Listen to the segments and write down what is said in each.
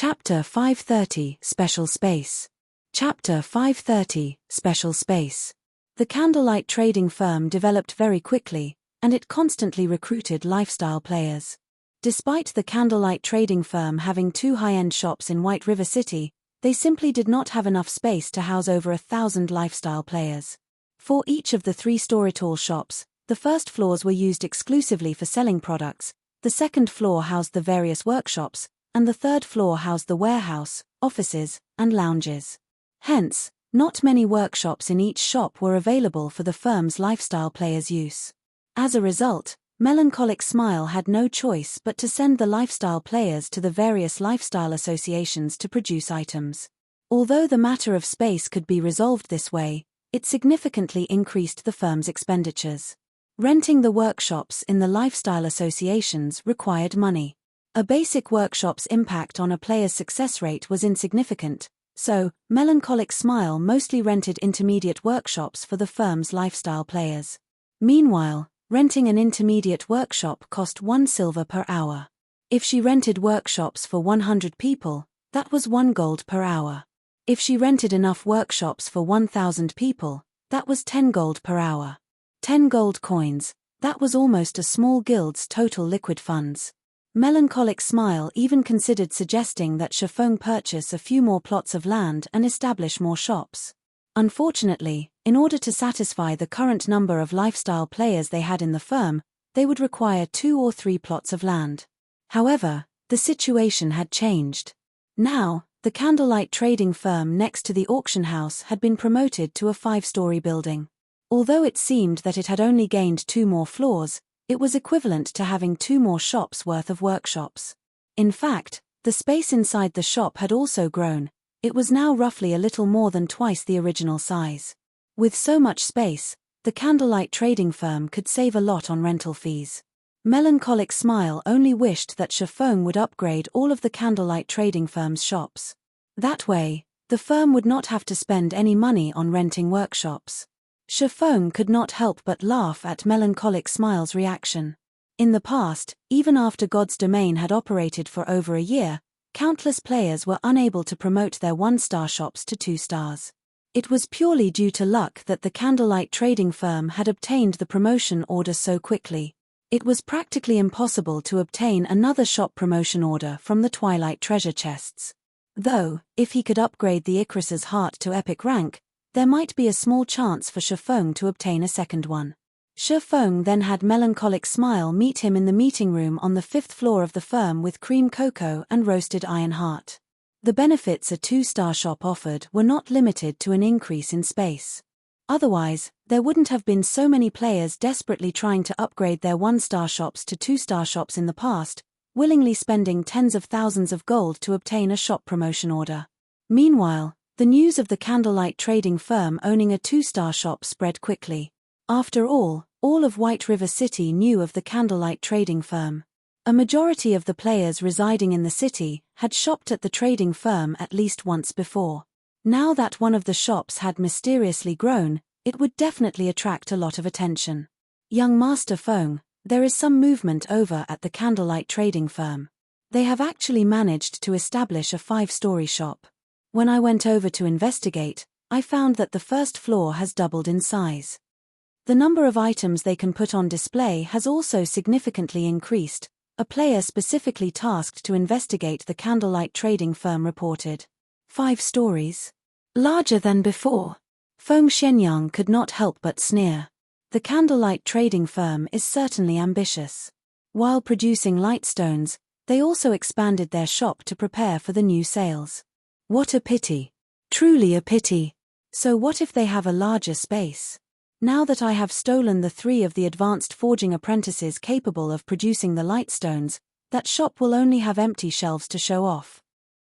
Chapter 530 Special Space. Chapter 530 Special Space. The candlelight trading firm developed very quickly, and it constantly recruited lifestyle players. Despite the candlelight trading firm having 2 high-end shops in White River City, they simply did not have enough space to house over 1,000 lifestyle players. For each of the 3-story-tall shops, the first floors were used exclusively for selling products, the second floor housed the various workshops, and the third floor housed the warehouse, offices, and lounges. Hence, not many workshops in each shop were available for the firm's lifestyle players' use. As a result, Melancholic Smile had no choice but to send the lifestyle players to the various lifestyle associations to produce items. Although the matter of space could be resolved this way, it significantly increased the firm's expenditures. Renting the workshops in the lifestyle associations required money. A basic workshop's impact on a player's success rate was insignificant, so Melancholic Smile mostly rented intermediate workshops for the firm's lifestyle players. Meanwhile, renting an intermediate workshop cost 1 silver per hour. If she rented workshops for 100 people, that was 1 gold per hour. If she rented enough workshops for 1,000 people, that was 10 gold per hour. 10 gold coins, that was almost a small guild's total liquid funds. Melancholic Smile even considered suggesting that Shifeng purchase a few more plots of land and establish more shops. Unfortunately, in order to satisfy the current number of lifestyle players they had in the firm, they would require 2 or 3 plots of land. However, the situation had changed. Now, the candlelight trading firm next to the auction house had been promoted to a 5-story building. Although it seemed that it had only gained 2 more floors, it was equivalent to having 2 more shops worth of workshops. In fact, the space inside the shop had also grown. It was now roughly a little more than twice the original size. With so much space, the candlelight trading firm could save a lot on rental fees. Melancholic Smile only wished that Shifeng would upgrade all of the candlelight trading firm's shops. That way, the firm would not have to spend any money on renting workshops. Shifeng could not help but laugh at Melancholic Smile's reaction. In the past, even after God's Domain had operated for over a year, countless players were unable to promote their 1-star shops to 2 stars. It was purely due to luck that the candlelight trading firm had obtained the promotion order so quickly. It was practically impossible to obtain another shop promotion order from the Twilight treasure chests. Though, if he could upgrade the Icarus's heart to epic rank, there might be a small chance for Shifeng to obtain a second one. Shifeng then had Melancholic Smile meet him in the meeting room on the 5th floor of the firm with cream cocoa and roasted iron heart. The benefits a 2-star shop offered were not limited to an increase in space. Otherwise, there wouldn't have been so many players desperately trying to upgrade their 1-star shops to 2-star shops in the past, willingly spending tens of thousands of gold to obtain a shop promotion order. Meanwhile, the news of the candlelight trading firm owning a 2-star shop spread quickly. After all of White River City knew of the candlelight trading firm. A majority of the players residing in the city had shopped at the trading firm at least once before. Now that one of the shops had mysteriously grown, it would definitely attract a lot of attention. Young Master Feng, there is some movement over at the candlelight trading firm. They have actually managed to establish a 5-story shop. When I went over to investigate, I found that the first floor has doubled in size. The number of items they can put on display has also significantly increased, a player specifically tasked to investigate the candlelight trading firm reported. 5 stories? Larger than before. Feng Shenyang could not help but sneer. The candlelight trading firm is certainly ambitious. While producing lightstones, they also expanded their shop to prepare for the new sales. What a pity. Truly a pity. So what if they have a larger space? Now that I have stolen the 3 of the advanced forging apprentices capable of producing the lightstones, that shop will only have empty shelves to show off.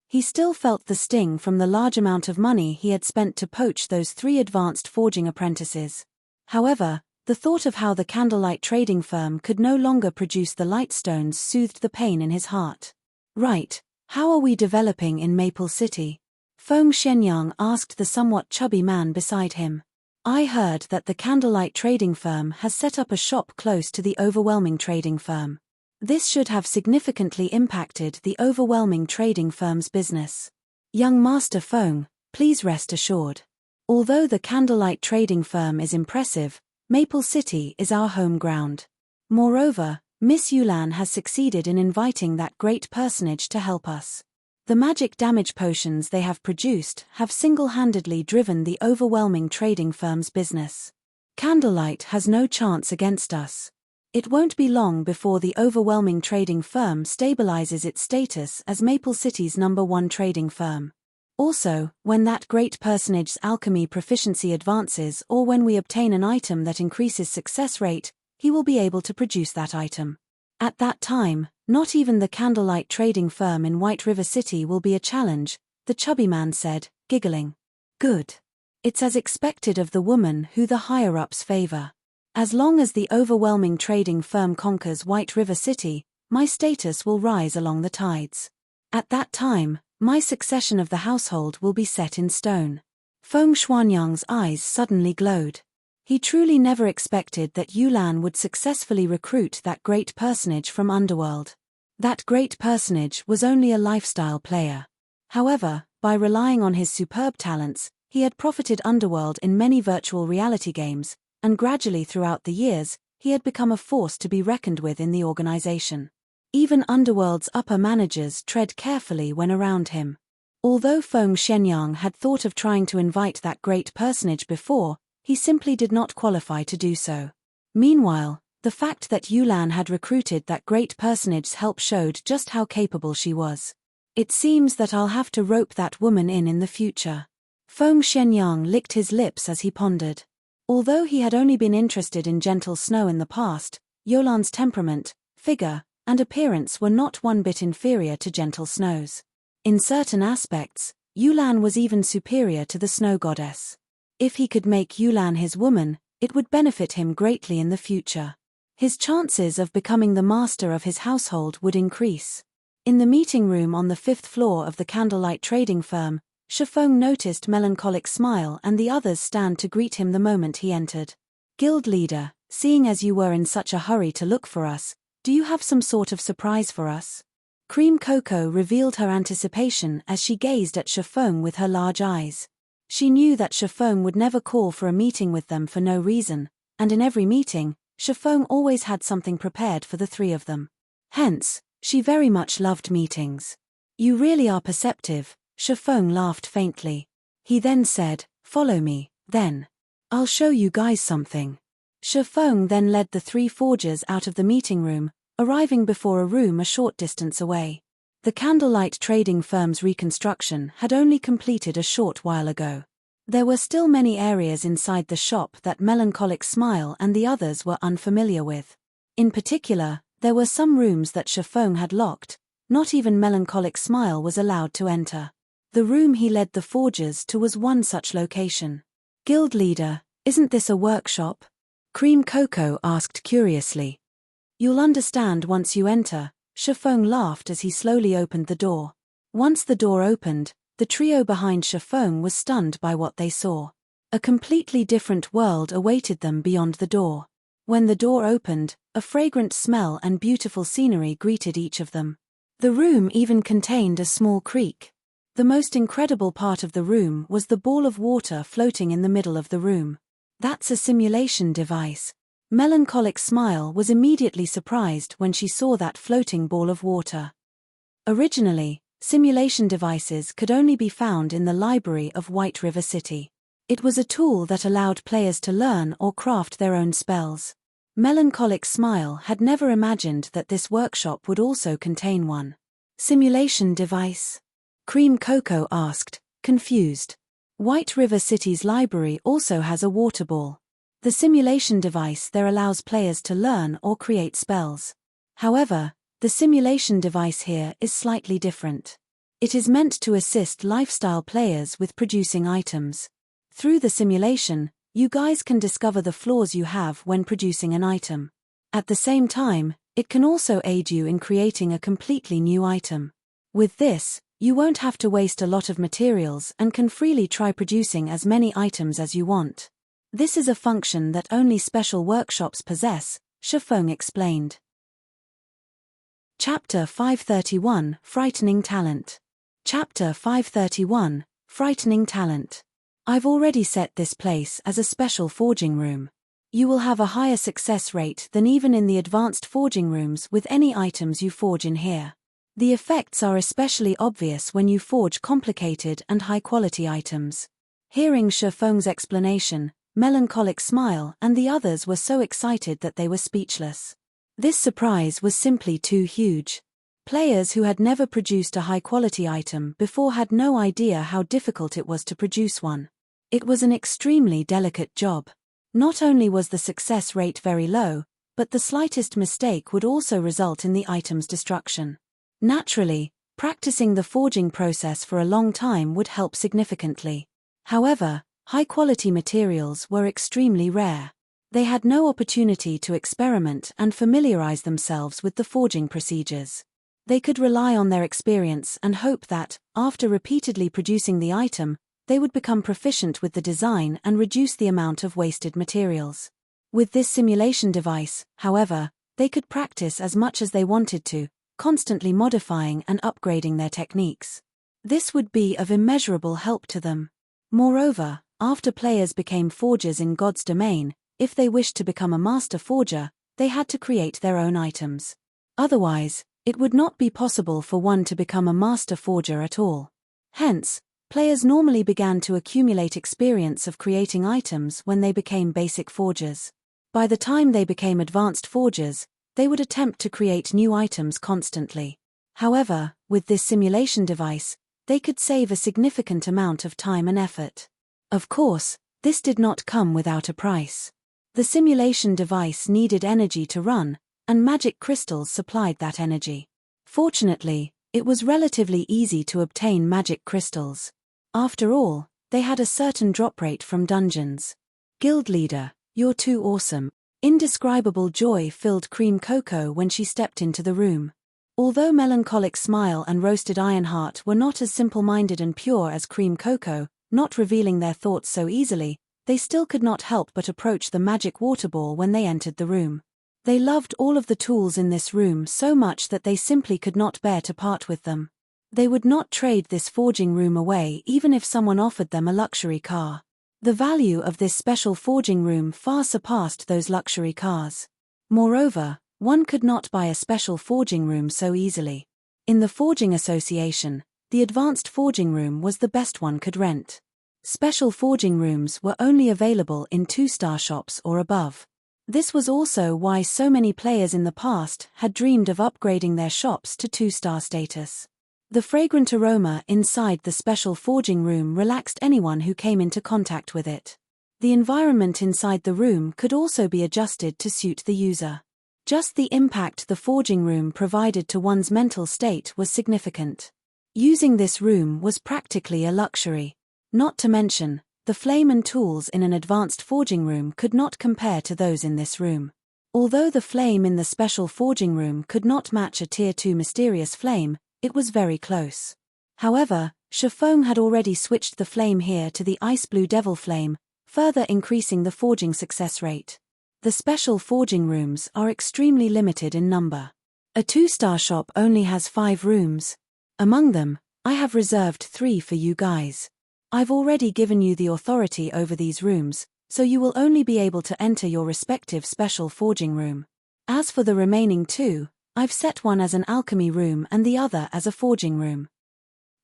He still felt the sting from the large amount of money he had spent to poach those 3 advanced forging apprentices. However, the thought of how the candlelight trading firm could no longer produce the lightstones soothed the pain in his heart. Right. How are we developing in Maple City? Feng Shenyang asked the somewhat chubby man beside him. I heard that the candlelight trading firm has set up a shop close to the overwhelming trading firm. This should have significantly impacted the overwhelming trading firm's business. Young Master Feng, please rest assured. Although the candlelight trading firm is impressive, Maple City is our home ground. Moreover, Miss Yulan has succeeded in inviting that great personage to help us. The magic damage potions they have produced have single-handedly driven the overwhelming trading firm's business. Candlelight has no chance against us. It won't be long before the overwhelming trading firm stabilizes its status as Maple City's #1 trading firm. Also, when that great personage's alchemy proficiency advances or when we obtain an item that increases success rate, he will be able to produce that item. At that time, not even the candlelight trading firm in White River City will be a challenge, the chubby man said, giggling. Good. It's as expected of the woman who the higher-ups favor. As long as the overwhelming trading firm conquers White River City, my status will rise along the tides. At that time, my succession of the household will be set in stone. Feng Xuanyang's eyes suddenly glowed. He truly never expected that Yulan would successfully recruit that great personage from Underworld. That great personage was only a lifestyle player. However, by relying on his superb talents, he had profited Underworld in many virtual reality games, and gradually throughout the years, he had become a force to be reckoned with in the organization. Even Underworld's upper managers tread carefully when around him. Although Feng Shenyang had thought of trying to invite that great personage before, he simply did not qualify to do so. Meanwhile, the fact that Yulan had recruited that great personage's help showed just how capable she was. It seems that I'll have to rope that woman in the future. Feng Shenyang licked his lips as he pondered. Although he had only been interested in gentle snow in the past, Yulan's temperament, figure, and appearance were not one bit inferior to gentle snow's. In certain aspects, Yulan was even superior to the snow goddess. If he could make Yulan his woman, it would benefit him greatly in the future. His chances of becoming the master of his household would increase. In the meeting room on the 5th floor of the candlelight trading firm, Shifeng noticed Melancholic smile and the others stand to greet him the moment he entered. Guild leader, seeing as you were in such a hurry to look for us, do you have some sort of surprise for us? Cream Cocoa revealed her anticipation as she gazed at Shifeng with her large eyes. She knew that Shifeng would never call for a meeting with them for no reason, and in every meeting, Shifeng always had something prepared for the three of them. Hence, she very much loved meetings. You really are perceptive, Shifeng laughed faintly. He then said, follow me, then. I'll show you guys something. Shifeng then led the three forgers out of the meeting room, arriving before a room a short distance away. The candlelight trading firm's reconstruction had only completed a short while ago. There were still many areas inside the shop that Melancholic Smile and the others were unfamiliar with. In particular, there were some rooms that Shifeng had locked. Not even Melancholic Smile was allowed to enter. The room he led the forgers to was one such location. Guild leader, isn't this a workshop? Cream Cocoa asked curiously. You'll understand once you enter, Shifeng laughed as he slowly opened the door. Once the door opened, the trio behind Shifeng was stunned by what they saw. A completely different world awaited them beyond the door. When the door opened, a fragrant smell and beautiful scenery greeted each of them. The room even contained a small creek. The most incredible part of the room was the ball of water floating in the middle of the room. That's a simulation device. Melancholic Smile was immediately surprised when she saw that floating ball of water. Originally, simulation devices could only be found in the library of White River City. It was a tool that allowed players to learn or craft their own spells. Melancholic Smile had never imagined that this workshop would also contain one. Simulation device? Cream Cocoa asked, confused. White River City's library also has a water ball. The simulation device there allows players to learn or create spells. However, the simulation device here is slightly different. It is meant to assist lifestyle players with producing items. Through the simulation, you guys can discover the flaws you have when producing an item. At the same time, it can also aid you in creating a completely new item. With this, you won't have to waste a lot of materials and can freely try producing as many items as you want. This is a function that only special workshops possess, Shifeng explained. Chapter 531, Frightening Talent. Chapter 531, Frightening Talent. I've already set this place as a special forging room. You will have a higher success rate than even in the advanced forging rooms with any items you forge in here. The effects are especially obvious when you forge complicated and high-quality items. Hearing Shifeng's explanation, Melancholic Smile and the others were so excited that they were speechless. This surprise was simply too huge. Players who had never produced a high-quality item before had no idea how difficult it was to produce one. It was an extremely delicate job. Not only was the success rate very low, but the slightest mistake would also result in the item's destruction. Naturally, practicing the forging process for a long time would help significantly. However, high-quality materials were extremely rare. They had no opportunity to experiment and familiarize themselves with the forging procedures. They could rely on their experience and hope that, after repeatedly producing the item, they would become proficient with the design and reduce the amount of wasted materials. With this simulation device, however, they could practice as much as they wanted to, constantly modifying and upgrading their techniques. This would be of immeasurable help to them. Moreover, after players became forgers in God's domain, if they wished to become a master forger, they had to create their own items. Otherwise, it would not be possible for one to become a master forger at all. Hence, players normally began to accumulate experience of creating items when they became basic forgers. By the time they became advanced forgers, they would attempt to create new items constantly. However, with this simulation device, they could save a significant amount of time and effort. Of course, this did not come without a price. The simulation device needed energy to run, and magic crystals supplied that energy. Fortunately, it was relatively easy to obtain magic crystals. After all, they had a certain drop rate from dungeons. Guild leader, you're too awesome. Indescribable joy filled Cream Cocoa when she stepped into the room. Although Melancholic Smile and Roasted Ironheart were not as simple-minded and pure as Cream Cocoa, not revealing their thoughts so easily, they still could not help but approach the magic water ball when they entered the room. They loved all of the tools in this room so much that they simply could not bear to part with them. They would not trade this forging room away even if someone offered them a luxury car. The value of this special forging room far surpassed those luxury cars. Moreover, one could not buy a special forging room so easily. In the Forging Association, the advanced forging room was the best one could rent. Special forging rooms were only available in 2-star shops or above. This was also why so many players in the past had dreamed of upgrading their shops to 2-star status. The fragrant aroma inside the special forging room relaxed anyone who came into contact with it. The environment inside the room could also be adjusted to suit the user. Just the impact the forging room provided to one's mental state was significant. Using this room was practically a luxury. Not to mention, the flame and tools in an advanced forging room could not compare to those in this room. Although the flame in the special forging room could not match a Tier 2 mysterious flame, it was very close. However, Shifeng had already switched the flame here to the ice blue devil flame, further increasing the forging success rate. The special forging rooms are extremely limited in number. A 2-star shop only has 5 rooms. Among them, I have reserved 3 for you guys. I've already given you the authority over these rooms, so you will only be able to enter your respective special forging room. As for the remaining 2, I've set one as an alchemy room and the other as a forging room.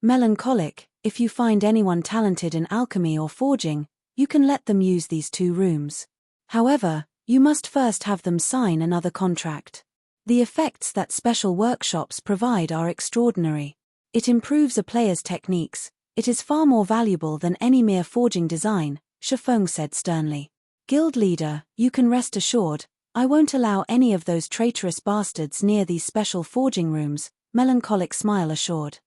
Melancholic, if you find anyone talented in alchemy or forging, you can let them use these 2 rooms. However, you must first have them sign another contract. The effects that special workshops provide are extraordinary. It improves a player's techniques. It is far more valuable than any mere forging design, Shifeng said sternly. Guild leader, you can rest assured, I won't allow any of those traitorous bastards near these special forging rooms, Melancholic Smile assured.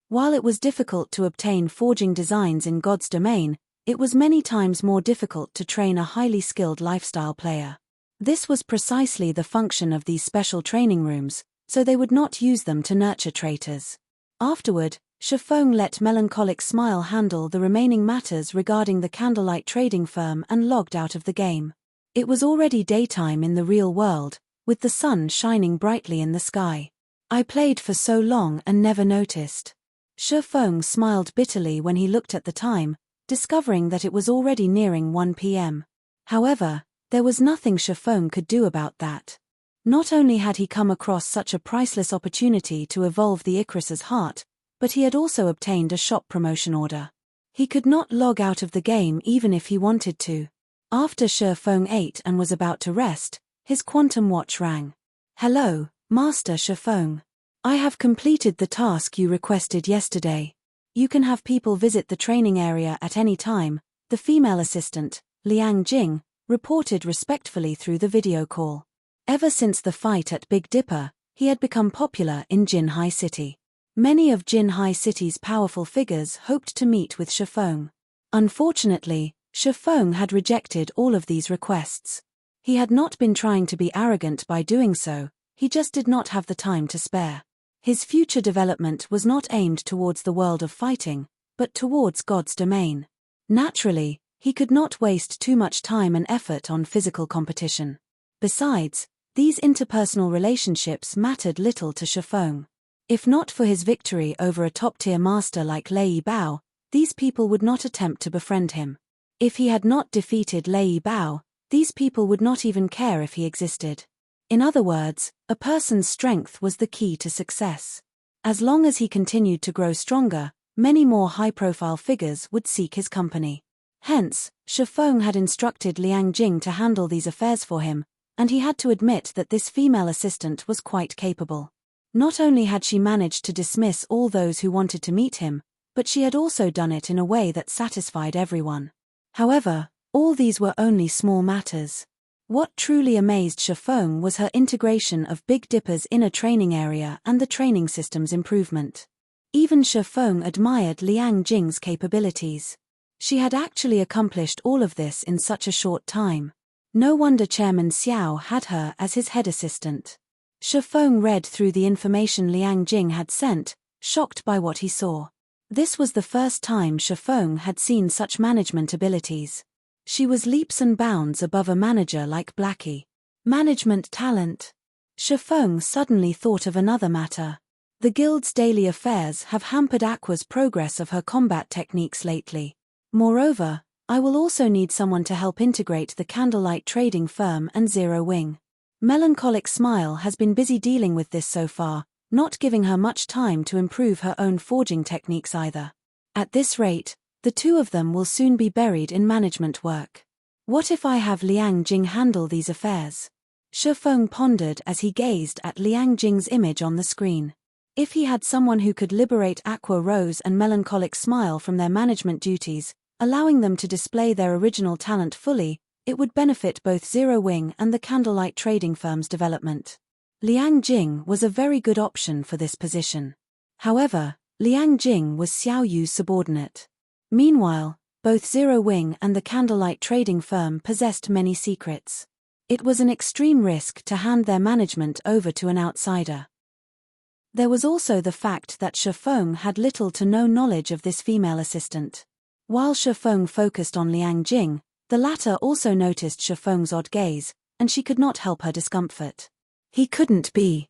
While it was difficult to obtain forging designs in God's domain, it was many times more difficult to train a highly skilled lifestyle player. This was precisely the function of these special training rooms, so they would not use them to nurture traitors. Afterward, Shifeng let Melancholic Smile handle the remaining matters regarding the candlelight trading firm and logged out of the game. It was already daytime in the real world, with the sun shining brightly in the sky. I played for so long and never noticed. Shi Feng smiled bitterly when he looked at the time, discovering that it was already nearing 1 p.m. However, there was nothing Shi Feng could do about that. Not only had he come across such a priceless opportunity to evolve the Icarus's heart, but he had also obtained a shop promotion order. He could not log out of the game even if he wanted to. After Shi Feng ate and was about to rest, his quantum watch rang. "Hello, Master Shi Feng. I have completed the task you requested yesterday. You can have people visit the training area at any time," the female assistant, Liang Jing, reported respectfully through the video call. Ever since the fight at Big Dipper, he had become popular in Jinhai City. Many of Jinhai City's powerful figures hoped to meet with Shi Feng. Unfortunately, Shi Feng had rejected all of these requests. He had not been trying to be arrogant by doing so, he just did not have the time to spare. His future development was not aimed towards the world of fighting, but towards God's domain. Naturally, he could not waste too much time and effort on physical competition. Besides, these interpersonal relationships mattered little to Shi Feng. If not for his victory over a top-tier master like Lei Bao, these people would not attempt to befriend him. If he had not defeated Lei Bao, these people would not even care if he existed. In other words, a person's strength was the key to success. As long as he continued to grow stronger, many more high-profile figures would seek his company. Hence, Shi Feng had instructed Liang Jing to handle these affairs for him, and he had to admit that this female assistant was quite capable. Not only had she managed to dismiss all those who wanted to meet him, but she had also done it in a way that satisfied everyone. However, all these were only small matters. What truly amazed Shi Feng was her integration of Big Dipper's inner training area and the training system's improvement. Even Shi Feng admired Liang Jing's capabilities. She had actually accomplished all of this in such a short time. No wonder Chairman Xiao had her as his head assistant. Shi Feng read through the information Liang Jing had sent, shocked by what he saw. This was the first time Shi Feng had seen such management abilities. She was leaps and bounds above a manager like Blackie. Management talent. Shi Feng suddenly thought of another matter. The guild's daily affairs have hampered Aqua's progress of her combat techniques lately. Moreover, I will also need someone to help integrate the candlelight trading firm and Zero Wing. Melancholic Smile has been busy dealing with this so far, not giving her much time to improve her own forging techniques either. At this rate, the two of them will soon be buried in management work. What if I have Liang Jing handle these affairs? Shi Feng pondered as he gazed at Liang Jing's image on the screen. If he had someone who could liberate Aqua Rose and Melancholic Smile from their management duties, allowing them to display their original talent fully, it would benefit both Zero Wing and the candlelight trading firm's development. Liang Jing was a very good option for this position. However, Liang Jing was Xiao Yu's subordinate. Meanwhile, both Zero Wing and the candlelight trading firm possessed many secrets. It was an extreme risk to hand their management over to an outsider. There was also the fact that Shi Feng had little to no knowledge of this female assistant. While Shi Feng focused on Liang Jing, the latter also noticed Shi Feng's odd gaze, and she could not help her discomfort. He couldn't be.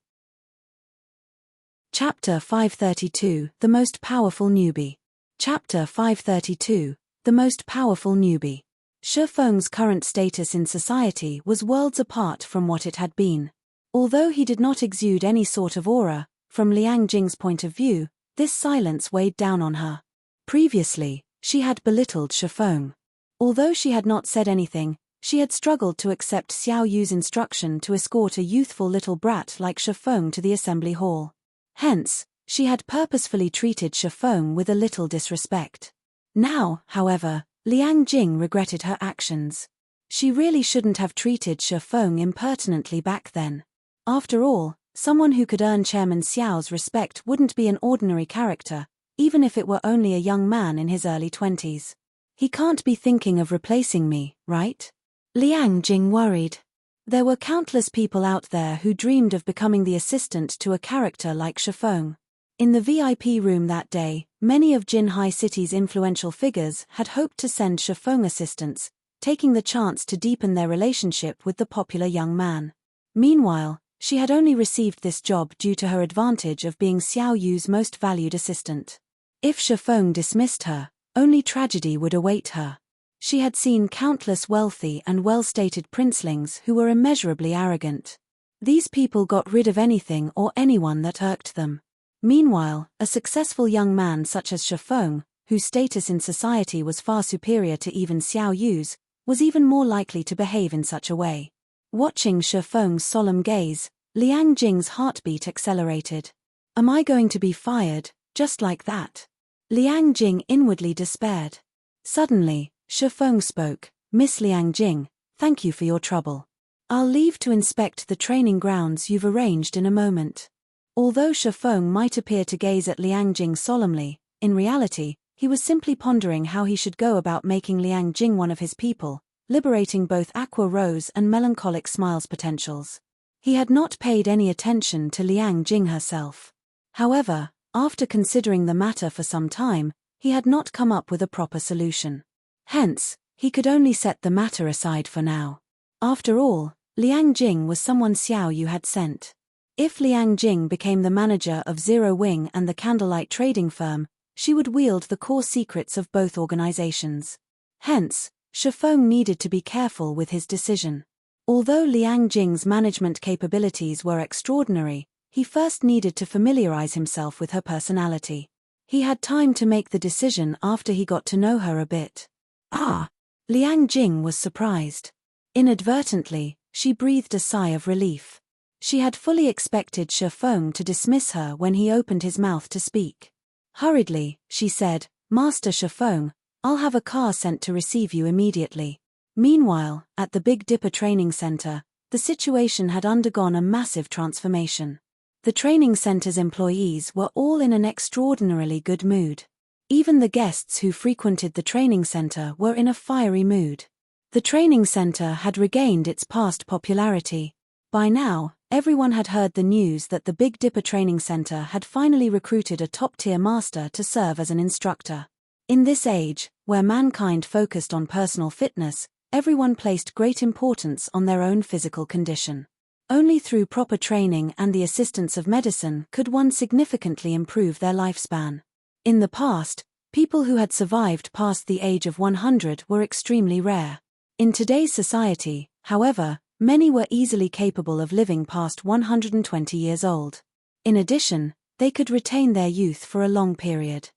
Chapter 532, The Most Powerful Newbie. Chapter 532, The Most Powerful Newbie. Shi Feng's current status in society was worlds apart from what it had been. Although he did not exude any sort of aura, from Liang Jing's point of view, this silence weighed down on her. Previously, she had belittled Shi Feng. Although she had not said anything, she had struggled to accept Xiao Yu's instruction to escort a youthful little brat like Shi Feng to the assembly hall. Hence, she had purposefully treated Shi Feng with a little disrespect. Now, however, Liang Jing regretted her actions. She really shouldn't have treated Shi Feng impertinently back then. After all, someone who could earn Chairman Xiao's respect wouldn't be an ordinary character, even if it were only a young man in his early 20s. He can't be thinking of replacing me, right? Liang Jing worried. There were countless people out there who dreamed of becoming the assistant to a character like Shi Feng. In the VIP room that day, many of Jinhai City's influential figures had hoped to send Shi Feng assistants, taking the chance to deepen their relationship with the popular young man. Meanwhile, She had only received this job due to her advantage of being Xiao Yu's most valued assistant. If Shifeng dismissed her, only tragedy would await her. She had seen countless wealthy and well-stated princelings who were immeasurably arrogant. These people got rid of anything or anyone that irked them. Meanwhile, a successful young man such as Shifeng, whose status in society was far superior to even Xiao Yu's, was even more likely to behave in such a way. Watching Shifeng's solemn gaze, Liang Jing's heartbeat accelerated. Am I going to be fired, just like that? Liang Jing inwardly despaired. Suddenly, Shifeng spoke, Miss Liang Jing, thank you for your trouble. I'll leave to inspect the training grounds you've arranged in a moment. Although Shifeng might appear to gaze at Liang Jing solemnly, in reality, he was simply pondering how he should go about making Liang Jing one of his people, liberating both Aqua Rose and Melancholic Smile's potentials. He had not paid any attention to Liang Jing herself. However, after considering the matter for some time, he had not come up with a proper solution. Hence, he could only set the matter aside for now. After all, Liang Jing was someone Xiao Yu had sent. If Liang Jing became the manager of Zero Wing and the Candlelight Trading Firm, she would wield the core secrets of both organizations. Hence, Shifeng needed to be careful with his decision. Although Liang Jing's management capabilities were extraordinary, he first needed to familiarize himself with her personality. He had time to make the decision after he got to know her a bit. Ah! Liang Jing was surprised. Inadvertently, she breathed a sigh of relief. She had fully expected Shifeng to dismiss her when he opened his mouth to speak. Hurriedly, she said, Master Shifeng, I'll have a car sent to receive you immediately. Meanwhile, at the Big Dipper Training Center, the situation had undergone a massive transformation. The training center's employees were all in an extraordinarily good mood. Even the guests who frequented the training center were in a fiery mood. The training center had regained its past popularity. By now, everyone had heard the news that the Big Dipper Training Center had finally recruited a top-tier master to serve as an instructor. In this age, where mankind focused on personal fitness, everyone placed great importance on their own physical condition. Only through proper training and the assistance of medicine could one significantly improve their lifespan. In the past, people who had survived past the age of 100 were extremely rare. In today's society, however, many were easily capable of living past 120 years old. In addition, they could retain their youth for a long period.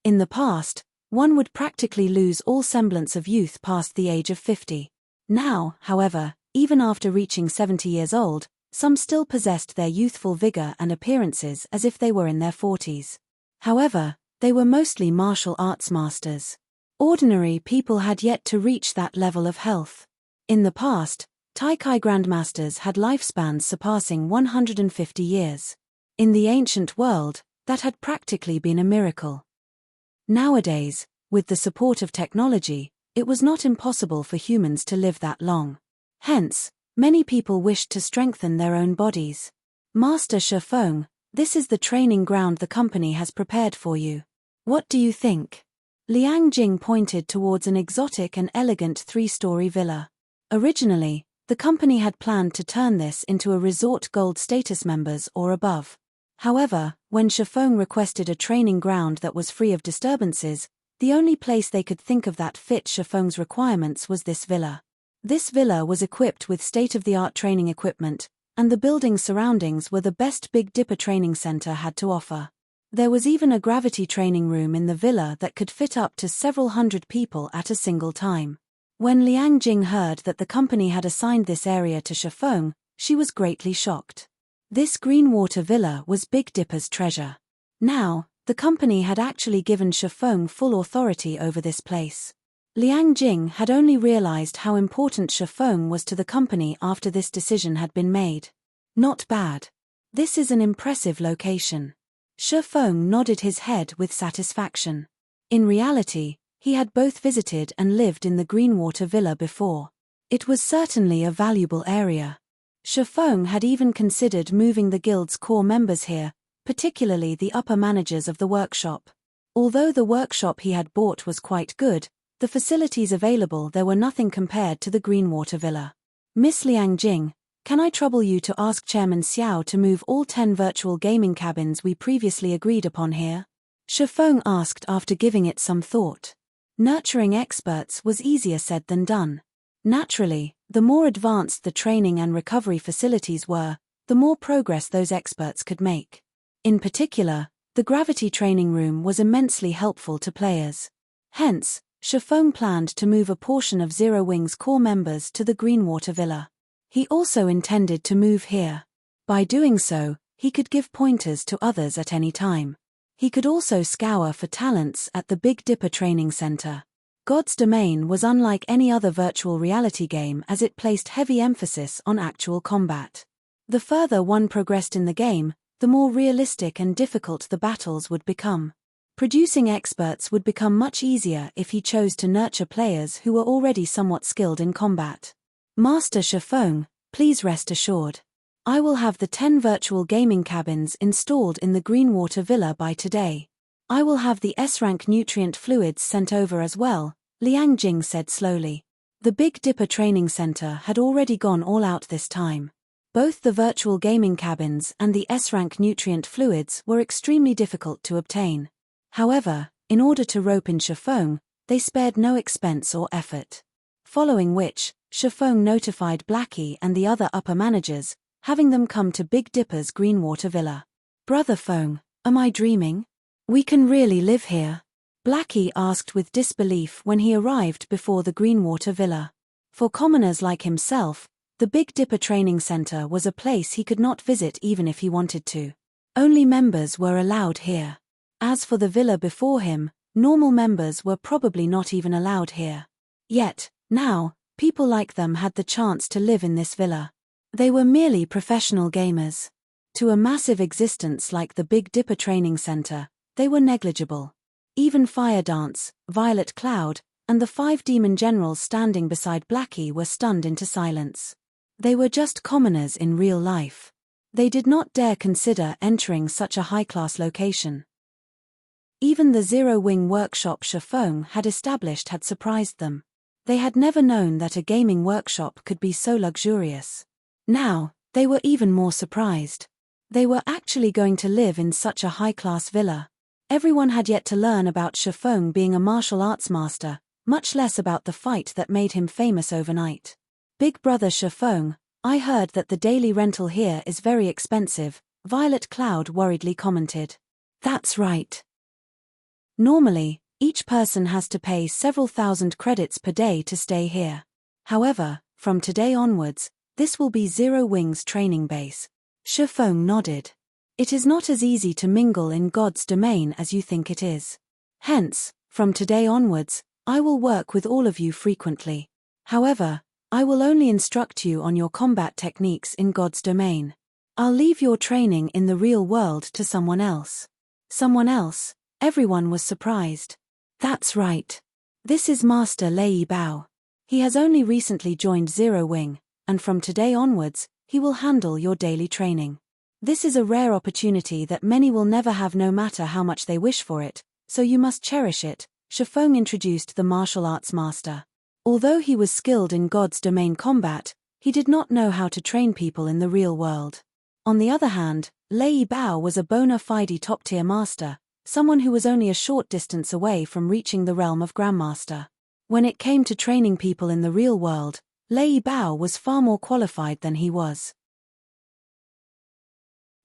In the past, one would practically lose all semblance of youth past the age of 50. Now, however, even after reaching 70 years old, some still possessed their youthful vigor and appearances as if they were in their 40s. However, they were mostly martial arts masters. Ordinary people had yet to reach that level of health. In the past, Taikai grandmasters had lifespans surpassing 150 years. In the ancient world, that had practically been a miracle. Nowadays, with the support of technology, it was not impossible for humans to live that long. Hence, many people wished to strengthen their own bodies. Master Shifeng, this is the training ground the company has prepared for you. What do you think? Liang Jing pointed towards an exotic and elegant 3-story villa. Originally, the company had planned to turn this into a resort gold status members or above. However, when Shifeng requested a training ground that was free of disturbances, the only place they could think of that fit Shifeng's requirements was this villa. This villa was equipped with state-of-the-art training equipment, and the building's surroundings were the best Big Dipper Training Center had to offer. There was even a gravity training room in the villa that could fit up to several hundred people at a single time. When Liang Jing heard that the company had assigned this area to Shifeng, she was greatly shocked. This Greenwater villa was Big Dipper's treasure. Now, the company had actually given Shifeng full authority over this place. Liang Jing had only realized how important Shifeng was to the company after this decision had been made. Not bad. This is an impressive location. Shifeng nodded his head with satisfaction. In reality, he had both visited and lived in the Greenwater villa before. It was certainly a valuable area. Shifeng had even considered moving the guild's core members here, particularly the upper managers of the workshop. Although the workshop he had bought was quite good, the facilities available there were nothing compared to the Greenwater villa. Miss Liang Jing, Can I trouble you to ask Chairman Xiao to move all 10 virtual gaming cabins we previously agreed upon here? Shifeng asked after giving it some thought. Nurturing experts was easier said than done. Naturally, the more advanced the training and recovery facilities were, the more progress those experts could make. In particular, the gravity training room was immensely helpful to players. Hence, Shifeng planned to move a portion of Zero Wing's core members to the Greenwater Villa. He also intended to move here. By doing so, he could give pointers to others at any time. He could also scour for talents at the Big Dipper Training Center. God's Domain was unlike any other virtual reality game as it placed heavy emphasis on actual combat. The further one progressed in the game, the more realistic and difficult the battles would become. Producing experts would become much easier if he chose to nurture players who were already somewhat skilled in combat. Master Shifeng, please rest assured. I will have the 10 virtual gaming cabins installed in the Greenwater Villa by today. I will have the S-rank nutrient fluids sent over as well, Liang Jing said slowly. The Big Dipper Training Center had already gone all out this time. Both the virtual gaming cabins and the S-rank nutrient fluids were extremely difficult to obtain. However, in order to rope in Shifeng, they spared no expense or effort. Following which, Shifeng notified Blackie and the other upper managers, having them come to Big Dipper's Greenwater Villa. Brother Feng, am I dreaming? We can really live here? Blackie asked with disbelief when he arrived before the Greenwater Villa. For commoners like himself, the Big Dipper Training Center was a place he could not visit even if he wanted to. Only members were allowed here. As for the villa before him, normal members were probably not even allowed here. Yet, now, people like them had the chance to live in this villa. They were merely professional gamers. To a massive existence like the Big Dipper Training Center, they were negligible. Even Fire Dance, Violet Cloud, and the 5 demon generals standing beside Blackie were stunned into silence. They were just commoners in real life. They did not dare consider entering such a high-class location. Even the Zero Wing workshop Shifeng had established had surprised them. They had never known that a gaming workshop could be so luxurious. Now, they were even more surprised. They were actually going to live in such a high-class villa. Everyone had yet to learn about Shifeng being a martial arts master, much less about the fight that made him famous overnight. Big brother Shifeng, I heard that the daily rental here is very expensive, Violet Cloud worriedly commented. That's right. Normally, each person has to pay several thousand credits per day to stay here. However, from today onwards, this will be Zero Wing's training base. Shifeng nodded. It is not as easy to mingle in God's domain as you think it is. Hence, from today onwards, I will work with all of you frequently. However, I will only instruct you on your combat techniques in God's domain. I'll leave your training in the real world to someone else. Someone else? Everyone was surprised. That's right. This is Master Lei Bao. He has only recently joined Zero Wing, and from today onwards, he will handle your daily training. This is a rare opportunity that many will never have no matter how much they wish for it, so you must cherish it, Shifeng introduced the martial arts master. Although he was skilled in God's domain combat, he did not know how to train people in the real world. On the other hand, Lei Bao was a bona fide top-tier master, someone who was only a short distance away from reaching the realm of Grandmaster. When it came to training people in the real world, Lei Bao was far more qualified than he was.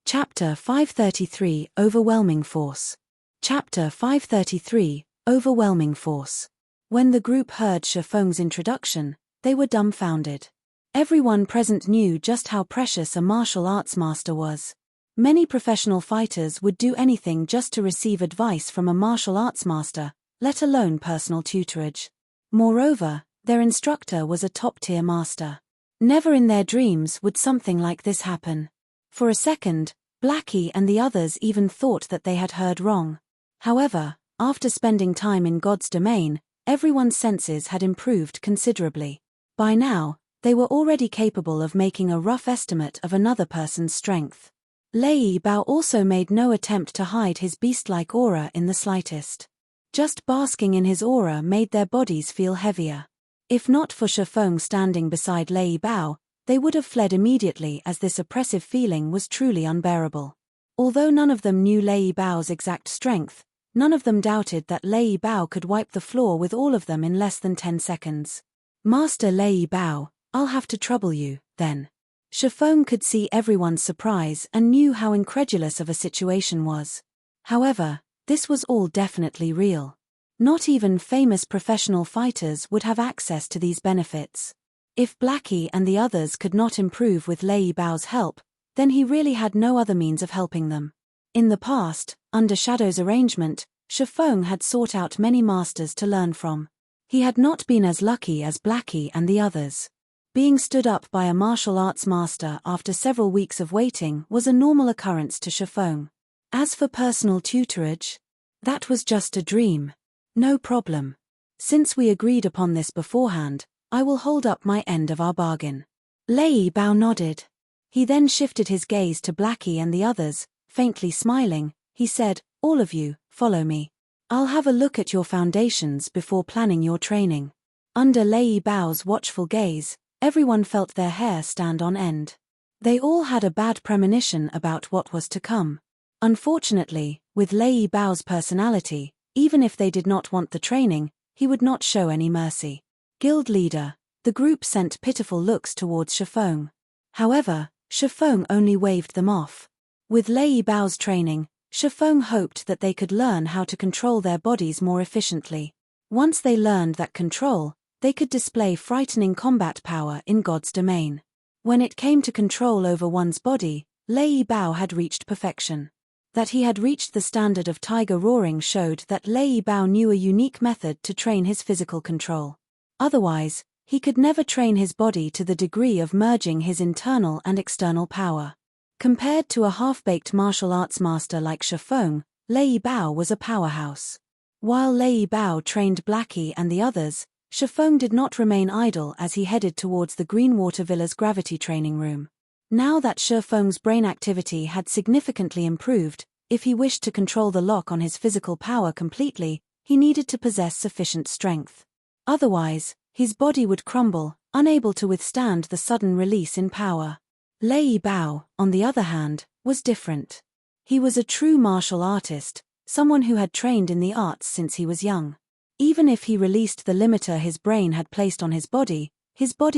Chapter 533 Overwhelming Force. Chapter 533 Overwhelming Force. When the group heard Shifeng's introduction, they were dumbfounded. Everyone present knew just how precious a martial arts master was. Many professional fighters would do anything just to receive advice from a martial arts master, let alone personal tutorage. Moreover, their instructor was a top-tier master. Never in their dreams would something like this happen. For a second, Blackie and the others even thought that they had heard wrong. However, after spending time in God's domain, everyone's senses had improved considerably. By now, they were already capable of making a rough estimate of another person's strength. Lei Bao also made no attempt to hide his beast-like aura in the slightest. Just basking in his aura made their bodies feel heavier. If not for Shifeng standing beside Lei Bao, They would have fled immediately, as this oppressive feeling was truly unbearable. Although none of them knew Lei Bao's exact strength, none of them doubted that Lei Bao could wipe the floor with all of them in less than 10 seconds. "Master Lei Bao, I'll have to trouble you, then." Shifeng could see everyone's surprise and knew how incredulous of a situation was. However, this was all definitely real. Not even famous professional fighters would have access to these benefits. If Blackie and the others could not improve with Lei Bao's help, then he really had no other means of helping them. In the past, under Shadow's arrangement, Shifeng had sought out many masters to learn from. He had not been as lucky as Blackie and the others. Being stood up by a martial arts master after several weeks of waiting was a normal occurrence to Shifeng. As for personal tutorage, that was just a dream. No problem. Since we agreed upon this beforehand, I will hold up my end of our bargain. Lei Bao nodded. He then shifted his gaze to Blackie and the others, faintly smiling. He said, "All of you, follow me. I'll have a look at your foundations before planning your training." Under Lei Bao's watchful gaze, everyone felt their hair stand on end. They all had a bad premonition about what was to come. Unfortunately, with Lei Bao's personality, even if they did not want the training, he would not show any mercy. Guild leader, the group sent pitiful looks towards Shifeng. However, Shifeng only waved them off. With Lei Bao's training, Shifeng hoped that they could learn how to control their bodies more efficiently. Once they learned that control, they could display frightening combat power in God's domain. When it came to control over one's body, Lei Bao had reached perfection. That he had reached the standard of tiger roaring showed that Lei Bao knew a unique method to train his physical control. Otherwise, he could never train his body to the degree of merging his internal and external power. Compared to a half-baked martial arts master like Shifeng, Lei Bao was a powerhouse. While Lei Bao trained Blackie and the others, Shifeng did not remain idle as he headed towards the Greenwater Villa's gravity training room. Now that Shifeng's brain activity had significantly improved, if he wished to control the lock on his physical power completely, he needed to possess sufficient strength. Otherwise, his body would crumble, unable to withstand the sudden release in power. Lei Bao, on the other hand, was different. He was a true martial artist, someone who had trained in the arts since he was young. Even if he released the limiter his brain had placed on his body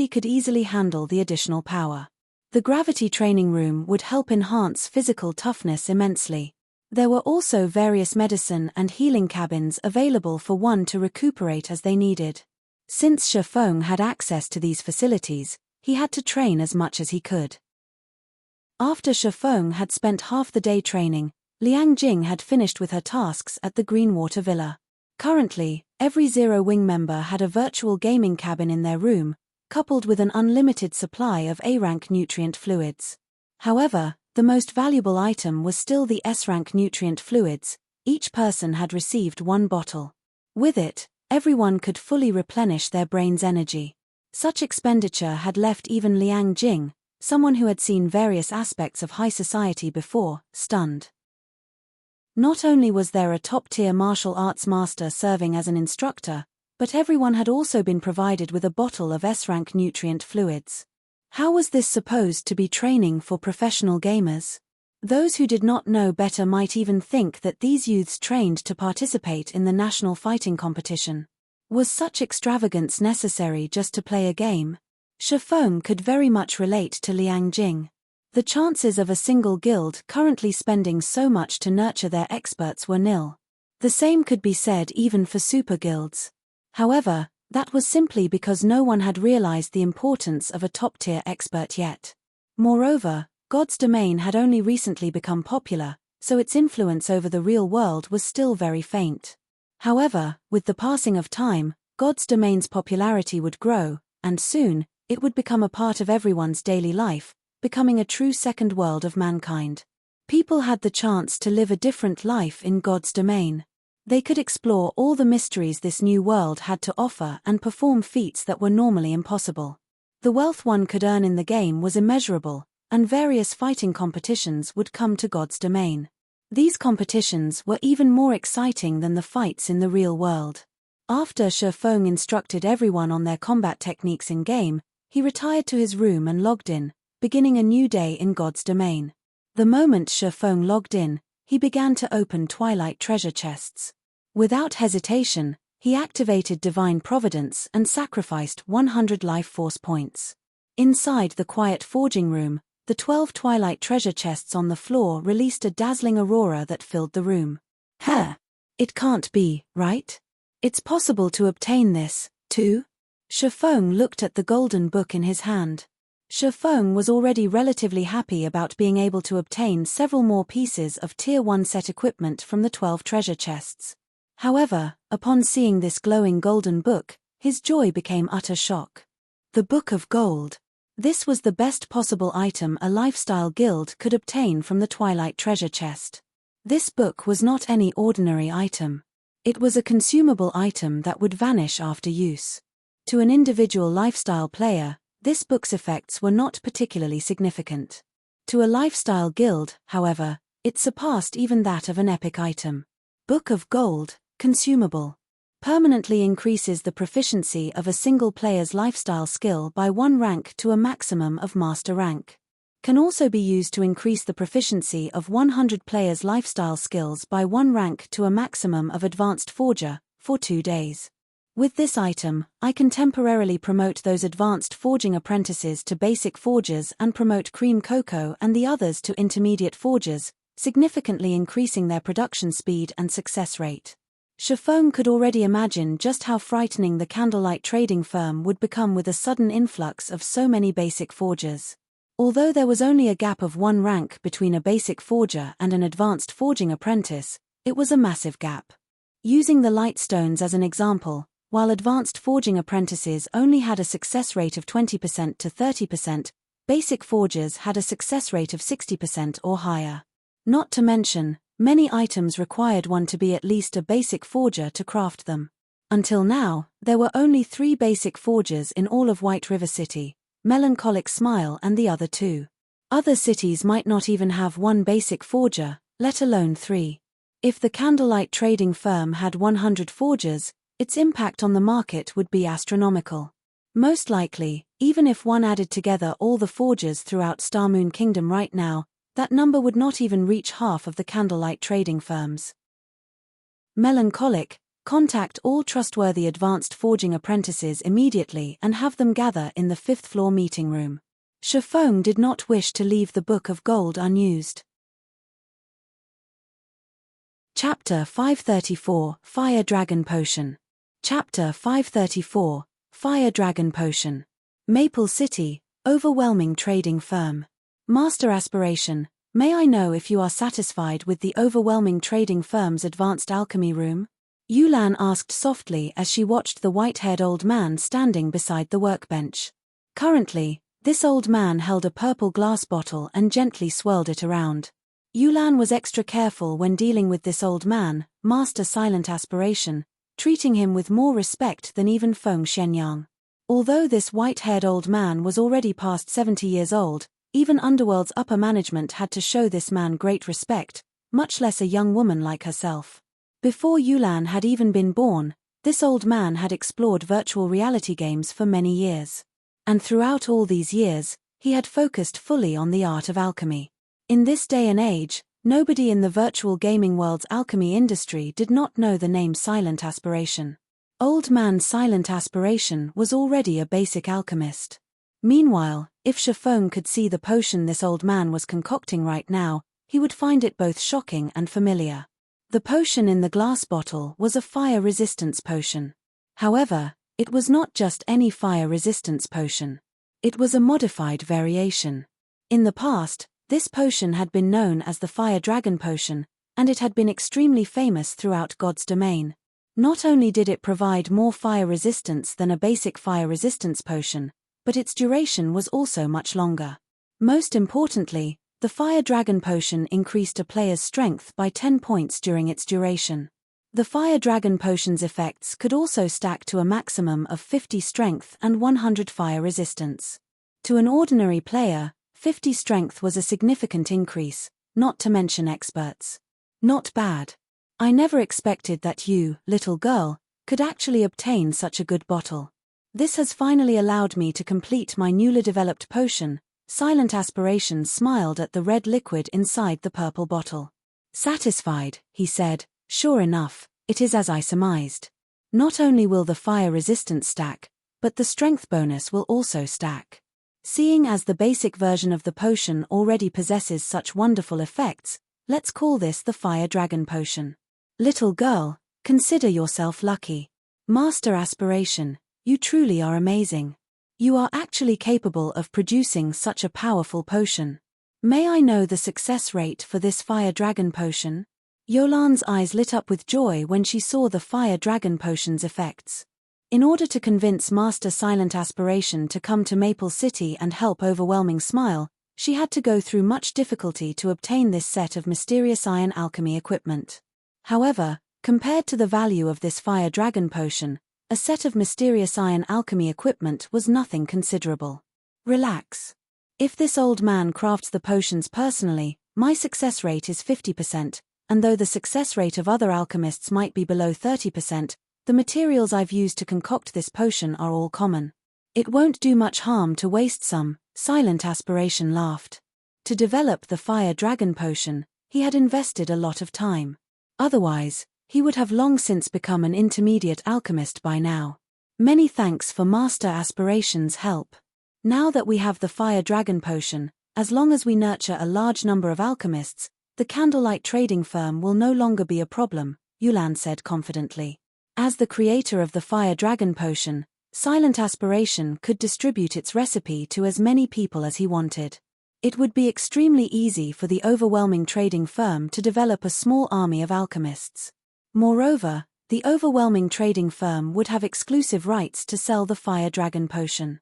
could easily handle the additional power. The gravity training room would help enhance physical toughness immensely. There were also various medicine and healing cabins available for one to recuperate as they needed. Since Shifeng had access to these facilities, he had to train as much as he could. After Shifeng had spent half the day training, Liang Jing had finished with her tasks at the Greenwater Villa. Currently, every Zero Wing member had a virtual gaming cabin in their room, coupled with an unlimited supply of A-rank nutrient fluids. However, the most valuable item was still the S-rank nutrient fluids. Each person had received one bottle. With it, everyone could fully replenish their brain's energy. Such expenditure had left even Liang Jing, someone who had seen various aspects of high society before, stunned. Not only was there a top-tier martial arts master serving as an instructor, but everyone had also been provided with a bottle of S-rank nutrient fluids. How was this supposed to be training for professional gamers? Those who did not know better might even think that these youths trained to participate in the national fighting competition. Was such extravagance necessary just to play a game? Shifeng could very much relate to Liang Jing. The chances of a single guild currently spending so much to nurture their experts were nil. The same could be said even for super guilds. However, that was simply because no one had realized the importance of a top-tier expert yet. Moreover, God's domain had only recently become popular, so its influence over the real world was still very faint. However, with the passing of time, God's domain's popularity would grow, and soon, it would become a part of everyone's daily life, becoming a true second world of mankind. People had the chance to live a different life in God's domain. They could explore all the mysteries this new world had to offer and perform feats that were normally impossible. The wealth one could earn in the game was immeasurable, and various fighting competitions would come to God's domain. These competitions were even more exciting than the fights in the real world. After Shifeng instructed everyone on their combat techniques in-game, He retired to his room and logged in, beginning a new day in God's domain. The moment Shifeng logged in, he began to open twilight treasure chests. Without hesitation, he activated divine providence and sacrificed 100 life force points. Inside the quiet forging room, the 12 twilight treasure chests on the floor released a dazzling aurora that filled the room. It can't be, right? It's possible to obtain this, too? Shifeng looked at the golden book in his hand. Shifeng was already relatively happy about being able to obtain several more pieces of Tier 1 set equipment from the 12 treasure chests. However, upon seeing this glowing golden book, his joy became utter shock. The Book of Gold. This was the best possible item a lifestyle guild could obtain from the Twilight treasure chest. This book was not any ordinary item. It was a consumable item that would vanish after use. To an individual lifestyle player, this book's effects were not particularly significant. To a lifestyle guild, however, it surpassed even that of an epic item. Book of Gold, consumable. Permanently increases the proficiency of a single player's lifestyle skill by 1 rank to a maximum of master rank. Can also be used to increase the proficiency of 100 players' lifestyle skills by 1 rank to a maximum of advanced forger, for 2 days. With this item, I can temporarily promote those advanced forging apprentices to basic forgers and promote Cream Cocoa and the others to intermediate forgers, significantly increasing their production speed and success rate. Shifeng could already imagine just how frightening the candlelight trading firm would become with a sudden influx of so many basic forgers. Although there was only a gap of 1 rank between a basic forger and an advanced forging apprentice, it was a massive gap. Using the light stones as an example, while advanced forging apprentices only had a success rate of 20% to 30%, basic forgers had a success rate of 60% or higher. Not to mention, many items required one to be at least a basic forger to craft them. Until now, there were only 3 basic forgers in all of White River City, Melancholic Smile and the other 2. Other cities might not even have 1 basic forger, let alone 3. If the candlelight trading firm had 100 forgers, its impact on the market would be astronomical. Most likely, even if one added together all the forgers throughout Starmoon Kingdom right now, that number would not even reach half of the candlelight trading firms. Melancholic, contact all trustworthy advanced forging apprentices immediately and have them gather in the 5th floor meeting room. Shifeng did not wish to leave the Book of Gold unused. Chapter 534, Fire Dragon Potion. Chapter 534, Fire Dragon Potion. Maple City, overwhelming trading firm. Master aspiration, may I know if you are satisfied with the overwhelming trading firm's advanced alchemy room? Yulan asked softly as she watched the white-haired old man standing beside the workbench. Currently, this old man held a purple glass bottle and gently swirled it around. Yulan was extra careful when dealing with this old man, Master Silent Aspiration, treating him with more respect than even Feng Shenyang. Although this white-haired old man was already past 70 years old, even Underworld's upper management had to show this man great respect, much less a young woman like herself. Before Yulan had even been born, this old man had explored virtual reality games for many years. And throughout all these years, he had focused fully on the art of alchemy. In this day and age, nobody in the virtual gaming world's alchemy industry did not know the name Silent Aspiration. Old man Silent Aspiration was already a basic alchemist. Meanwhile, if Shifeng could see the potion this old man was concocting right now, he would find it both shocking and familiar. The potion in the glass bottle was a fire resistance potion. However, it was not just any fire resistance potion. It was a modified variation. In the past, this potion had been known as the Fire Dragon Potion, and it had been extremely famous throughout God's domain. Not only did it provide more fire resistance than a basic fire resistance potion, but its duration was also much longer. Most importantly, the Fire Dragon Potion increased a player's strength by 10 points during its duration. The Fire Dragon Potion's effects could also stack to a maximum of 50 strength and 100 fire resistance. To an ordinary player, 50 strength was a significant increase, not to mention experts. Not bad. I never expected that you, little girl, could actually obtain such a good bottle. This has finally allowed me to complete my newly developed potion. Silent Aspiration smiled at the red liquid inside the purple bottle. Satisfied, he said, sure enough, it is as I surmised. Not only will the fire resistance stack, but the strength bonus will also stack. Seeing as the basic version of the potion already possesses such wonderful effects, let's call this the Fire Dragon Potion. Little girl, consider yourself lucky. Master Aspiration, you truly are amazing. You are actually capable of producing such a powerful potion. May I know the success rate for this Fire Dragon Potion? Yolan's eyes lit up with joy when she saw the Fire Dragon Potion's effects. In order to convince Master Silent Aspiration to come to Maple City and help Overwhelming Smile, she had to go through much difficulty to obtain this set of mysterious iron alchemy equipment. However, compared to the value of this Fire Dragon Potion, a set of mysterious iron alchemy equipment was nothing considerable. Relax. If this old man crafts the potions personally, my success rate is 50%, and though the success rate of other alchemists might be below 30%, the materials I've used to concoct this potion are all common. It won't do much harm to waste some, Silent Aspiration laughed. To develop the Fire Dragon Potion, he had invested a lot of time. Otherwise, he would have long since become an intermediate alchemist by now. Many thanks for Master Aspiration's help. Now that we have the Fire Dragon Potion, as long as we nurture a large number of alchemists, the candlelight trading firm will no longer be a problem, Yulan said confidently. As the creator of the Fire Dragon Potion, Silent Aspiration could distribute its recipe to as many people as he wanted. It would be extremely easy for the Overwhelming Trading Firm to develop a small army of alchemists. Moreover, the Overwhelming Trading Firm would have exclusive rights to sell the Fire Dragon Potion.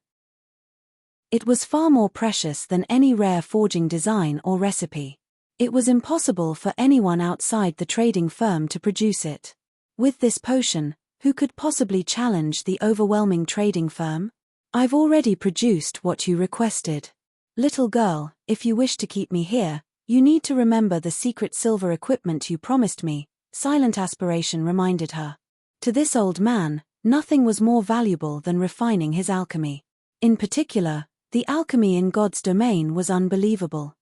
It was far more precious than any rare forging design or recipe. It was impossible for anyone outside the trading firm to produce it. With this potion, who could possibly challenge the Overwhelming Trading Firm? I've already produced what you requested. Little girl, if you wish to keep me here, you need to remember the secret silver equipment you promised me, Silent Aspiration reminded her. To this old man, nothing was more valuable than refining his alchemy. In particular, the alchemy in God's domain was unbelievable.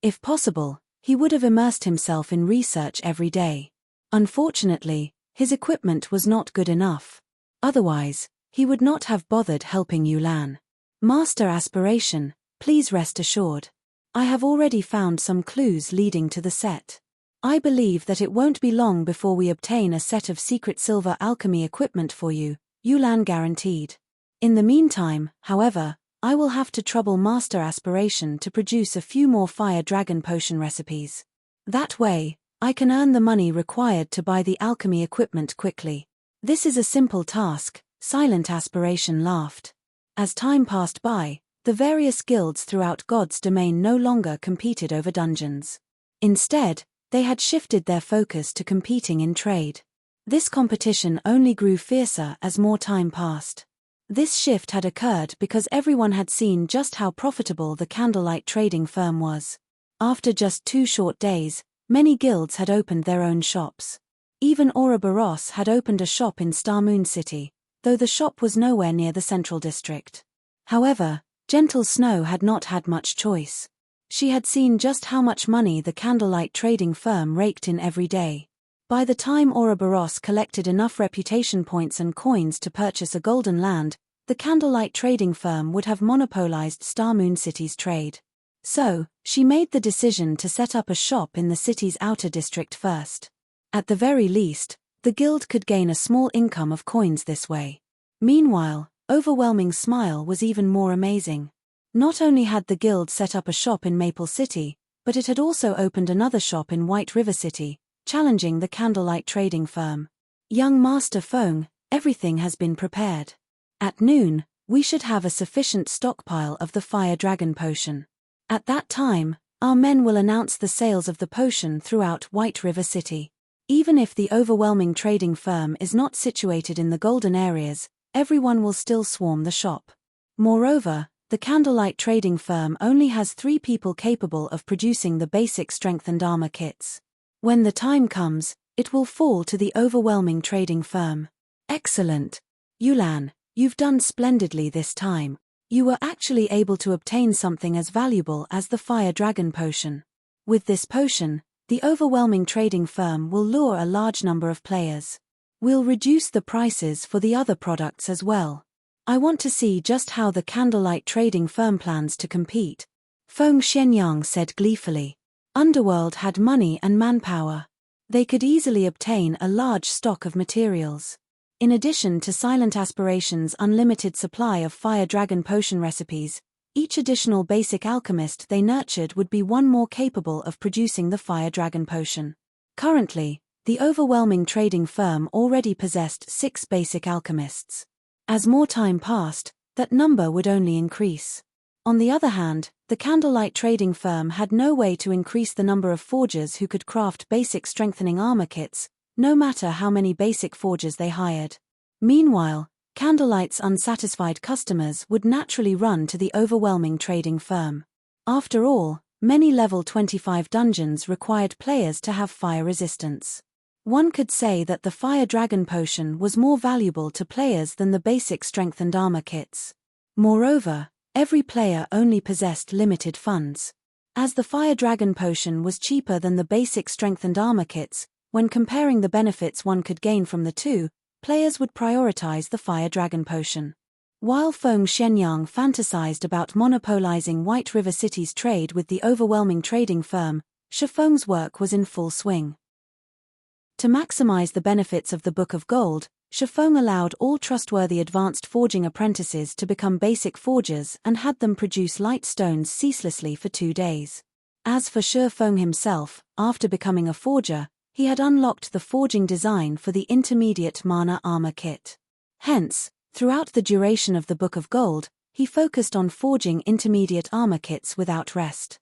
If possible, he would have immersed himself in research every day. Unfortunately, his equipment was not good enough. Otherwise, he would not have bothered helping Yulan. Master Aspiration, please rest assured. I have already found some clues leading to the set. I believe that it won't be long before we obtain a set of secret silver alchemy equipment for you, Yulan guaranteed. In the meantime, however, I will have to trouble Master Aspiration to produce a few more Fire Dragon Potion recipes. That way, I can earn the money required to buy the alchemy equipment quickly. This is a simple task, Silent Aspiration laughed. As time passed by, the various guilds throughout God's domain no longer competed over dungeons. Instead, they had shifted their focus to competing in trade. This competition only grew fiercer as more time passed. This shift had occurred because everyone had seen just how profitable the candlelight trading firm was. After just 2 short days, many guilds had opened their own shops. Even Ouroboros had opened a shop in Star Moon City, though the shop was nowhere near the central district. However, Gentle Snow had not had much choice. She had seen just how much money the candlelight trading firm raked in every day. By the time Ouroboros collected enough reputation points and coins to purchase a golden land, the candlelight trading firm would have monopolized Star Moon City's trade. So, she made the decision to set up a shop in the city's outer district first. At the very least, the guild could gain a small income of coins this way. Meanwhile, Overwhelming Smile was even more amazing. Not only had the guild set up a shop in Maple City, but it had also opened another shop in White River City, challenging the candlelight trading firm. Young Master Feng, everything has been prepared. At noon, we should have a sufficient stockpile of the Fire Dragon Potion. At that time, our men will announce the sales of the potion throughout White River City. Even if the Overwhelming Trading Firm is not situated in the golden areas, everyone will still swarm the shop. Moreover, the candlelight trading firm only has 3 people capable of producing the basic strengthened armor kits. When the time comes, it will fall to the Overwhelming Trading Firm. Excellent. Yulan, You've done splendidly this time. You were actually able to obtain something as valuable as the Fire Dragon Potion. With this potion, the overwhelming trading firm will lure a large number of players. We'll reduce the prices for the other products as well. I want to see just how the candlelight trading firm plans to compete. Feng Xianyang said gleefully. Underworld had money and manpower. They could easily obtain a large stock of materials. In addition to Silent Aspiration's unlimited supply of Fire Dragon Potion recipes, each additional basic alchemist they nurtured would be one more capable of producing the Fire Dragon Potion. Currently, the overwhelming trading firm already possessed 6 basic alchemists. As more time passed, that number would only increase. On the other hand, the candlelight trading firm had no way to increase the number of forgers who could craft basic strengthening armor kits, no matter how many basic forgers they hired. Meanwhile, Candlelight's unsatisfied customers would naturally run to the overwhelming trading firm. After all, many level 25 dungeons required players to have fire resistance. One could say that the Fire Dragon Potion was more valuable to players than the basic strengthened armor kits. Moreover, every player only possessed limited funds. As the Fire Dragon Potion was cheaper than the basic strengthened armor kits, when comparing the benefits one could gain from the two, players would prioritize the Fire Dragon Potion. While Feng Xianyang fantasized about monopolizing White River City's trade with the overwhelming trading firm, Shifeng's work was in full swing. To maximize the benefits of the Book of Gold, Shifeng allowed all trustworthy advanced forging apprentices to become basic forgers and had them produce light stones ceaselessly for 2 days. As for Shifeng himself, after becoming a forger, he had unlocked the forging design for the intermediate mana armor kit. Hence, throughout the duration of the Book of Gold, he focused on forging intermediate armor kits without rest.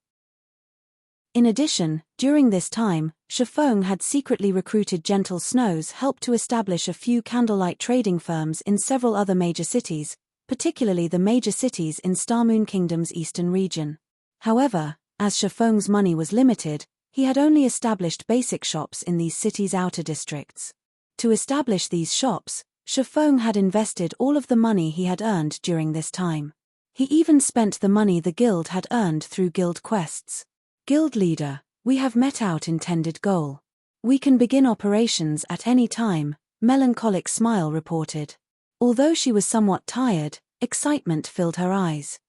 In addition, during this time, Shifeng had secretly recruited Gentle Snow's help to establish a few candlelight trading firms in several other major cities, particularly the major cities in Starmoon Kingdom's eastern region. However, as Shifeng's money was limited, he had only established basic shops in these cities' outer districts. To establish these shops, Shifeng had invested all of the money he had earned during this time. He even spent the money the guild had earned through guild quests. Guild leader, we have met our intended goal. We can begin operations at any time, Melancholic Smile reported. Although she was somewhat tired, excitement filled her eyes.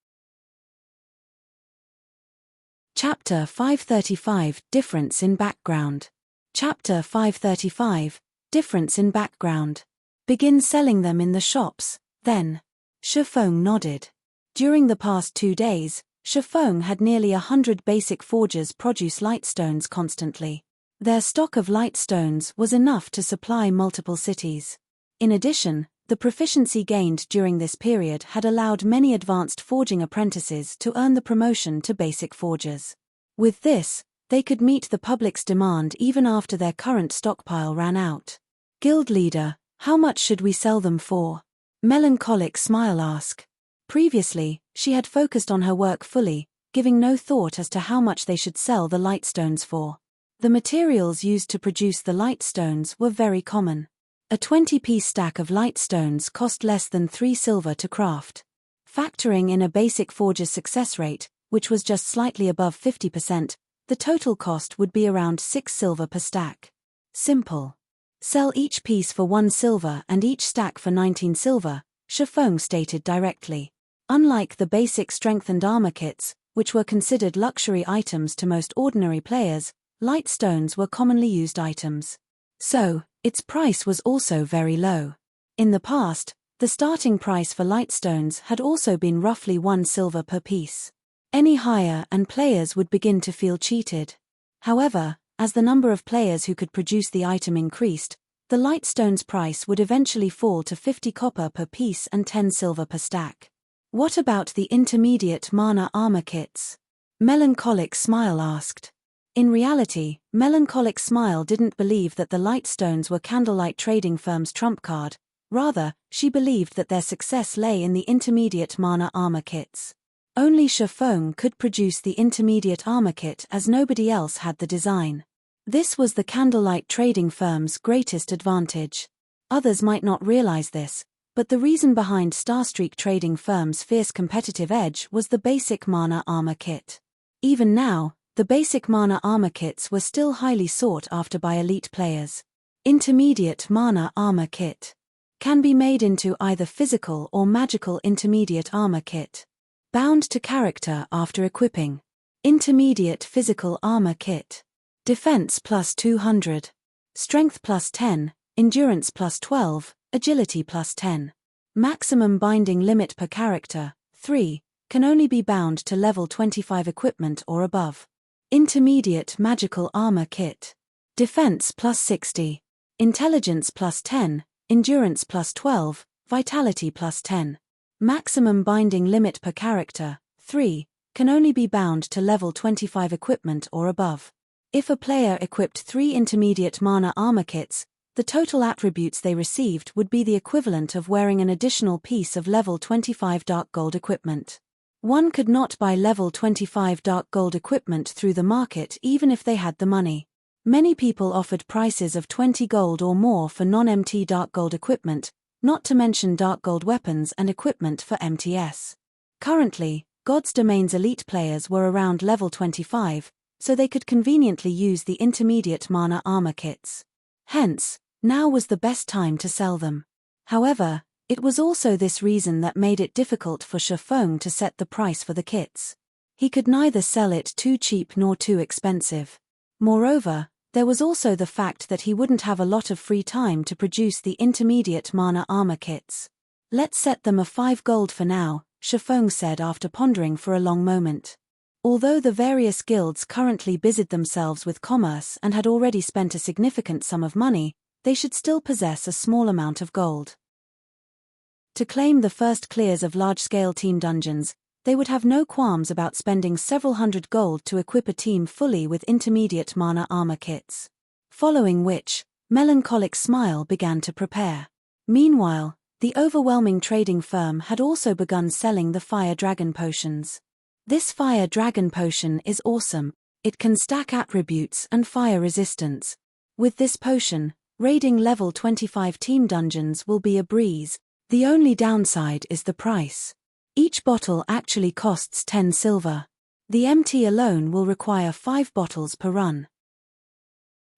Chapter 535 Difference in Background. Chapter 535 Difference in Background. Begin selling them in the shops, then. Shifeng nodded. During the past 2 days, Shifeng had nearly 100 basic forgers produce lightstones constantly. Their stock of lightstones was enough to supply multiple cities. In addition, the proficiency gained during this period had allowed many advanced forging apprentices to earn the promotion to basic forgers. With this, they could meet the public's demand even after their current stockpile ran out. Guild leader, how much should we sell them for? Melancholic Smile asked. Previously, she had focused on her work fully, giving no thought as to how much they should sell the lightstones for. The materials used to produce the lightstones were very common. A 20-piece stack of lightstones cost less than 3 silver to craft. Factoring in a basic forger's success rate, which was just slightly above 50%, the total cost would be around 6 silver per stack. Simple. Sell each piece for 1 silver and each stack for 19 silver, Shifeng stated directly. Unlike the basic strengthened armor kits, which were considered luxury items to most ordinary players, lightstones were commonly used items. So, its price was also very low. In the past, the starting price for lightstones had also been roughly 1 silver per piece. Any higher and players would begin to feel cheated. However, as the number of players who could produce the item increased, the lightstone's price would eventually fall to 50 copper per piece and 10 silver per stack. What about the intermediate mana armor kits? Melancholic Smile asked. In reality, Melancholic Smile didn't believe that the lightstones were candlelight trading firm's trump card. Rather, she believed that their success lay in the intermediate mana armor kits. Only Shifeng could produce the intermediate armor kit as nobody else had the design. This was the candlelight trading firm's greatest advantage. Others might not realize this, But the reason behind Starstreak Trading Firm's fierce competitive edge was the basic mana armor kit. Even now, the basic mana armor kits were still highly sought after by elite players. Intermediate mana armor kit can be made into either physical or magical intermediate armor kit. Bound to character after equipping. Intermediate physical armor kit. Defense plus 200. Strength plus 10, endurance plus 12, agility plus 10. Maximum binding limit per character, 3, can only be bound to level 25 equipment or above. Intermediate magical armor kit. Defense plus 60. Intelligence plus 10, endurance plus 12, vitality plus 10. Maximum binding limit per character, 3, can only be bound to level 25 equipment or above. If a player equipped 3 intermediate mana armor kits, the total attributes they received would be the equivalent of wearing an additional piece of level 25 dark gold equipment. One could not buy level 25 dark gold equipment through the market even if they had the money. Many people offered prices of 20 gold or more for non-MT dark gold equipment, not to mention dark gold weapons and equipment for MTS. Currently, God's Domain's elite players were around level 25, so they could conveniently use the intermediate mana armor kits. Hence, now was the best time to sell them. However, it was also this reason that made it difficult for Shifeng to set the price for the kits. He could neither sell it too cheap nor too expensive. Moreover, there was also the fact that he wouldn't have a lot of free time to produce the intermediate mana armor kits. Let's set them a 5 gold for now, Shifeng said after pondering for a long moment. Although the various guilds currently busied themselves with commerce and had already spent a significant sum of money, they should still possess a small amount of gold. To claim the first clears of large-scale team dungeons, they would have no qualms about spending several hundred gold to equip a team fully with intermediate mana armor kits. Following which, Melancholic Smile began to prepare. Meanwhile, the overwhelming trading firm had also begun selling the Fire Dragon potions. This Fire Dragon potion is awesome, it can stack attributes and fire resistance. With this potion, raiding level 25 team dungeons will be a breeze. The only downside is the price. Each bottle actually costs 10 silver. The MT alone will require 5 bottles per run.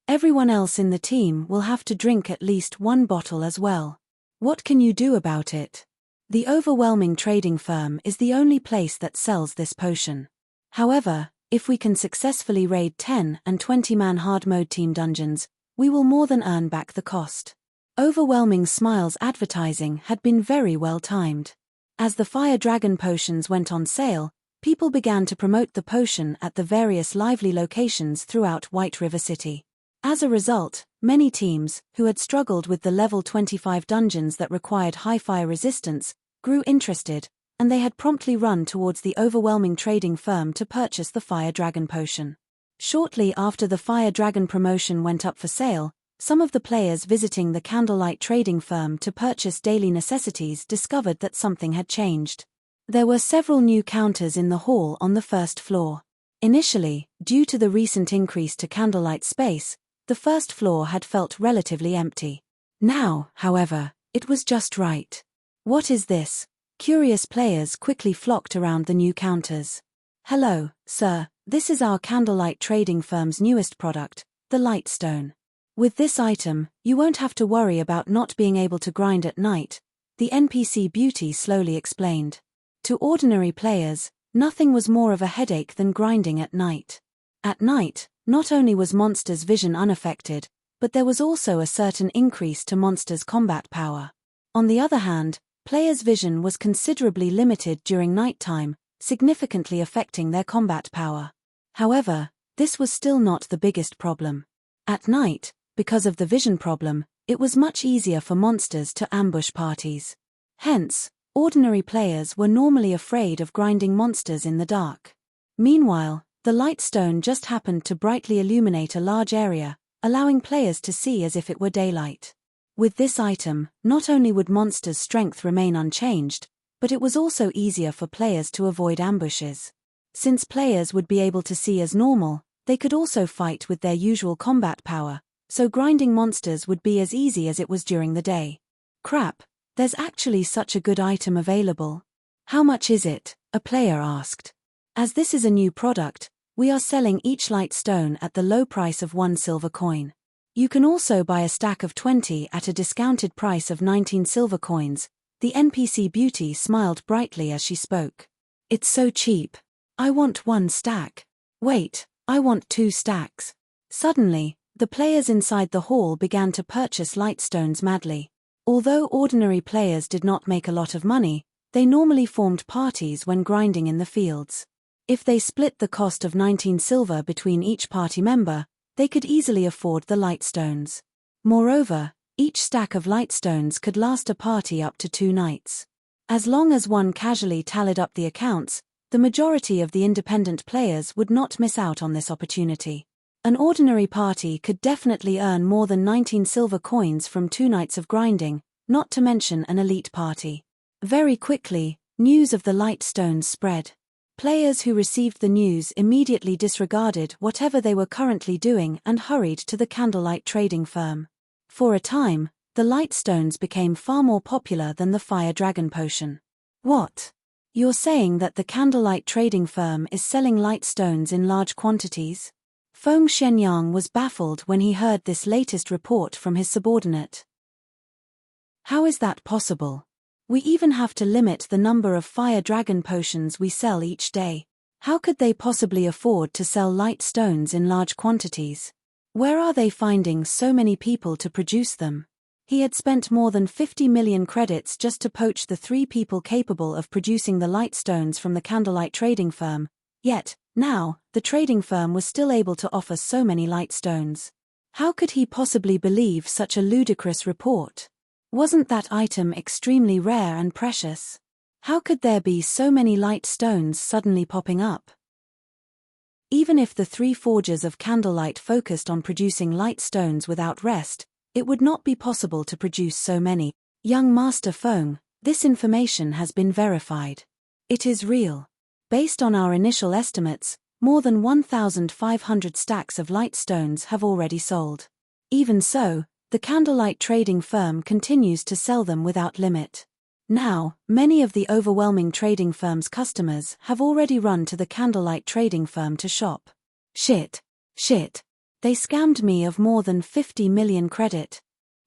Everyone else in the team will have to drink at least 1 bottle as well. What can you do about it? The overwhelming trading firm is the only place that sells this potion. However, if we can successfully raid 10 and 20-man hard mode team dungeons, we will more than earn back the cost. Overwhelming Smile's advertising had been very well timed. As the Fire Dragon potions went on sale, people began to promote the potion at the various lively locations throughout White River City. As a result, many teams, who had struggled with the level 25 dungeons that required high fire resistance, grew interested, and they had promptly run towards the overwhelming trading firm to purchase the Fire Dragon potion. Shortly after the Fire Dragon promotion went up for sale, some of the players visiting the Candlelight Trading Firm to purchase daily necessities discovered that something had changed. There were several new counters in the hall on the first floor. Initially, due to the recent increase to Candlelight space, the first floor had felt relatively empty. Now, however, it was just right. What is this? Curious players quickly flocked around the new counters. Hello, sir, this is our Candlelight Trading Firm's newest product, the Lightstone. With this item, you won't have to worry about not being able to grind at night, the NPC Beauty slowly explained. To ordinary players, nothing was more of a headache than grinding at night. At night, not only was monsters' vision unaffected, but there was also a certain increase to monsters' combat power. On the other hand, players' vision was considerably limited during nighttime, significantly affecting their combat power. However, this was still not the biggest problem. At night, because of the vision problem, it was much easier for monsters to ambush parties. Hence, ordinary players were normally afraid of grinding monsters in the dark. Meanwhile, the Lightstone just happened to brightly illuminate a large area, allowing players to see as if it were daylight. With this item, not only would monsters' strength remain unchanged, but it was also easier for players to avoid ambushes. Since players would be able to see as normal, they could also fight with their usual combat power, so grinding monsters would be as easy as it was during the day. Crap, There's actually such a good item available. How much is it? A player asked. As this is a new product, we are selling each light stone at the low price of 1 silver coin. You can also buy a stack of 20 at a discounted price of 19 silver coins. The NPC beauty smiled brightly as she spoke. It's so cheap. I want 1 stack. Wait, I want 2 stacks. Suddenly, the players inside the hall began to purchase light stones madly. Although ordinary players did not make a lot of money, they normally formed parties when grinding in the fields. If they split the cost of 19 silver between each party member, they could easily afford the light stones. Moreover, each stack of light stones could last a party up to 2 nights. As long as one casually tallied up the accounts, the majority of the independent players would not miss out on this opportunity. An ordinary party could definitely earn more than 19 silver coins from 2 nights of grinding, not to mention an elite party. Very quickly, news of the light stones spread. Players who received the news immediately disregarded whatever they were currently doing and hurried to the candlelight trading firm. For a time, the light stones became far more popular than the fire dragon potion. What? You're saying that the candlelight trading firm is selling light stones in large quantities? Feng Shenyang was baffled when he heard this latest report from his subordinate. How is that possible? We even have to limit the number of fire dragon potions we sell each day. How could they possibly afford to sell light stones in large quantities? Where are they finding so many people to produce them? He had spent more than 50 million credits just to poach the 3 people capable of producing the light stones from the candlelight trading firm, yet, now, the trading firm was still able to offer so many light stones. How could he possibly believe such a ludicrous report? Wasn't that item extremely rare and precious? How could there be so many light stones suddenly popping up? Even if the 3 forgers of candlelight focused on producing light stones without rest, it would not be possible to produce so many. Young Master Feng, this information has been verified. It is real. Based on our initial estimates, more than 1,500 stacks of light stones have already sold. Even so, the candlelight trading firm continues to sell them without limit. Now, many of the overwhelming trading firm's customers have already run to the candlelight trading firm to shop. Shit. They scammed me of more than 50 million credit.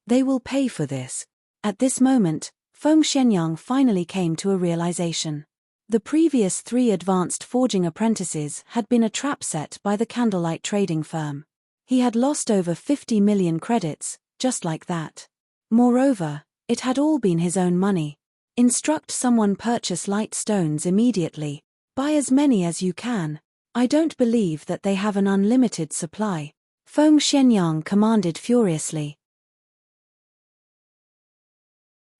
They will pay for this. At this moment, Feng Shenyang finally came to a realization. The previous 3 advanced forging apprentices had been a trap set by the candlelight trading firm. He had lost over 50 million credits, just like that. Moreover, it had all been his own money. Instruct someone purchase light stones immediately. Buy as many as you can. I don't believe that they have an unlimited supply. Feng Shenyang commanded furiously.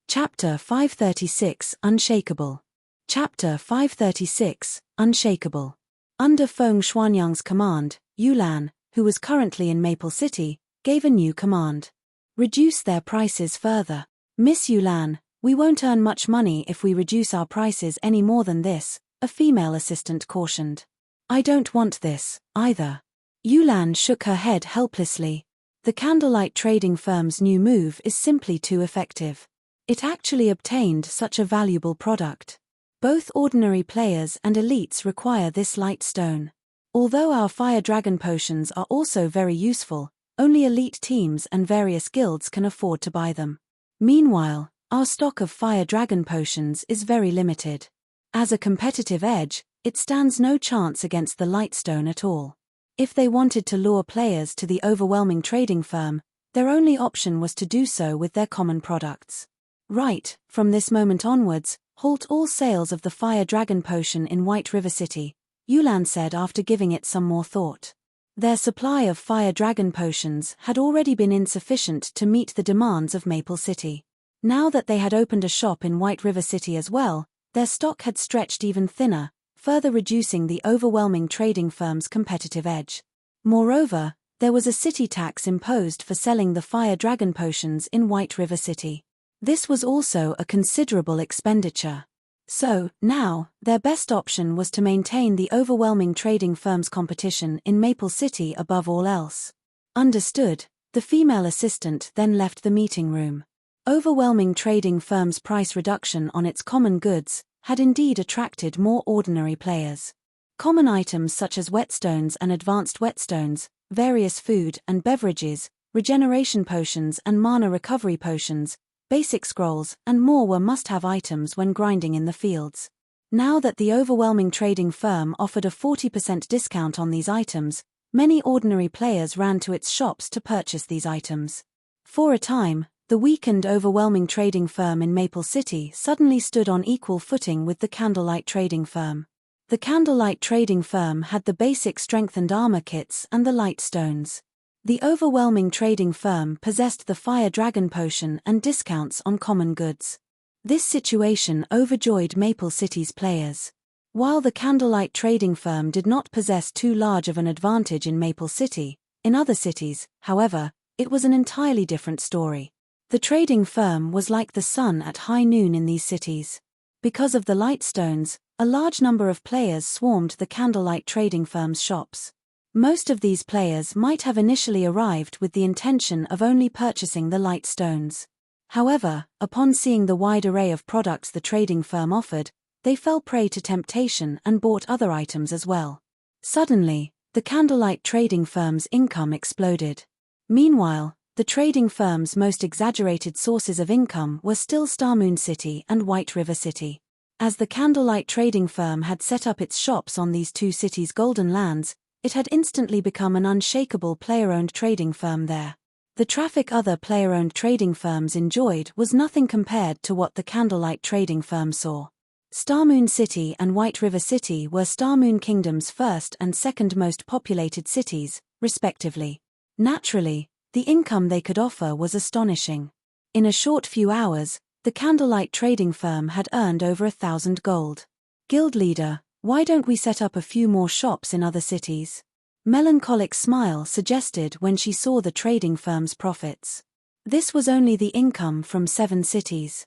Chapter 536 Unshakable. Chapter 536 Unshakable. Under Feng Shenyang's command, Yulan, who was currently in Maple City, gave a new command. Reduce their prices further. Miss Yulan, we won't earn much money if we reduce our prices any more than this, a female assistant cautioned. I don't want this, either. Yulan shook her head helplessly. The candlelight trading firm's new move is simply too effective. It actually obtained such a valuable product. Both ordinary players and elites require this light stone. Although our fire dragon potions are also very useful, only elite teams and various guilds can afford to buy them. Meanwhile, our stock of fire dragon potions is very limited. As a competitive edge, it stands no chance against the light stone at all. If they wanted to lure players to the overwhelming trading firm, their only option was to do so with their common products. Right, from this moment onwards, halt all sales of the fire dragon potion in White River City, Yulan said after giving it some more thought. Their supply of fire dragon potions had already been insufficient to meet the demands of Maple City. Now that they had opened a shop in White River City as well, their stock had stretched even thinner, further reducing the overwhelming trading firm's competitive edge. Moreover, there was a city tax imposed for selling the fire dragon potions in White River City. This was also a considerable expenditure. So, now, their best option was to maintain the overwhelming trading firm's competition in Maple City above all else. Understood, the female assistant then left the meeting room. Overwhelming trading firm's price reduction on its common goods had indeed attracted more ordinary players. Common items such as whetstones and advanced whetstones, various food and beverages, regeneration potions and mana recovery potions, basic scrolls, and more were must-have items when grinding in the fields. Now that the overwhelming trading firm offered a 40% discount on these items, many ordinary players ran to its shops to purchase these items. For a time, the weakened overwhelming trading firm in Maple City suddenly stood on equal footing with the Candlelight trading firm. The Candlelight trading firm had the basic strengthened armor kits and the light stones. The overwhelming trading firm possessed the fire dragon potion and discounts on common goods. This situation overjoyed Maple City's players. While the Candlelight trading firm did not possess too large of an advantage in Maple City, in other cities, however, it was an entirely different story. The trading firm was like the sun at high noon in these cities. Because of the light stones, a large number of players swarmed the Candlelight trading firm's shops. Most of these players might have initially arrived with the intention of only purchasing the light stones. However, upon seeing the wide array of products the trading firm offered, they fell prey to temptation and bought other items as well. Suddenly, the Candlelight trading firm's income exploded. Meanwhile, the trading firm's most exaggerated sources of income were still Starmoon City and White River City. As the Candlelight trading firm had set up its shops on these two cities' golden lands, it had instantly become an unshakable player-owned trading firm there. The traffic other player-owned trading firms enjoyed was nothing compared to what the Candlelight trading firm saw. Starmoon City and White River City were Starmoon Kingdom's first and second most populated cities, respectively. Naturally, the income they could offer was astonishing. In a short few hours, the Candlelight trading firm had earned over 1,000 gold. Guild leader, why don't we set up a few more shops in other cities? Melancholic smile suggested when she saw the trading firm's profits. This was only the income from 7 cities.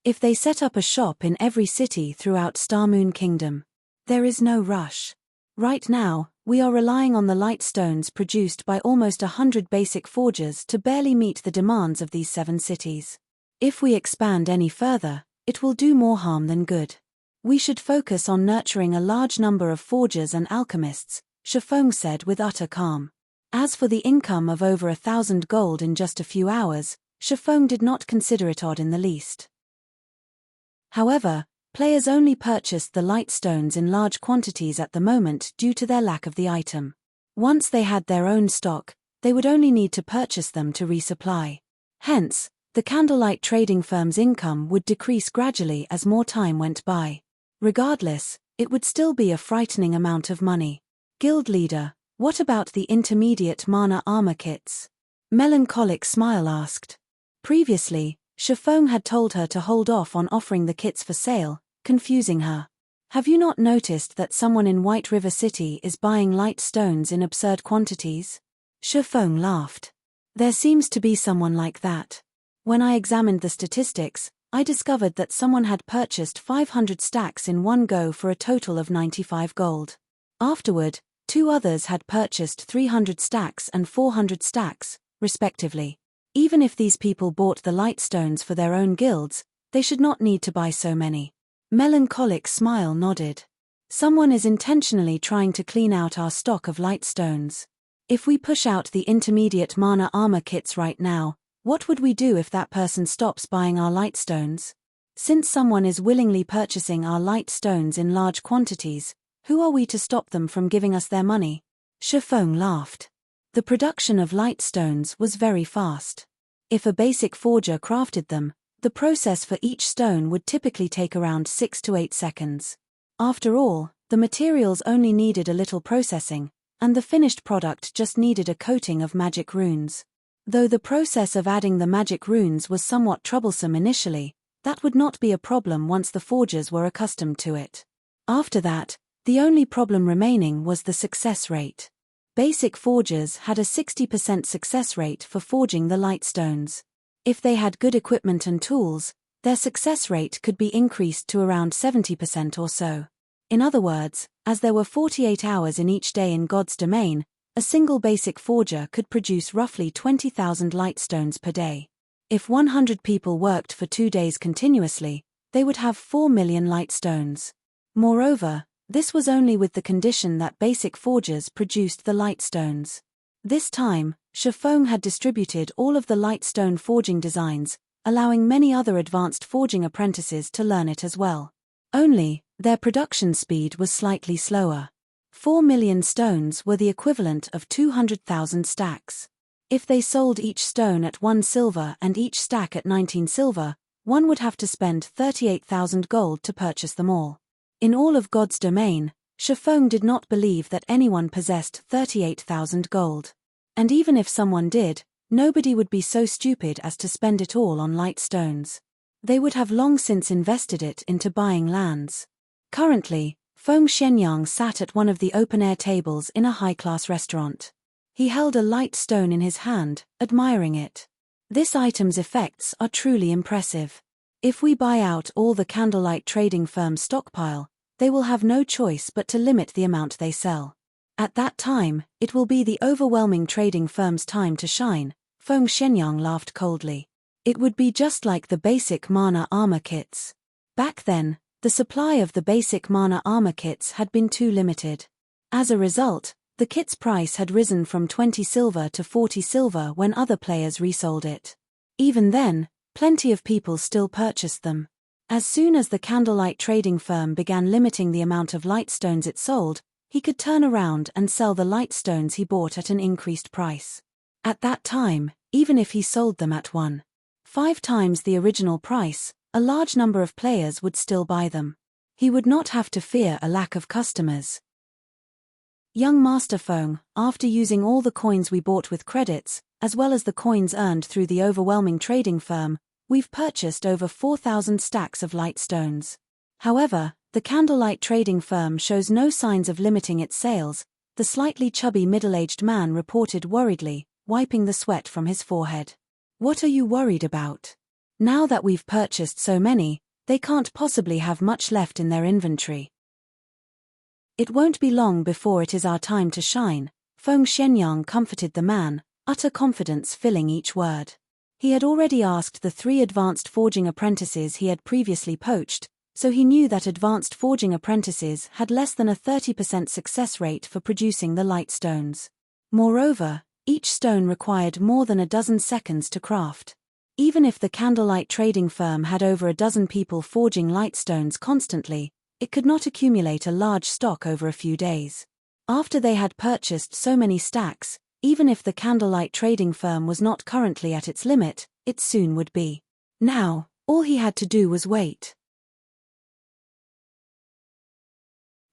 If they set up a shop in every city throughout Starmoon Kingdom, there is no rush. Right now, we are relying on the light stones produced by almost 100 basic forgers to barely meet the demands of these 7 cities. If we expand any further, it will do more harm than good. We should focus on nurturing a large number of forgers and alchemists, Shifeng said with utter calm. As for the income of over 1,000 gold in just a few hours, Shifeng did not consider it odd in the least. However, players only purchased the light stones in large quantities at the moment due to their lack of the item. Once they had their own stock, they would only need to purchase them to resupply. Hence, the Candlelight trading firm's income would decrease gradually as more time went by. Regardless, it would still be a frightening amount of money. Guild leader, what about the intermediate mana armor kits? Melancholic smile asked. Previously, Shifeng had told her to hold off on offering the kits for sale, confusing her. Have you not noticed that someone in White River City is buying light stones in absurd quantities? Shifeng laughed. There seems to be someone like that. When I examined the statistics, I discovered that someone had purchased 500 stacks in one go for a total of 95 gold. Afterward, 2 others had purchased 300 stacks and 400 stacks, respectively. Even if these people bought the light stones for their own guilds, they should not need to buy so many. Melancholic smile nodded. Someone is intentionally trying to clean out our stock of light stones. If we push out the intermediate mana armor kits right now, what would we do if that person stops buying our light stones? Since someone is willingly purchasing our light stones in large quantities, who are we to stop them from giving us their money? Shifeng laughed. The production of light stones was very fast. If a basic forger crafted them, the process for each stone would typically take around 6 to 8 seconds. After all, the materials only needed a little processing, and the finished product just needed a coating of magic runes. Though the process of adding the magic runes was somewhat troublesome initially, that would not be a problem once the forgers were accustomed to it. After that, the only problem remaining was the success rate. Basic forgers had a 60% success rate for forging the light stones. If they had good equipment and tools, their success rate could be increased to around 70% or so. In other words, as there were 48 hours in each day in God's domain, a single basic forger could produce roughly 20,000 light stones per day. If 100 people worked for 2 days continuously, they would have 4 million light stones. Moreover, this was only with the condition that basic forgers produced the light stones. This time, Shifeng had distributed all of the light stone forging designs, allowing many other advanced forging apprentices to learn it as well. Only, their production speed was slightly slower. 4 million stones were the equivalent of 200,000 stacks. If they sold each stone at 1 silver and each stack at 19 silver, one would have to spend 38,000 gold to purchase them all. In all of God's domain, Shifeng did not believe that anyone possessed 38,000 gold. And even if someone did, nobody would be so stupid as to spend it all on light stones. They would have long since invested it into buying lands. Currently, Feng Shenyang sat at one of the open-air tables in a high-class restaurant. He held a light stone in his hand, admiring it. This item's effects are truly impressive. If we buy out all the candlelight trading firm's stockpile, they will have no choice but to limit the amount they sell. At that time, it will be the overwhelming trading firm's time to shine. Feng Shenyang laughed coldly. It would be just like the basic mana armor kits. Back then, the supply of the basic mana armor kits had been too limited. As a result, the kit's price had risen from 20 silver to 40 silver when other players resold it. Even then, plenty of people still purchased them. As soon as the candlelight trading firm began limiting the amount of light stones it sold, he could turn around and sell the light stones he bought at an increased price. At that time, even if he sold them at 1.5 times the original price, a large number of players would still buy them. He would not have to fear a lack of customers. Young Master Feng, after using all the coins we bought with credits, as well as the coins earned through the overwhelming trading firm, we've purchased over 4,000 stacks of light stones. However, the candlelight trading firm shows no signs of limiting its sales, the slightly chubby middle-aged man reported worriedly, wiping the sweat from his forehead. What are you worried about? Now that we've purchased so many, they can't possibly have much left in their inventory. It won't be long before it is our time to shine, Feng Shenyang comforted the man, utter confidence filling each word. He had already asked the 3 advanced forging apprentices he had previously poached, so he knew that advanced forging apprentices had less than a 30% success rate for producing the light stones. Moreover, each stone required more than a dozen seconds to craft. Even if the candlelight trading firm had over a dozen people forging light stones constantly, it could not accumulate a large stock over a few days. After they had purchased so many stacks, even if the candlelight trading firm was not currently at its limit, it soon would be. Now, all he had to do was wait.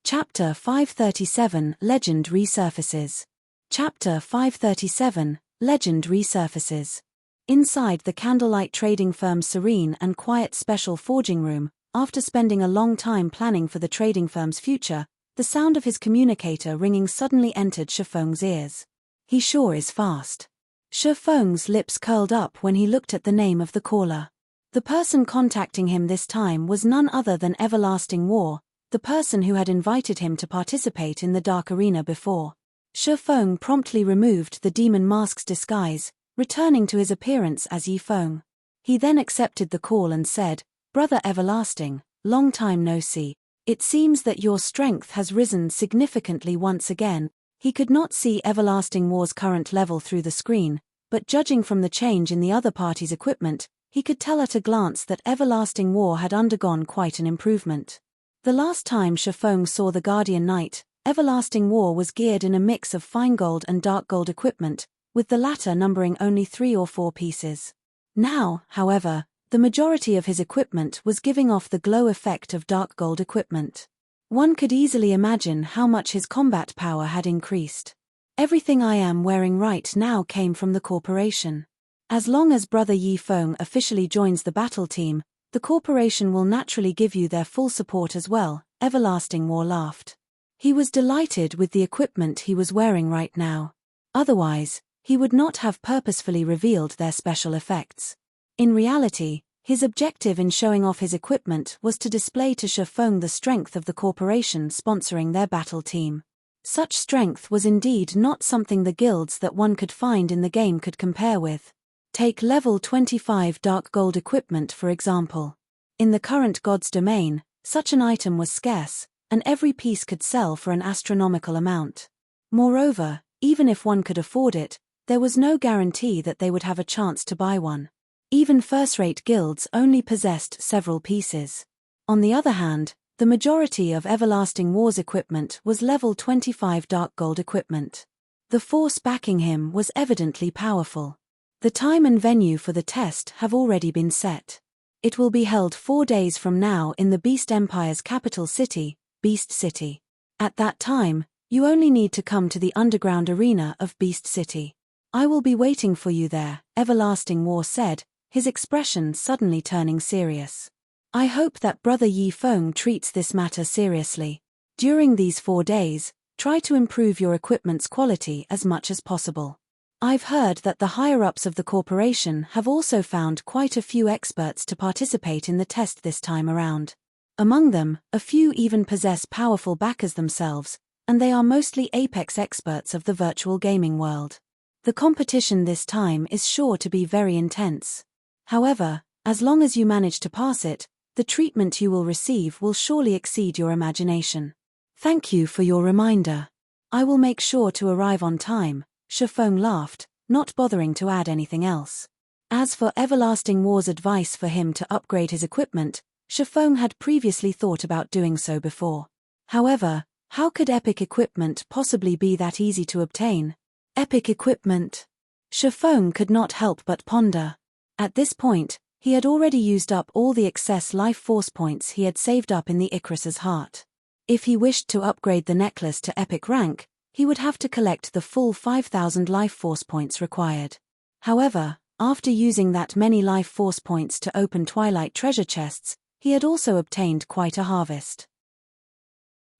Chapter 537 Legend Resurfaces. Chapter 537 Legend Resurfaces. Inside the candlelight trading firm's serene and quiet special forging room, after spending a long time planning for the trading firm's future, the sound of his communicator ringing suddenly entered Shifeng's ears. He sure is fast. Shifeng's lips curled up when he looked at the name of the caller. The person contacting him this time was none other than Everlasting War, the person who had invited him to participate in the Dark Arena before. Shifeng promptly removed the demon mask's disguise, returning to his appearance as Yi Feng. He then accepted the call and said, "Brother Everlasting, long time no see. It seems that your strength has risen significantly once again." He could not see Everlasting War's current level through the screen, but judging from the change in the other party's equipment, he could tell at a glance that Everlasting War had undergone quite an improvement. The last time Shifeng saw the Guardian Knight, Everlasting War was geared in a mix of fine gold and dark gold equipment, with the latter numbering only 3 or 4 pieces. Now, however, the majority of his equipment was giving off the glow effect of dark gold equipment. One could easily imagine how much his combat power had increased. Everything I am wearing right now came from the corporation. As long as Brother Yi Feng officially joins the battle team, the corporation will naturally give you their full support as well, Everlasting War laughed. He was delighted with the equipment he was wearing right now. Otherwise, he would not have purposefully revealed their special effects. In reality, his objective in showing off his equipment was to display to Shifeng the strength of the corporation sponsoring their battle team. Such strength was indeed not something the guilds that one could find in the game could compare with. Take level 25 dark gold equipment for example. In the current God's domain, such an item was scarce, and every piece could sell for an astronomical amount. Moreover, even if one could afford it, there was no guarantee that they would have a chance to buy one. Even first-rate guilds only possessed several pieces. On the other hand, the majority of Everlasting War's equipment was level 25 dark gold equipment. The force backing him was evidently powerful. The time and venue for the test have already been set. It will be held 4 days from now in the Beast Empire's capital city, Beast City. At that time, you only need to come to the underground arena of Beast City. I will be waiting for you there, Everlasting War said, his expression suddenly turning serious. I hope that Brother Yi Feng treats this matter seriously. During these 4 days, try to improve your equipment's quality as much as possible. I've heard that the higher-ups of the corporation have also found quite a few experts to participate in the test this time around. Among them, a few even possess powerful backers themselves, and they are mostly apex experts of the virtual gaming world. The competition this time is sure to be very intense. However, as long as you manage to pass it, the treatment you will receive will surely exceed your imagination. Thank you for your reminder. I will make sure to arrive on time, Shifeng laughed, not bothering to add anything else. As for Everlasting War's advice for him to upgrade his equipment, Shifeng had previously thought about doing so before. However, how could epic equipment possibly be that easy to obtain? Epic equipment? Shifeng could not help but ponder. At this point, he had already used up all the excess life force points he had saved up in the Icarus's heart. If he wished to upgrade the necklace to epic rank, he would have to collect the full 5,000 life force points required. However, after using that many life force points to open Twilight treasure chests, he had also obtained quite a harvest.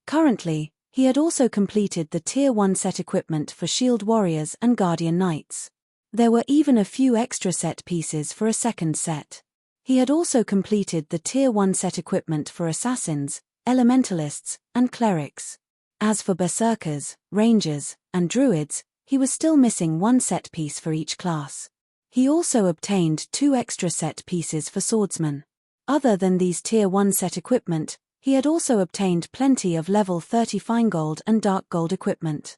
Currently, he had also completed the Tier 1 set equipment for Shield Warriors and Guardian Knights. There were even a few extra set pieces for a second set. He had also completed the Tier 1 set equipment for Assassins, Elementalists, and Clerics. As for Berserkers, Rangers, and Druids, he was still missing one set piece for each class. He also obtained 2 extra set pieces for Swordsmen. Other than these Tier 1 set equipment, he had also obtained plenty of level 30 fine gold and dark gold equipment.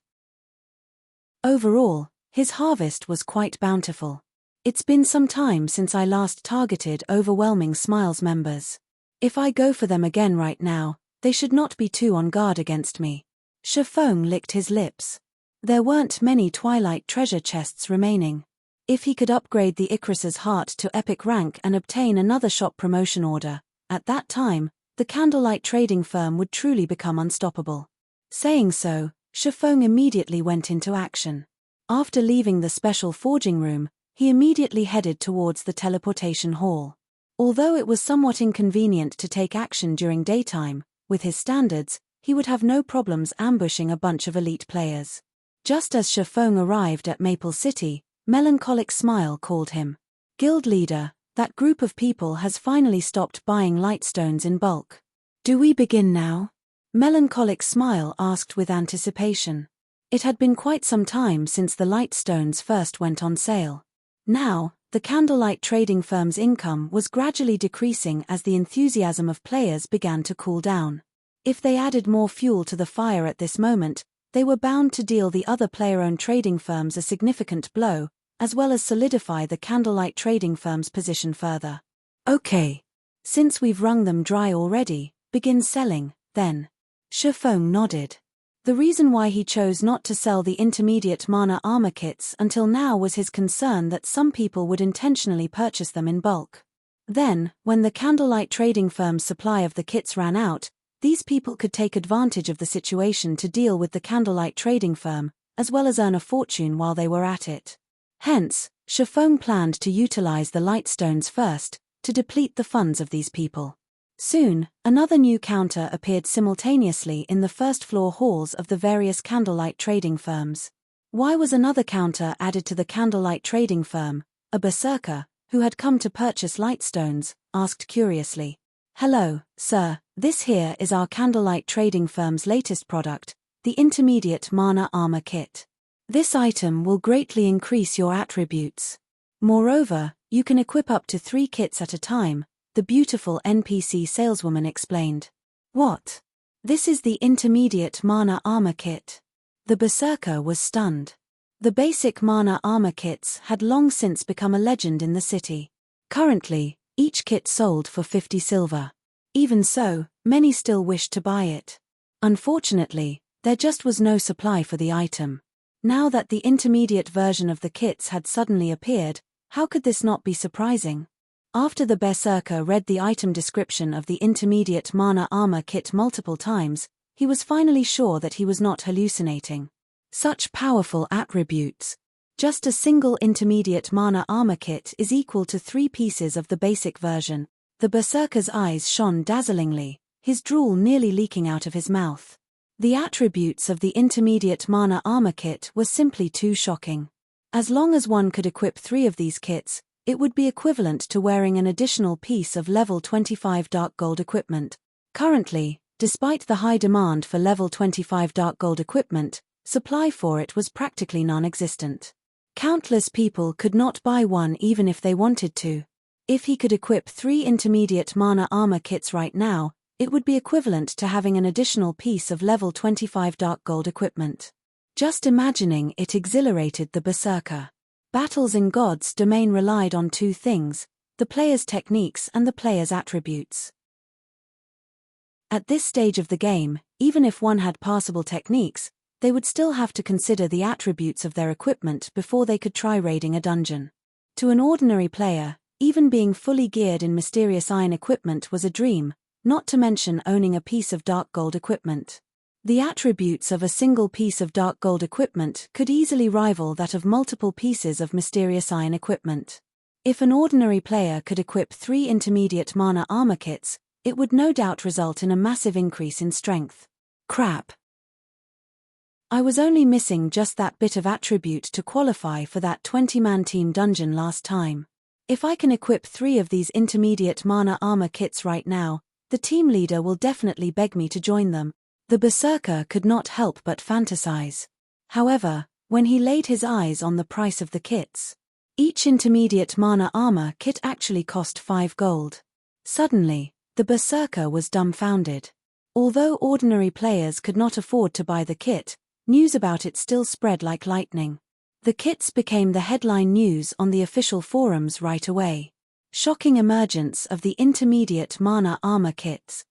Overall, his harvest was quite bountiful. It's been some time since I last targeted Overwhelming Smiles members. If I go for them again right now, they should not be too on guard against me. Shifeng licked his lips. There weren't many Twilight treasure chests remaining. If he could upgrade the Icarus's heart to epic rank and obtain another shop promotion order, at that time, the Candlelight trading firm would truly become unstoppable. Saying so, Shifeng immediately went into action. After leaving the special forging room, he immediately headed towards the teleportation hall. Although it was somewhat inconvenient to take action during daytime, with his standards, he would have no problems ambushing a bunch of elite players. Just as Shifeng arrived at Maple City, Melancholic Smile called him. Guild leader, that group of people has finally stopped buying lightstones in bulk. Do we begin now? Melancholic Smile asked with anticipation. It had been quite some time since the lightstones first went on sale. Now, the Candlelight trading firm's income was gradually decreasing as the enthusiasm of players began to cool down. If they added more fuel to the fire at this moment, they were bound to deal the other player-owned trading firms a significant blow, as well as solidify the Candlelight trading firm's position further. Okay. Since we've wrung them dry already, begin selling, then. Shifeng nodded. The reason why he chose not to sell the intermediate mana armor kits until now was his concern that some people would intentionally purchase them in bulk. Then, when the Candlelight trading firm's supply of the kits ran out, these people could take advantage of the situation to deal with the Candlelight trading firm, as well as earn a fortune while they were at it. Hence, Shifeng planned to utilize the lightstones first, to deplete the funds of these people. Soon, another new counter appeared simultaneously in the first-floor halls of the various Candlelight trading firms. Why was another counter added to the Candlelight trading firm? A berserker, who had come to purchase lightstones, asked curiously. Hello, sir, this here is our Candlelight trading firm's latest product, the intermediate mana armor kit. This item will greatly increase your attributes. Moreover, you can equip up to 3 kits at a time, the beautiful NPC saleswoman explained. What? This is the intermediate mana armor kit. The berserker was stunned. The basic mana armor kits had long since become a legend in the city. Currently, each kit sold for 50 silver. Even so, many still wished to buy it. Unfortunately, there just was no supply for the item. Now that the intermediate version of the kits had suddenly appeared, how could this not be surprising? After the berserker read the item description of the intermediate mana armor kit multiple times, he was finally sure that he was not hallucinating. Such powerful attributes. Just a single intermediate mana armor kit is equal to 3 pieces of the basic version. The berserker's eyes shone dazzlingly, his drool nearly leaking out of his mouth. The attributes of the intermediate mana armor kit were simply too shocking. As long as one could equip 3 of these kits, it would be equivalent to wearing an additional piece of level 25 dark gold equipment. Currently, despite the high demand for level 25 dark gold equipment, supply for it was practically non-existent. Countless people could not buy one even if they wanted to. If he could equip 3 intermediate mana armor kits right now, it would be equivalent to having an additional piece of level 25 dark gold equipment. Just imagining it exhilarated the berserker. Battles in God's domain relied on 2 things, the player's techniques and the player's attributes. At this stage of the game, even if one had passable techniques, they would still have to consider the attributes of their equipment before they could try raiding a dungeon. To an ordinary player, even being fully geared in mysterious iron equipment was a dream, not to mention owning a piece of dark gold equipment. The attributes of a single piece of dark gold equipment could easily rival that of multiple pieces of mysterious iron equipment. If an ordinary player could equip 3 intermediate mana armor kits, it would no doubt result in a massive increase in strength. Crap. I was only missing just that bit of attribute to qualify for that 20-man team dungeon last time. If I can equip 3 of these intermediate mana armor kits right now, the team leader will definitely beg me to join them. The berserker could not help but fantasize. However, when he laid his eyes on the price of the kits, each intermediate mana armor kit actually cost 5 gold. Suddenly, the berserker was dumbfounded. Although ordinary players could not afford to buy the kit, news about it still spread like lightning. The kits became the headline news on the official forums right away. Shocking emergence of the intermediate mana armor kits.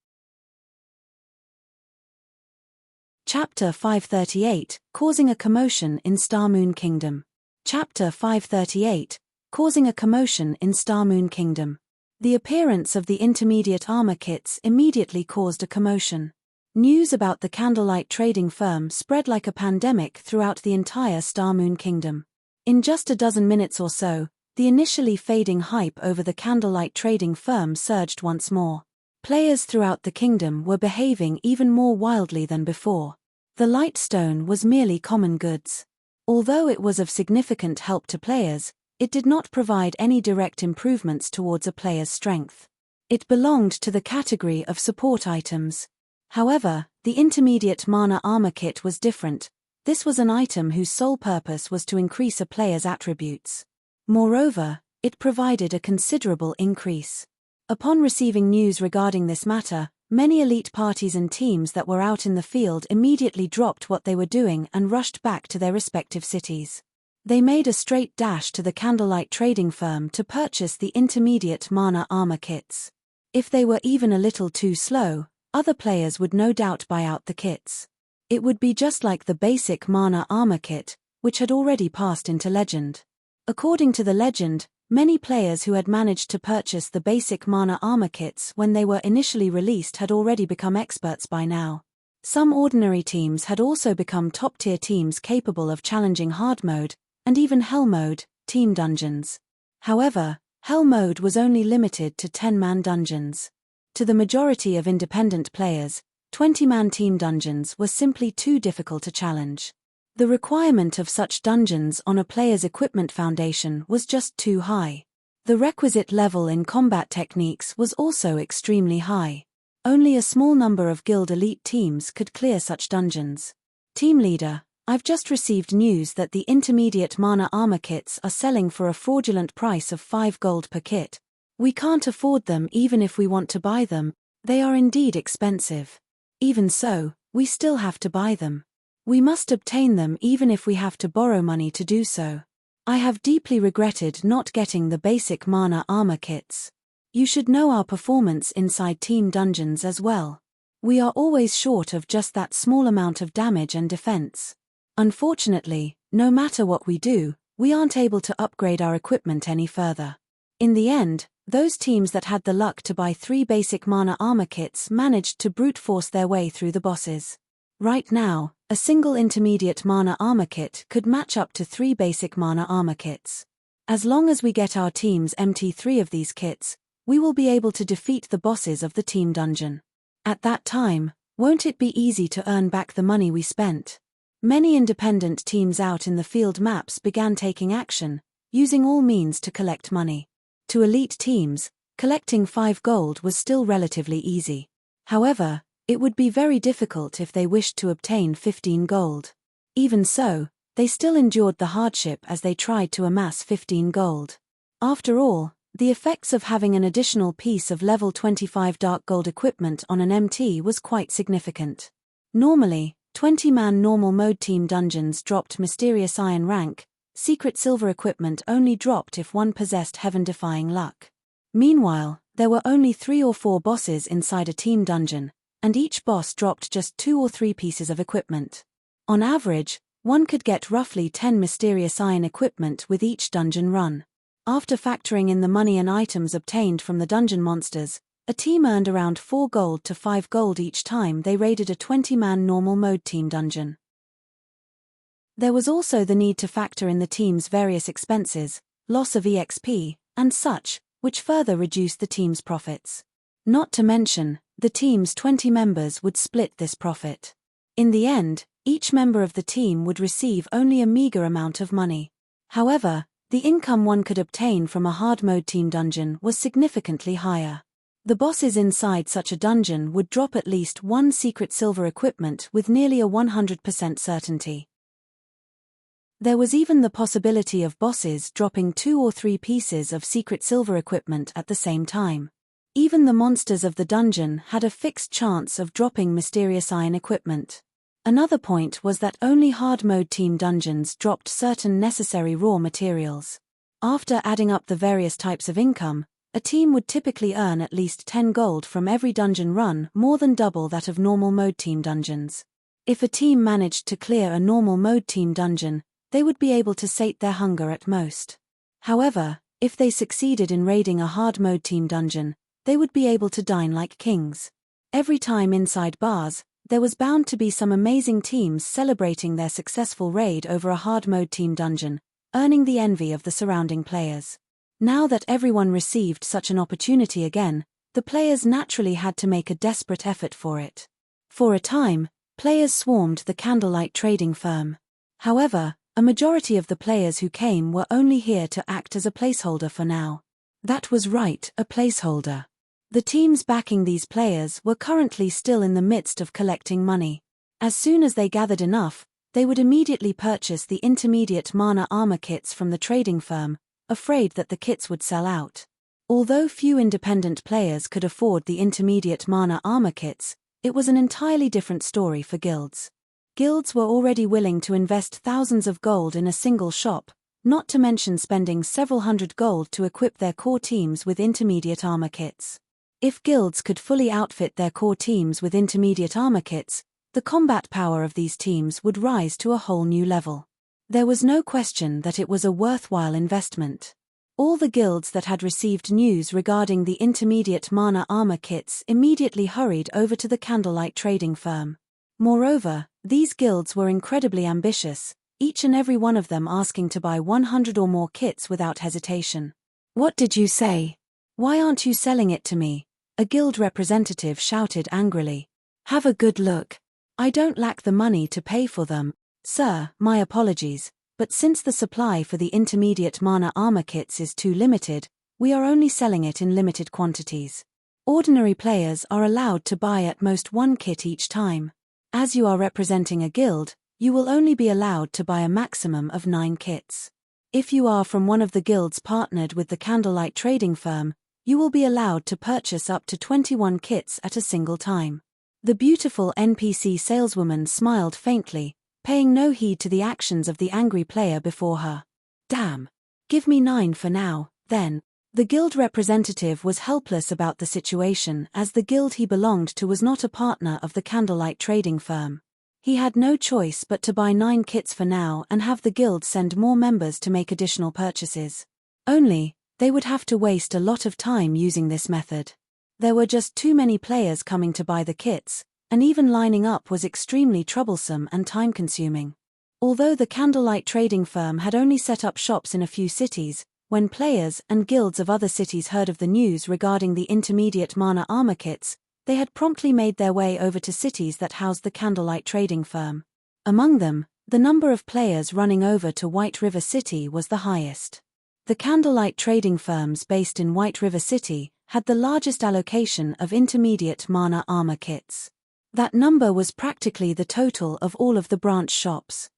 Chapter 538, Causing a Commotion in Starmoon Kingdom. Chapter 538, Causing a Commotion in Starmoon Kingdom. The appearance of the intermediate armor kits immediately caused a commotion. News about the candlelight trading firm spread like a pandemic throughout the entire Starmoon Kingdom. In just a dozen minutes or so, the initially fading hype over the candlelight trading firm surged once more. Players throughout the kingdom were behaving even more wildly than before. The lightstone was merely common goods. Although it was of significant help to players, it did not provide any direct improvements towards a player's strength. It belonged to the category of support items. However, the intermediate mana armor kit was different. This was an item whose sole purpose was to increase a player's attributes. Moreover, it provided a considerable increase. Upon receiving news regarding this matter, many elite parties and teams that were out in the field immediately dropped what they were doing and rushed back to their respective cities. They made a straight dash to the candlelight trading firm to purchase the intermediate mana armor kits. If they were even a little too slow, other players would no doubt buy out the kits. It would be just like the basic mana armor kit, which had already passed into legend. According to the legend, many players who had managed to purchase the basic mana armor kits when they were initially released had already become experts by now. Some ordinary teams had also become top-tier teams capable of challenging hard mode, and even hell mode, team dungeons. However, hell mode was only limited to 10-man dungeons. To the majority of independent players, 20-man team dungeons were simply too difficult to challenge. The requirement of such dungeons on a player's equipment foundation was just too high. The requisite level in combat techniques was also extremely high. Only a small number of guild elite teams could clear such dungeons. Team leader, I've just received news that the intermediate mana armor kits are selling for a fraudulent price of 5 gold per kit. We can't afford them even if we want to buy them, they are indeed expensive. Even so, we still have to buy them. We must obtain them even if we have to borrow money to do so. I have deeply regretted not getting the basic mana armor kits. You should know our performance inside team dungeons as well. We are always short of just that small amount of damage and defense. Unfortunately, no matter what we do, we aren't able to upgrade our equipment any further. In the end, those teams that had the luck to buy 3 basic mana armor kits managed to brute force their way through the bosses. Right now, a single intermediate mana armor kit could match up to 3 basic mana armor kits. As long as we get our teams empty 3 of these kits, we will be able to defeat the bosses of the team dungeon. At that time, won't it be easy to earn back the money we spent? Many independent teams out in the field maps began taking action, using all means to collect money. To elite teams, collecting 5 gold was still relatively easy. However, it would be very difficult if they wished to obtain 15 gold. Even so, they still endured the hardship as they tried to amass 15 gold. After all, the effects of having an additional piece of level 25 dark gold equipment on an MT was quite significant. Normally, 20-man normal mode team dungeons dropped mysterious iron rank, secret silver equipment only dropped if one possessed heaven-defying luck. Meanwhile, there were only 3 or 4 bosses inside a team dungeon, and each boss dropped just 2 or 3 pieces of equipment. On average, one could get roughly 10 mysterious iron equipment with each dungeon run. After factoring in the money and items obtained from the dungeon monsters, a team earned around 4 gold to 5 gold each time they raided a 20-man normal mode team dungeon. There was also the need to factor in the team's various expenses, loss of EXP, and such, which further reduced the team's profits. Not to mention, the team's 20 members would split this profit. In the end, each member of the team would receive only a meager amount of money. However, the income one could obtain from a hard mode team dungeon was significantly higher. The bosses inside such a dungeon would drop at least 1 secret silver equipment with nearly a 100% certainty. There was even the possibility of bosses dropping 2 or 3 pieces of secret silver equipment at the same time. Even the monsters of the dungeon had a fixed chance of dropping mysterious iron equipment. Another point was that only hard mode team dungeons dropped certain necessary raw materials. After adding up the various types of income, a team would typically earn at least 10 gold from every dungeon run, more than double that of normal mode team dungeons. If a team managed to clear a normal mode team dungeon, they would be able to sate their hunger at most. However, if they succeeded in raiding a hard mode team dungeon, they would be able to dine like kings. Every time inside bars, there was bound to be some amazing teams celebrating their successful raid over a hard mode team dungeon, earning the envy of the surrounding players. Now that everyone received such an opportunity again, the players naturally had to make a desperate effort for it. For a time, players swarmed the candlelight trading firm. However, a majority of the players who came were only here to act as a placeholder for now. That was right, a placeholder. The teams backing these players were currently still in the midst of collecting money. As soon as they gathered enough, they would immediately purchase the intermediate mana armor kits from the trading firm, afraid that the kits would sell out. Although few independent players could afford the intermediate mana armor kits, it was an entirely different story for guilds. Guilds were already willing to invest thousands of gold in a single shop, not to mention spending several hundred gold to equip their core teams with intermediate armor kits. If guilds could fully outfit their core teams with intermediate armor kits, the combat power of these teams would rise to a whole new level. There was no question that it was a worthwhile investment. All the guilds that had received news regarding the intermediate mana armor kits immediately hurried over to the candlelight trading firm. Moreover, these guilds were incredibly ambitious, each and every one of them asking to buy 100 or more kits without hesitation. "What did you say? Why aren't you selling it to me?" a guild representative shouted angrily. "Have a good look. I don't lack the money to pay for them, sir, my apologies, but since the supply for the intermediate mana armor kits is too limited, we are only selling it in limited quantities. Ordinary players are allowed to buy at most 1 kit each time. As you are representing a guild, you will only be allowed to buy a maximum of 9 kits. If you are from one of the guilds partnered with the candlelight trading firm, you will be allowed to purchase up to 21 kits at a single time. The beautiful NPC saleswoman smiled faintly, paying no heed to the actions of the angry player before her. Damn. Give me 9 for now, then. The guild representative was helpless about the situation as the guild he belonged to was not a partner of the candlelight trading firm. He had no choice but to buy 9 kits for now and have the guild send more members to make additional purchases. Only, they would have to waste a lot of time using this method. There were just too many players coming to buy the kits, and even lining up was extremely troublesome and time-consuming. Although the candlelight trading firm had only set up shops in a few cities, when players and guilds of other cities heard of the news regarding the intermediate mana armor kits, they had promptly made their way over to cities that housed the candlelight trading firm. Among them, the number of players running over to White River City was the highest. The candlelight trading firms based in White River City had the largest allocation of intermediate mana armor kits. That number was practically the total of all of the branch shops.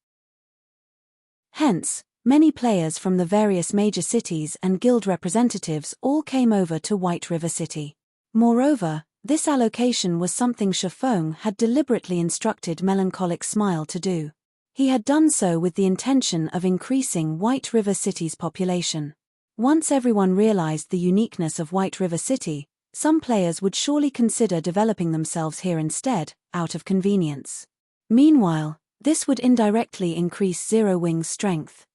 Hence, many players from the various major cities and guild representatives all came over to White River City. Moreover, this allocation was something Shifeng had deliberately instructed Melancholic Smile to do. He had done so with the intention of increasing White River City's population. Once everyone realized the uniqueness of White River City, some players would surely consider developing themselves here instead, out of convenience. Meanwhile, this would indirectly increase Zero Wing's strength.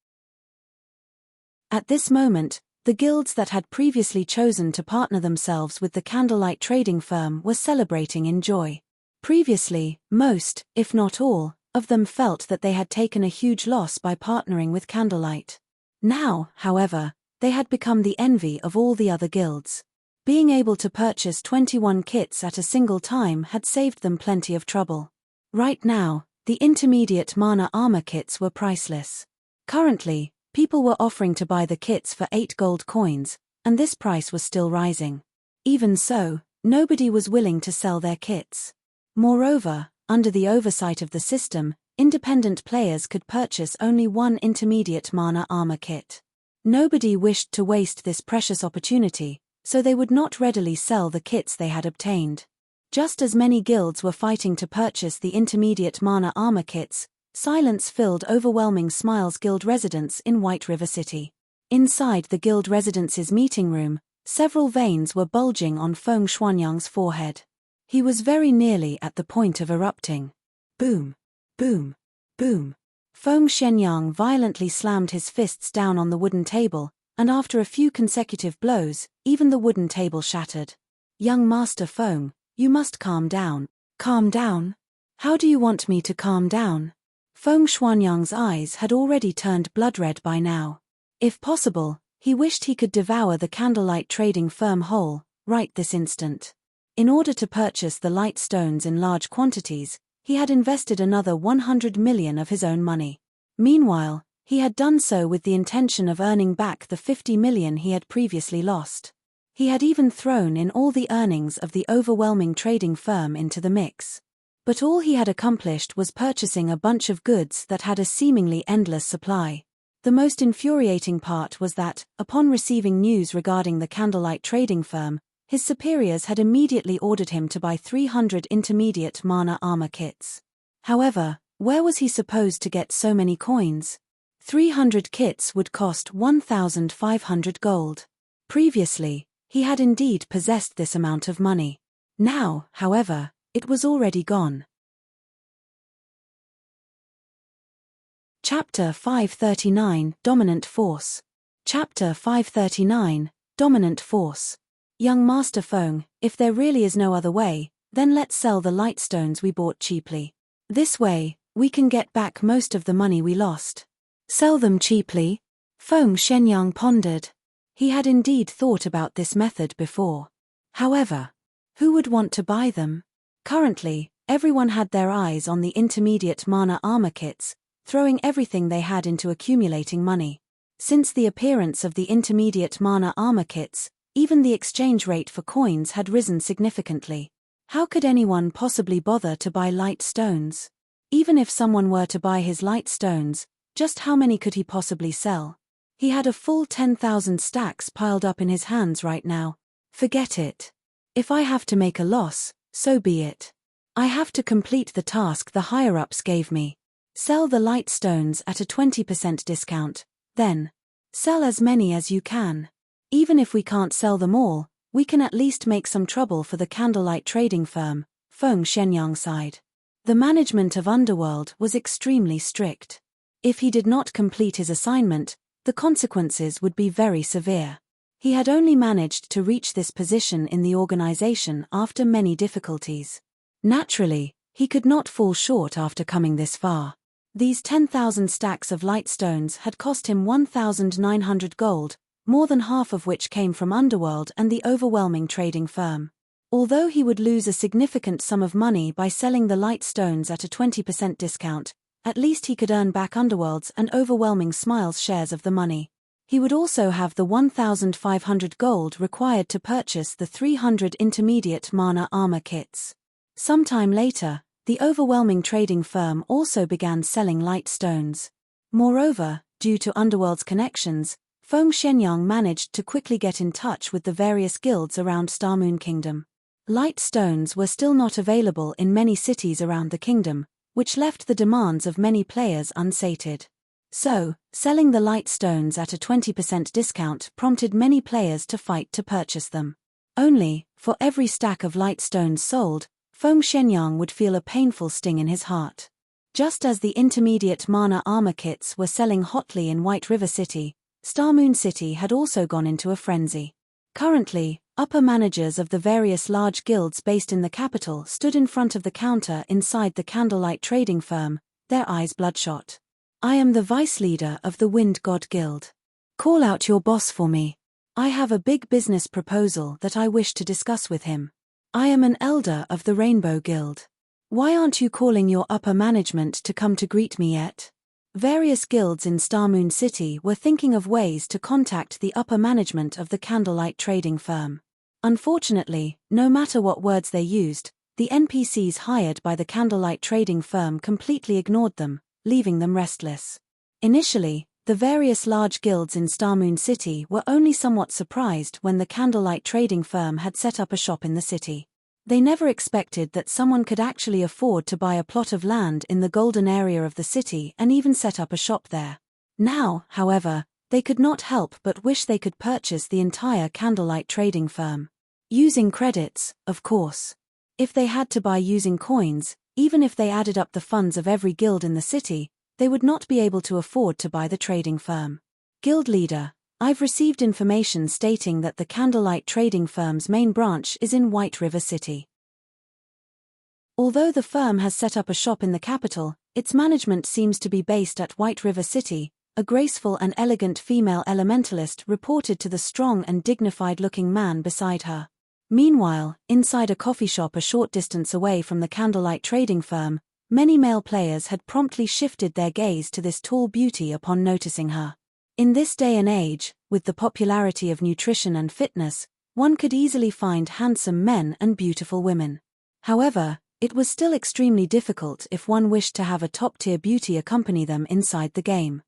At this moment, the guilds that had previously chosen to partner themselves with the candlelight trading firm were celebrating in joy. Previously, most, if not all, of them felt that they had taken a huge loss by partnering with Candlelight. Now, however, they had become the envy of all the other guilds. Being able to purchase 21 kits at a single time had saved them plenty of trouble. Right now, the intermediate mana armor kits were priceless. Currently, people were offering to buy the kits for 8 gold coins, and this price was still rising. Even so, nobody was willing to sell their kits. Moreover, under the oversight of the system, independent players could purchase only 1 intermediate mana armor kit. Nobody wished to waste this precious opportunity, so they would not readily sell the kits they had obtained. Just as many guilds were fighting to purchase the intermediate mana armor kits, silence filled Overwhelming Smile's guild residence in White River City. Inside the guild residence's meeting room, several veins were bulging on Feng Xuanyang's forehead. He was very nearly at the point of erupting. Boom! Boom! Boom! Feng Xuanyang violently slammed his fists down on the wooden table, and after a few consecutive blows, even the wooden table shattered. Young Master Feng, you must calm down. Calm down? How do you want me to calm down? Feng Xuanyang's eyes had already turned blood-red by now. If possible, he wished he could devour the candlelight trading firm whole, right this instant. In order to purchase the light stones in large quantities, he had invested another 100 million of his own money. Meanwhile, he had done so with the intention of earning back the 50 million he had previously lost. He had even thrown in all the earnings of the overwhelming trading firm into the mix. But all he had accomplished was purchasing a bunch of goods that had a seemingly endless supply. The most infuriating part was that, upon receiving news regarding the candlelight trading firm, his superiors had immediately ordered him to buy 300 intermediate mana armor kits. However, where was he supposed to get so many coins? 300 kits would cost 1,500 gold. Previously, he had indeed possessed this amount of money. Now, however, it was already gone. Chapter 539, Dominant Force. Chapter 539, Dominant Force. Young Master Feng, if there really is no other way, then let's sell the light stones we bought cheaply. This way, we can get back most of the money we lost. Sell them cheaply? Feng Xuanyang pondered. He had indeed thought about this method before. However, who would want to buy them? Currently, everyone had their eyes on the intermediate mana armor kits, throwing everything they had into accumulating money. Since the appearance of the intermediate mana armor kits, even the exchange rate for coins had risen significantly. How could anyone possibly bother to buy light stones? Even if someone were to buy his light stones, just how many could he possibly sell? He had a full 10,000 stacks piled up in his hands right now. Forget it. If I have to make a loss, so be it. I have to complete the task the higher-ups gave me. Sell the light stones at a 20% discount, then sell as many as you can. Even if we can't sell them all, we can at least make some trouble for the candlelight trading firm, Feng Shenyang sighed. The management of Underworld was extremely strict. If he did not complete his assignment, the consequences would be very severe. He had only managed to reach this position in the organization after many difficulties. Naturally, he could not fall short after coming this far. These 10,000 stacks of light stones had cost him 1,900 gold, more than half of which came from Underworld and the overwhelming trading firm. Although he would lose a significant sum of money by selling the light stones at a 20% discount, at least he could earn back Underworld's and Overwhelming Smile's shares of the money. He would also have the 1,500 gold required to purchase the 300 intermediate mana armor kits. Sometime later, the overwhelming trading firm also began selling light stones. Moreover, due to Underworld's connections, Feng Shenyang managed to quickly get in touch with the various guilds around Starmoon Kingdom. Light stones were still not available in many cities around the kingdom, which left the demands of many players unsated. So, selling the light stones at a 20% discount prompted many players to fight to purchase them. Only, for every stack of light stones sold, Feng Shenyang would feel a painful sting in his heart. Just as the intermediate mana armor kits were selling hotly in White River City, Starmoon City had also gone into a frenzy. Currently, upper managers of the various large guilds based in the capital stood in front of the counter inside the candlelight trading firm, their eyes bloodshot. I am the vice leader of the Wind God Guild. Call out your boss for me. I have a big business proposal that I wish to discuss with him. I am an elder of the Rainbow Guild. Why aren't you calling your upper management to come to greet me yet? Various guilds in Starmoon City were thinking of ways to contact the upper management of the candlelight trading firm. Unfortunately, no matter what words they used, the NPCs hired by the candlelight trading firm completely ignored them, leaving them restless. Initially, the various large guilds in Starmoon City were only somewhat surprised when the candlelight trading firm had set up a shop in the city. They never expected that someone could actually afford to buy a plot of land in the golden area of the city and even set up a shop there. Now, however, they could not help but wish they could purchase the entire candlelight trading firm. Using credits, of course. If they had to buy using coins, even if they added up the funds of every guild in the city, they would not be able to afford to buy the trading firm. Guild leader, I've received information stating that the candlelight trading firm's main branch is in White River City. Although the firm has set up a shop in the capital, its management seems to be based at White River City, a graceful and elegant female elementalist reported to the strong and dignified-looking man beside her. Meanwhile, inside a coffee shop a short distance away from the candlelight trading firm, many male players had promptly shifted their gaze to this tall beauty upon noticing her. In this day and age, with the popularity of nutrition and fitness, one could easily find handsome men and beautiful women. However, it was still extremely difficult if one wished to have a top-tier beauty accompany them inside the game.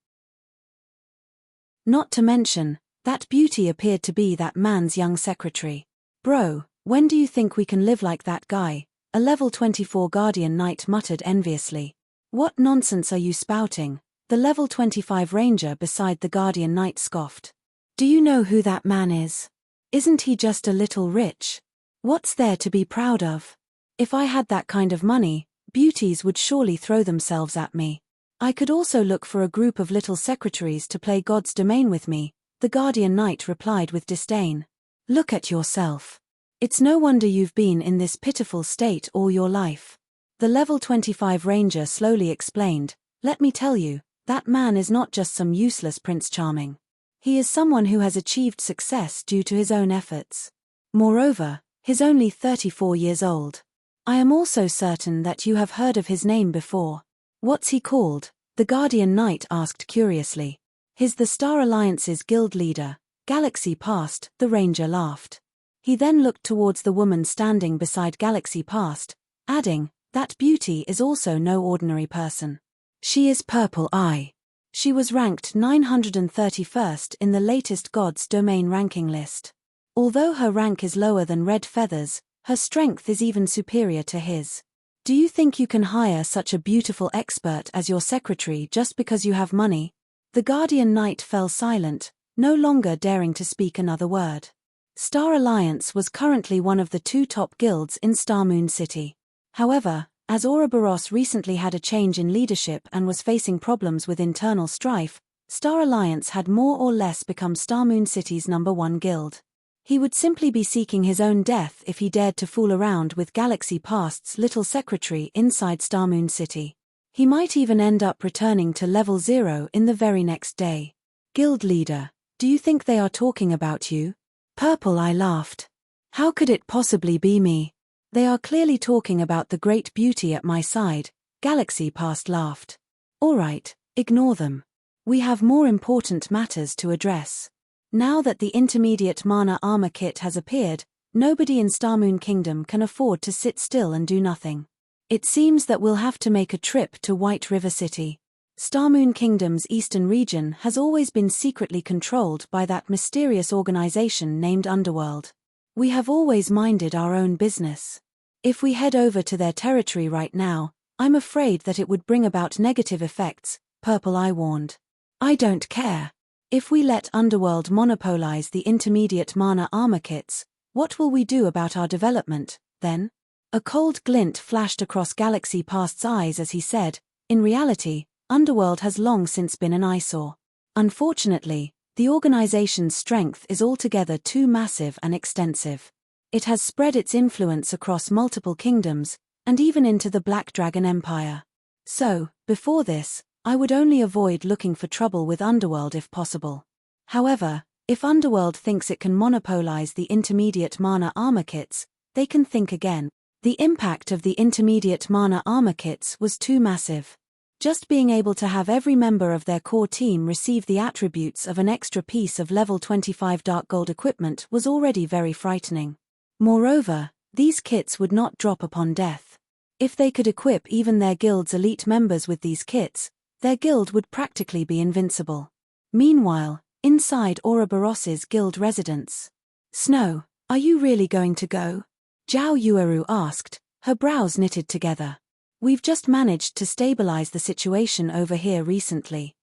Not to mention, that beauty appeared to be that man's young secretary. Bro, when do you think we can live like that guy? A level 24 Guardian Knight muttered enviously. What nonsense are you spouting? The level 25 Ranger beside the Guardian Knight scoffed. Do you know who that man is? Isn't he just a little rich? What's there to be proud of? If I had that kind of money, beauties would surely throw themselves at me. I could also look for a group of little secretaries to play God's domain with me, the Guardian Knight replied with disdain. Look at yourself. It's no wonder you've been in this pitiful state all your life. The level 25 Ranger slowly explained, let me tell you, that man is not just some useless Prince Charming. He is someone who has achieved success due to his own efforts. Moreover, he's only 34 years old. I am also certain that you have heard of his name before. What's he called? The Guardian Knight asked curiously. He's the Star Alliance's guild leader, Galaxy Past, the Ranger laughed. He then looked towards the woman standing beside Galaxy Past, adding, That beauty is also no ordinary person. She is Purple Eye. She was ranked 931st in the latest God's Domain ranking list. Although her rank is lower than Red Feather's, her strength is even superior to his. Do you think you can hire such a beautiful expert as your secretary just because you have money? The Guardian Knight fell silent, no longer daring to speak another word. Star Alliance was currently one of the 2 top guilds in Star Moon City. However, as Ouroboros recently had a change in leadership and was facing problems with internal strife, Star Alliance had more or less become Star Moon City's #1 guild. He would simply be seeking his own death if he dared to fool around with Galaxy Past's little secretary inside Star Moon City. He might even end up returning to level 0 in the very next day. Guild leader, do you think they are talking about you? Purple Eye laughed. How could it possibly be me? They are clearly talking about the great beauty at my side, Galaxy Past laughed. Alright, ignore them. We have more important matters to address. Now that the intermediate mana armor kit has appeared, nobody in Star Moon Kingdom can afford to sit still and do nothing. It seems that we'll have to make a trip to White River City. Star Moon Kingdom's eastern region has always been secretly controlled by that mysterious organization named Underworld. We have always minded our own business. If we head over to their territory right now, I'm afraid that it would bring about negative effects, Purple Eye warned. I don't care. If we let Underworld monopolize the intermediate mana armor kits, what will we do about our development, then? A cold glint flashed across Galaxy Past's eyes as he said, in reality, Underworld has long since been an eyesore. Unfortunately, the organization's strength is altogether too massive and extensive. It has spread its influence across multiple kingdoms, and even into the Black Dragon Empire. So, before this, I would only avoid looking for trouble with Underworld if possible. However, if Underworld thinks it can monopolize the intermediate mana armor kits, they can think again. The impact of the intermediate mana armor kits was too massive. Just being able to have every member of their core team receive the attributes of an extra piece of level 25 dark gold equipment was already very frightening. Moreover, these kits would not drop upon death. If they could equip even their guild's elite members with these kits, their guild would practically be invincible. Meanwhile, inside Ouroboros's guild residence. Snow, are you really going to go? Zhao Yueru asked, her brows knitted together. We've just managed to stabilize the situation over here recently.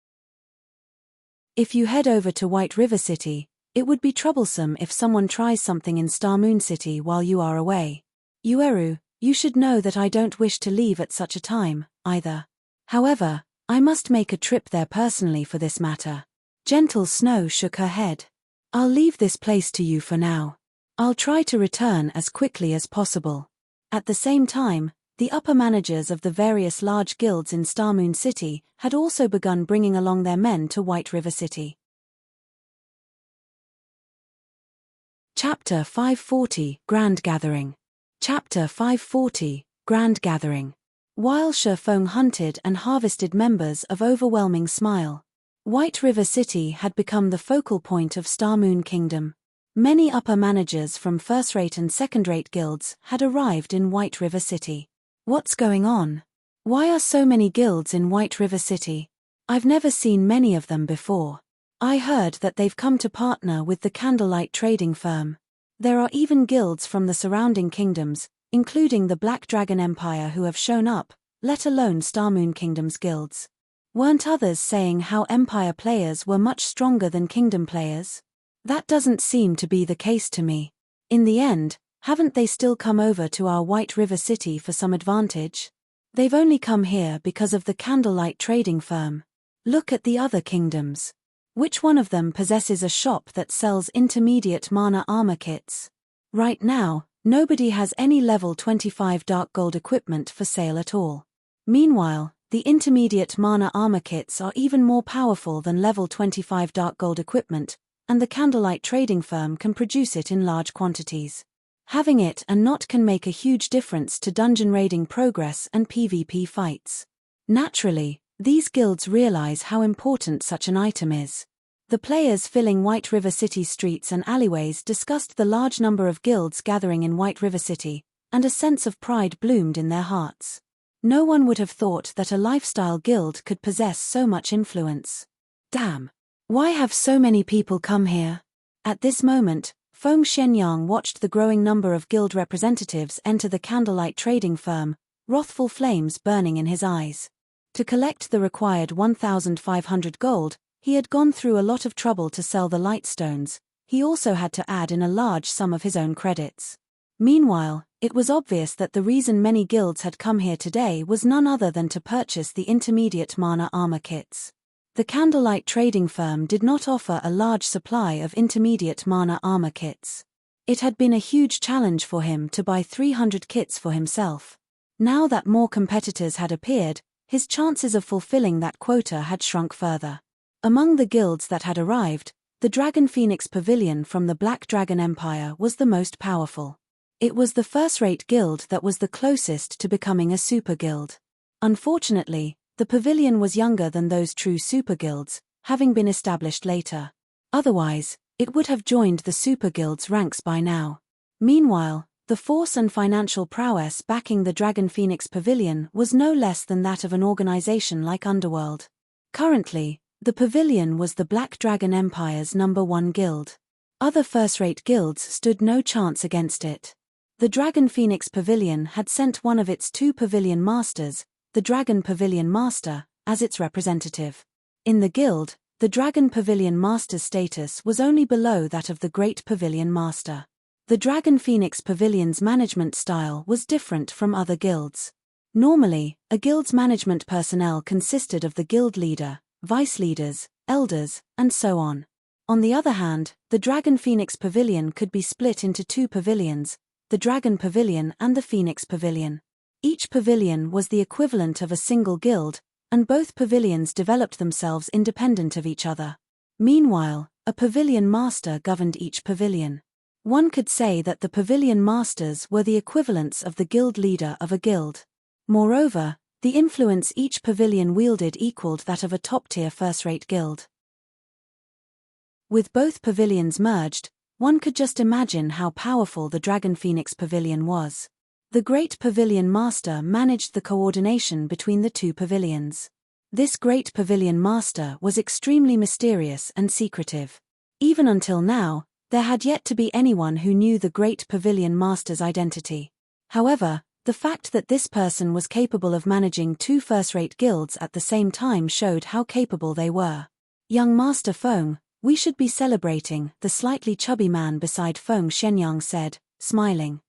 If you head over to White River City, it would be troublesome if someone tries something in Star Moon City while you are away. Yueru, you should know that I don't wish to leave at such a time, either. However, I must make a trip there personally for this matter. Gentle Snow shook her head. I'll leave this place to you for now. I'll try to return as quickly as possible. At the same time, the upper managers of the various large guilds in Star Moon City had also begun bringing along their men to White River City. Chapter 540, Grand Gathering. Chapter 540, Grand Gathering. While Shifeng hunted and harvested members of Overwhelming Smile, White River City had become the focal point of Star Moon Kingdom. Many upper managers from first-rate and second-rate guilds had arrived in White River City. What's going on? Why are so many guilds in White River City? I've never seen many of them before. I heard that they've come to partner with the Candlelight trading firm. There are even guilds from the surrounding kingdoms, including the Black Dragon Empire, who have shown up, let alone Star Moon Kingdom's guilds. Weren't others saying how Empire players were much stronger than Kingdom players? That doesn't seem to be the case to me. In the end, haven't they still come over to our White River City for some advantage? They've only come here because of the Candlelight trading firm. Look at the other kingdoms. Which one of them possesses a shop that sells intermediate mana armor kits? Right now, nobody has any level 25 dark gold equipment for sale at all. Meanwhile, the intermediate mana armor kits are even more powerful than level 25 dark gold equipment, and the Candlelight trading firm can produce it in large quantities. Having it and not can make a huge difference to dungeon raiding progress and PvP fights. Naturally, these guilds realize how important such an item is. The players filling White River City streets and alleyways discussed the large number of guilds gathering in White River City, and a sense of pride bloomed in their hearts. No one would have thought that a lifestyle guild could possess so much influence. Damn! Why have so many people come here? At this moment, Feng Shenyang watched the growing number of guild representatives enter the candlelight trading firm, wrathful flames burning in his eyes. To collect the required 1,500 gold, he had gone through a lot of trouble to sell the light stones. He also had to add in a large sum of his own credits. Meanwhile, it was obvious that the reason many guilds had come here today was none other than to purchase the intermediate mana armor kits. The candlelight trading firm did not offer a large supply of intermediate mana armor kits. It had been a huge challenge for him to buy 300 kits for himself. Now that more competitors had appeared, his chances of fulfilling that quota had shrunk further. Among the guilds that had arrived, the Dragon Phoenix Pavilion from the Black Dragon Empire was the most powerful. It was the first-rate guild that was the closest to becoming a super guild. Unfortunately, the pavilion was younger than those true super guilds, having been established later. Otherwise, it would have joined the super guild's ranks by now. Meanwhile, the force and financial prowess backing the Dragon Phoenix Pavilion was no less than that of an organization like Underworld. Currently, the pavilion was the Black Dragon Empire's #1 guild. Other first-rate guilds stood no chance against it. The Dragon Phoenix Pavilion had sent one of its 2 pavilion masters, the Dragon Pavilion Master, as its representative. In the guild, the Dragon Pavilion Master's status was only below that of the Great Pavilion Master. The Dragon Phoenix Pavilion's management style was different from other guilds. Normally, a guild's management personnel consisted of the guild leader, vice leaders, elders, and so on. On the other hand, the Dragon Phoenix Pavilion could be split into 2 pavilions, the Dragon Pavilion and the Phoenix Pavilion. Each pavilion was the equivalent of a single guild, and both pavilions developed themselves independent of each other. Meanwhile, a pavilion master governed each pavilion. One could say that the pavilion masters were the equivalents of the guild leader of a guild. Moreover, the influence each pavilion wielded equaled that of a top-tier first-rate guild. With both pavilions merged, one could just imagine how powerful the Dragon Phoenix Pavilion was. The Great Pavilion Master managed the coordination between the 2 pavilions. This Great Pavilion Master was extremely mysterious and secretive. Even until now, there had yet to be anyone who knew the Great Pavilion Master's identity. However, the fact that this person was capable of managing 2 first-rate guilds at the same time showed how capable they were. Young Master Feng, we should be celebrating, the slightly chubby man beside Feng Shenyang said, smiling.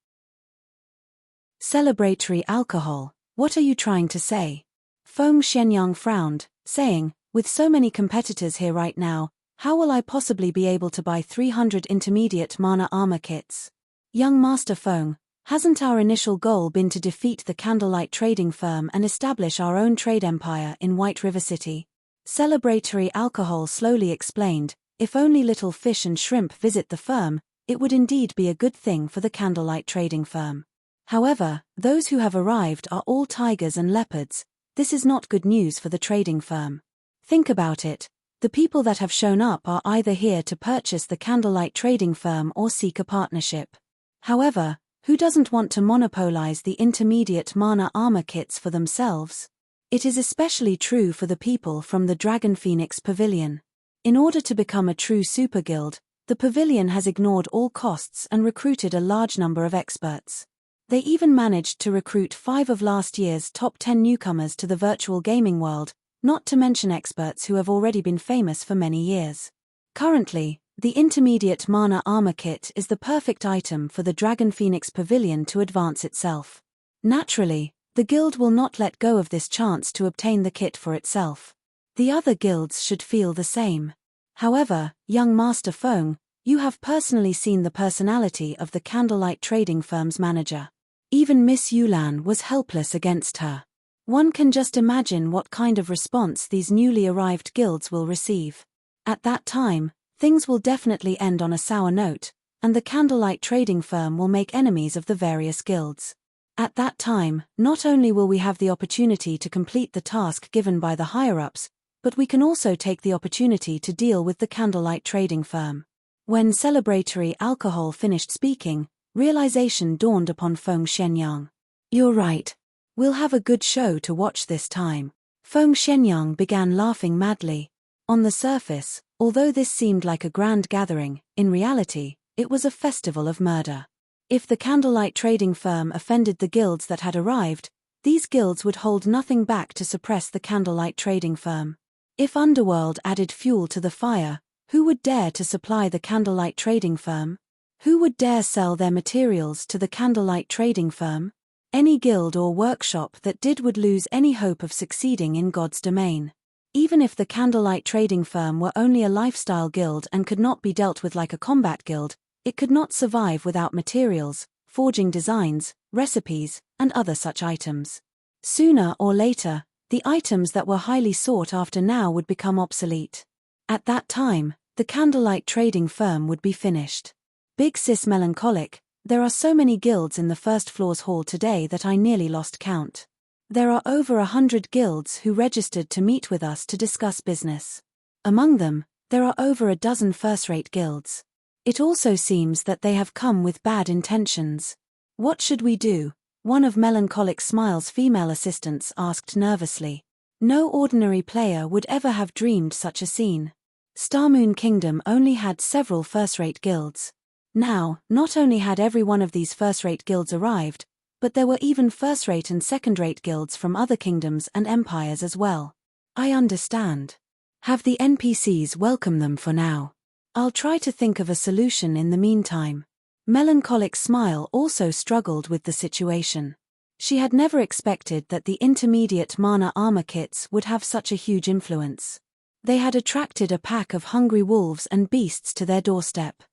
Celebratory alcohol, what are you trying to say? Feng Shenyang frowned, saying, with so many competitors here right now, how will I possibly be able to buy 300 intermediate mana armor kits? Young Master Feng, hasn't our initial goal been to defeat the candlelight trading firm and establish our own trade empire in White River City? Celebratory alcohol slowly explained, if only little fish and shrimp visit the firm, it would indeed be a good thing for the candlelight trading firm. However, those who have arrived are all tigers and leopards. This is not good news for the trading firm. Think about it. The people that have shown up are either here to purchase the candlelight trading firm or seek a partnership. However, who doesn't want to monopolize the intermediate mana armor kits for themselves? It is especially true for the people from the Dragon Phoenix Pavilion. In order to become a true super guild, the pavilion has ignored all costs and recruited a large number of experts. They even managed to recruit 5 of last year's top 10 newcomers to the virtual gaming world, not to mention experts who have already been famous for many years. Currently, the intermediate mana armor kit is the perfect item for the Dragon Phoenix Pavilion to advance itself. Naturally, the guild will not let go of this chance to obtain the kit for itself. The other guilds should feel the same. However, young Master Feng, you have personally seen the personality of the candlelight trading firm's manager. Even Miss Yulan was helpless against her. One can just imagine what kind of response these newly arrived guilds will receive. At that time, things will definitely end on a sour note, and the candlelight trading firm will make enemies of the various guilds. At that time, not only will we have the opportunity to complete the task given by the higher-ups, but we can also take the opportunity to deal with the candlelight trading firm. When celebratory alcohol finished speaking, realization dawned upon Feng Shenyang. You're right. We'll have a good show to watch this time. Feng Shenyang began laughing madly. On the surface, although this seemed like a grand gathering, in reality, it was a festival of murder. If the candlelight trading firm offended the guilds that had arrived, these guilds would hold nothing back to suppress the candlelight trading firm. If Underworld added fuel to the fire, who would dare to supply the candlelight trading firm? Who would dare sell their materials to the candlelight trading firm? Any guild or workshop that did would lose any hope of succeeding in God's domain. Even if the candlelight trading firm were only a lifestyle guild and could not be dealt with like a combat guild, it could not survive without materials, forging designs, recipes, and other such items. Sooner or later, the items that were highly sought after now would become obsolete. At that time, the candlelight trading firm would be finished. Big Sis melancholic, there are so many guilds in the first floor's hall today that I nearly lost count. There are over 100 guilds who registered to meet with us to discuss business. Among them, there are over a dozen first-rate guilds. It also seems that they have come with bad intentions. What should we do? One of Melancholic Smile's female assistants asked nervously. No ordinary player would ever have dreamed such a scene. Starmoon Kingdom only had several first-rate guilds. Now, not only had every one of these first-rate guilds arrived, but there were even first-rate and second-rate guilds from other kingdoms and empires as well. I understand. Have the NPCs welcome them for now. I'll try to think of a solution in the meantime. Melancholic Smile also struggled with the situation. She had never expected that the intermediate mana armor kits would have such a huge influence. They had attracted a pack of hungry wolves and beasts to their doorstep.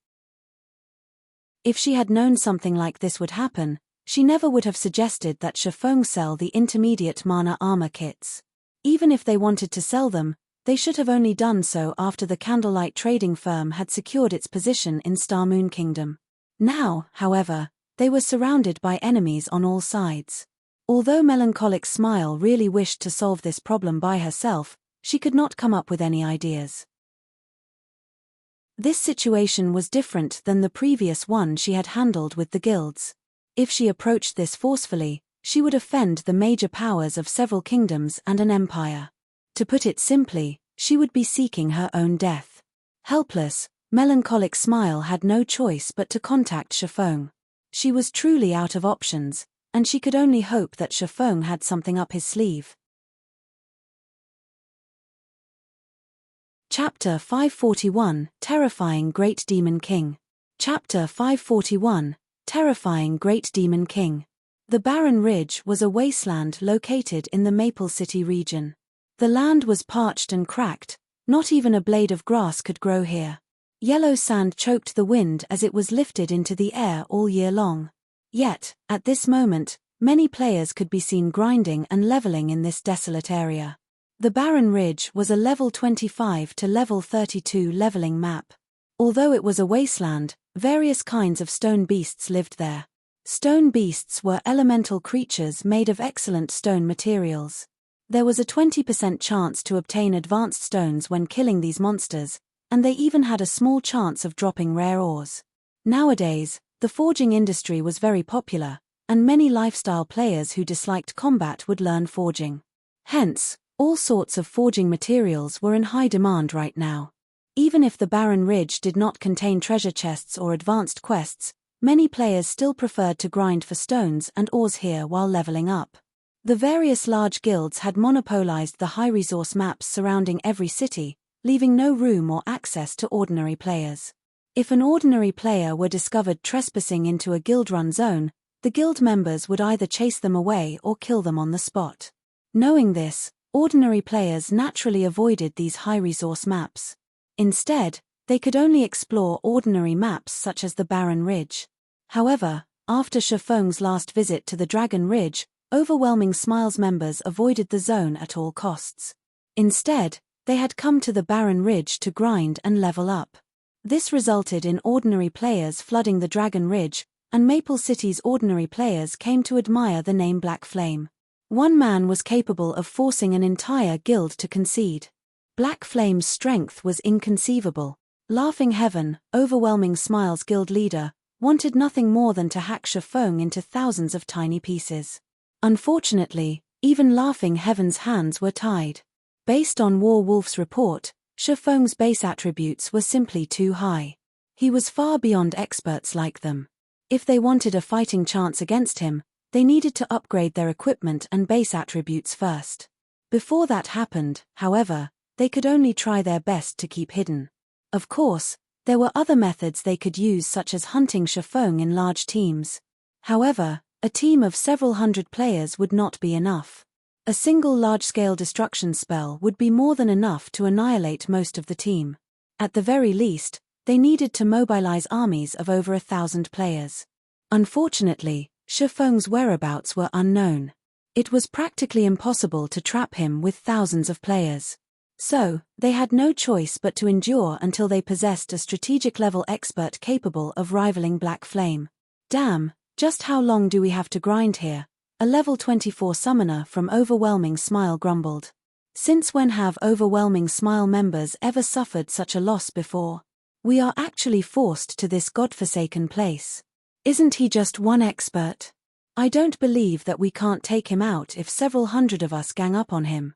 If she had known something like this would happen, she never would have suggested that Shifeng sell the intermediate mana armor kits. Even if they wanted to sell them, they should have only done so after the candlelight trading firm had secured its position in Starmoon Kingdom. Now, however, they were surrounded by enemies on all sides. Although Melancholic Smile really wished to solve this problem by herself, she could not come up with any ideas. This situation was different than the previous one she had handled with the guilds. If she approached this forcefully, she would offend the major powers of several kingdoms and an empire. To put it simply, she would be seeking her own death. Helpless, Melancholic Smile had no choice but to contact Shifeng. She was truly out of options, and she could only hope that Shifeng had something up his sleeve. Chapter 541, Terrifying Great Demon King. Chapter 541, Terrifying Great Demon King. The Barren Ridge was a wasteland located in the Maple City region. The land was parched and cracked, not even a blade of grass could grow here. Yellow sand choked the wind as it was lifted into the air all year long. Yet, at this moment, many players could be seen grinding and leveling in this desolate area. The Barren Ridge was a level 25 to level 32 leveling map. Although it was a wasteland, various kinds of stone beasts lived there. Stone beasts were elemental creatures made of excellent stone materials. There was a 20% chance to obtain advanced stones when killing these monsters, and they even had a small chance of dropping rare ores. Nowadays, the forging industry was very popular, and many lifestyle players who disliked combat would learn forging. Hence, all sorts of forging materials were in high demand right now. Even if the Barren Ridge did not contain treasure chests or advanced quests, many players still preferred to grind for stones and ores here while leveling up. The various large guilds had monopolized the high-resource maps surrounding every city, leaving no room or access to ordinary players. If an ordinary player were discovered trespassing into a guild-run zone, the guild members would either chase them away or kill them on the spot. Knowing this, ordinary players naturally avoided these high-resource maps. Instead, they could only explore ordinary maps such as the Barren Ridge. However, after Shifeng's last visit to the Dragon Ridge, Overwhelming Smiles members avoided the zone at all costs. Instead, they had come to the Barren Ridge to grind and level up. This resulted in ordinary players flooding the Dragon Ridge, and Maple City's ordinary players came to admire the name Black Flame. One man was capable of forcing an entire guild to concede. Black Flame's strength was inconceivable. Laughing Heaven, Overwhelming Smiles guild leader, wanted nothing more than to hack Shifeng into thousands of tiny pieces. Unfortunately, even Laughing Heaven's hands were tied. Based on War Wolf's report, Shifeng's base attributes were simply too high. He was far beyond experts like them. If they wanted a fighting chance against him, they needed to upgrade their equipment and base attributes first. Before that happened, however, they could only try their best to keep hidden. Of course, there were other methods they could use, such as hunting Shifeng in large teams. However, a team of several hundred players would not be enough. A single large-scale destruction spell would be more than enough to annihilate most of the team. At the very least, they needed to mobilize armies of over 1,000 players. Unfortunately, Shifeng's whereabouts were unknown. It was practically impossible to trap him with thousands of players. So, they had no choice but to endure until they possessed a strategic-level expert capable of rivaling Black Flame. Damn, just how long do we have to grind here? A level 24 summoner from Overwhelming Smile grumbled. Since when have Overwhelming Smile members ever suffered such a loss before? We are actually forced to this godforsaken place. Isn't he just one expert? I don't believe that we can't take him out if several hundred of us gang up on him.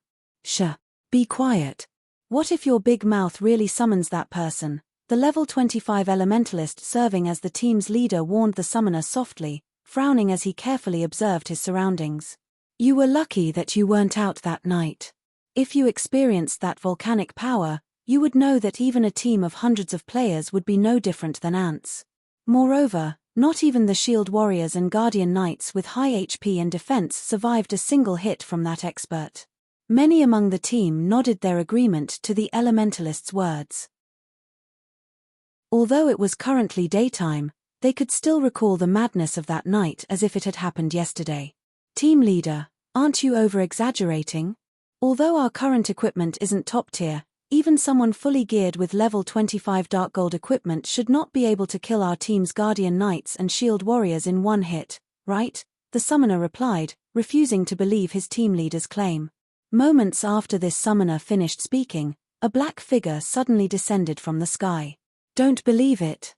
Be quiet. What if your big mouth really summons that person? The level 25 elementalist serving as the team's leader warned the summoner softly, frowning as he carefully observed his surroundings. You were lucky that you weren't out that night. If you experienced that volcanic power, you would know that even a team of hundreds of players would be no different than ants. Moreover, not even the shield warriors and guardian knights with high HP and defense survived a single hit from that expert. Many among the team nodded their agreement to the elementalist's words. Although it was currently daytime, they could still recall the madness of that night as if it had happened yesterday. Team leader, aren't you over-exaggerating? Although our current equipment isn't top tier, even someone fully geared with level 25 dark gold equipment should not be able to kill our team's guardian knights and shield warriors in one hit, right? The summoner replied, refusing to believe his team leader's claim. Moments after this summoner finished speaking, a black figure suddenly descended from the sky. Don't believe it.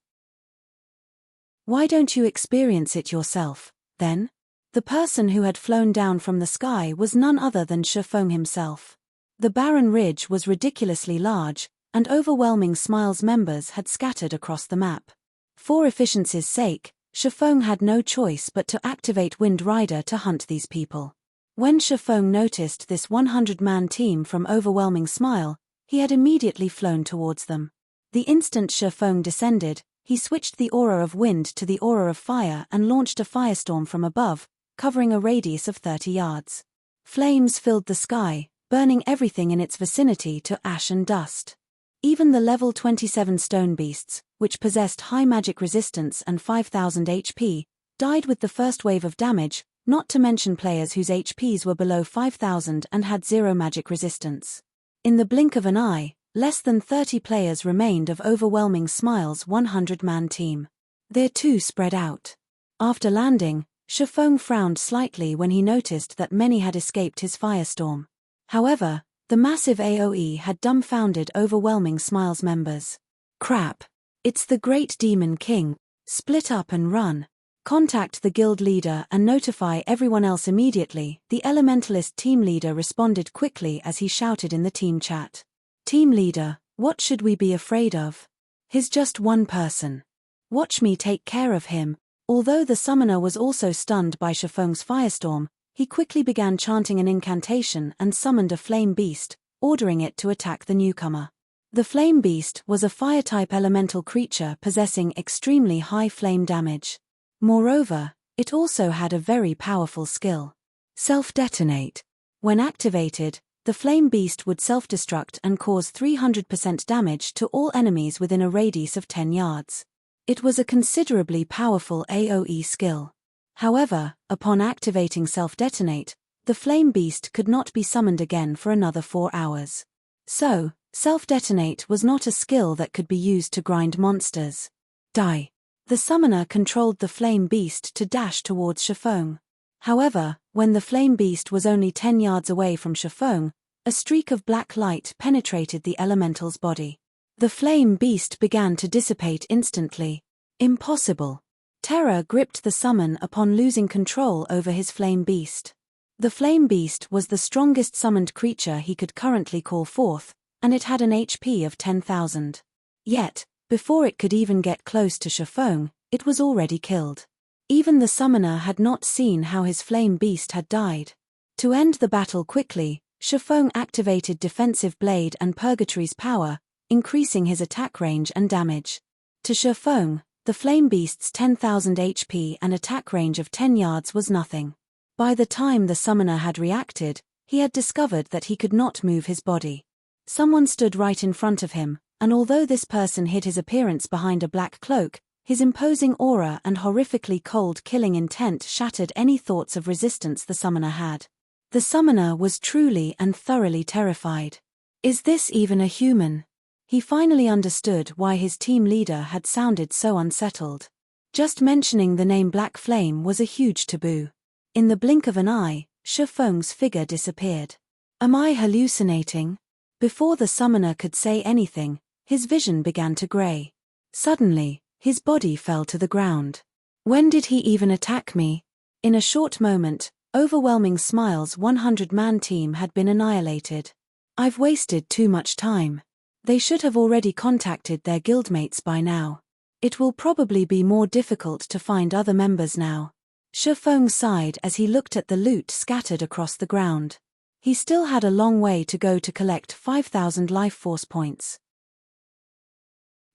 Why don't you experience it yourself, then? The person who had flown down from the sky was none other than Shifeng himself. The barren ridge was ridiculously large, and Overwhelming Smile's members had scattered across the map. For efficiency's sake, Shifeng had no choice but to activate Wind Rider to hunt these people. When Shifeng noticed this 100-man team from Overwhelming Smile, he had immediately flown towards them. The instant Shifeng descended, he switched the aura of wind to the aura of fire and launched a firestorm from above, covering a radius of 30 yards. Flames filled the sky, burning everything in its vicinity to ash and dust. Even the level 27 stone beasts, which possessed high magic resistance and 5,000 HP, died with the first wave of damage, not to mention players whose HPs were below 5,000 and had zero magic resistance. In the blink of an eye, less than 30 players remained of Overwhelming Smile's 100-man team. They too spread out. After landing, Shifeng frowned slightly when he noticed that many had escaped his firestorm. However, the massive AoE had dumbfounded Overwhelming Smile's members. Crap. It's the Great Demon King. Split up and run. Contact the guild leader and notify everyone else immediately, the Elementalist team leader responded quickly as he shouted in the team chat. Team leader, what should we be afraid of? He's just one person. Watch me take care of him. Although the summoner was also stunned by Shifeng's firestorm, he quickly began chanting an incantation and summoned a flame beast, ordering it to attack the newcomer. The flame beast was a fire-type elemental creature possessing extremely high flame damage. Moreover, it also had a very powerful skill. Self-detonate. When activated, the flame beast would self-destruct and cause 300% damage to all enemies within a radius of 10 yards. It was a considerably powerful AoE skill. However, upon activating self-detonate, the flame beast could not be summoned again for another 4 hours. So, self-detonate was not a skill that could be used to grind monsters. Die. The summoner controlled the flame beast to dash towards Shifeng. However, when the flame beast was only 10 yards away from Shifeng, a streak of black light penetrated the elemental's body. The flame beast began to dissipate instantly. Impossible. Terror gripped the summon upon losing control over his flame beast. The flame beast was the strongest summoned creature he could currently call forth, and it had an HP of 10,000. Yet, before it could even get close to Shifeng, it was already killed. Even the summoner had not seen how his flame beast had died. To end the battle quickly, Shifeng activated Defensive Blade and Purgatory's power, increasing his attack range and damage. To Shifeng, the flame beast's 10,000 HP and attack range of 10 yards was nothing. By the time the summoner had reacted, he had discovered that he could not move his body. Someone stood right in front of him, and although this person hid his appearance behind a black cloak, his imposing aura and horrifically cold killing intent shattered any thoughts of resistance the summoner had. The summoner was truly and thoroughly terrified. Is this even a human? He finally understood why his team leader had sounded so unsettled. Just mentioning the name Black Flame was a huge taboo. In the blink of an eye, Shifeng's figure disappeared. Am I hallucinating? Before the summoner could say anything, his vision began to grey. Suddenly, his body fell to the ground. When did he even attack me? In a short moment, overwhelming Smile's 100-man team had been annihilated. I've wasted too much time. They should have already contacted their guildmates by now. It will probably be more difficult to find other members now. Shifeng sighed as he looked at the loot scattered across the ground. He still had a long way to go to collect 5,000 life force points.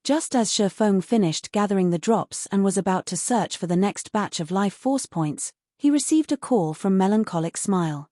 Just as Shifeng finished gathering the drops and was about to search for the next batch of life force points, he received a call from Melancholic Smile.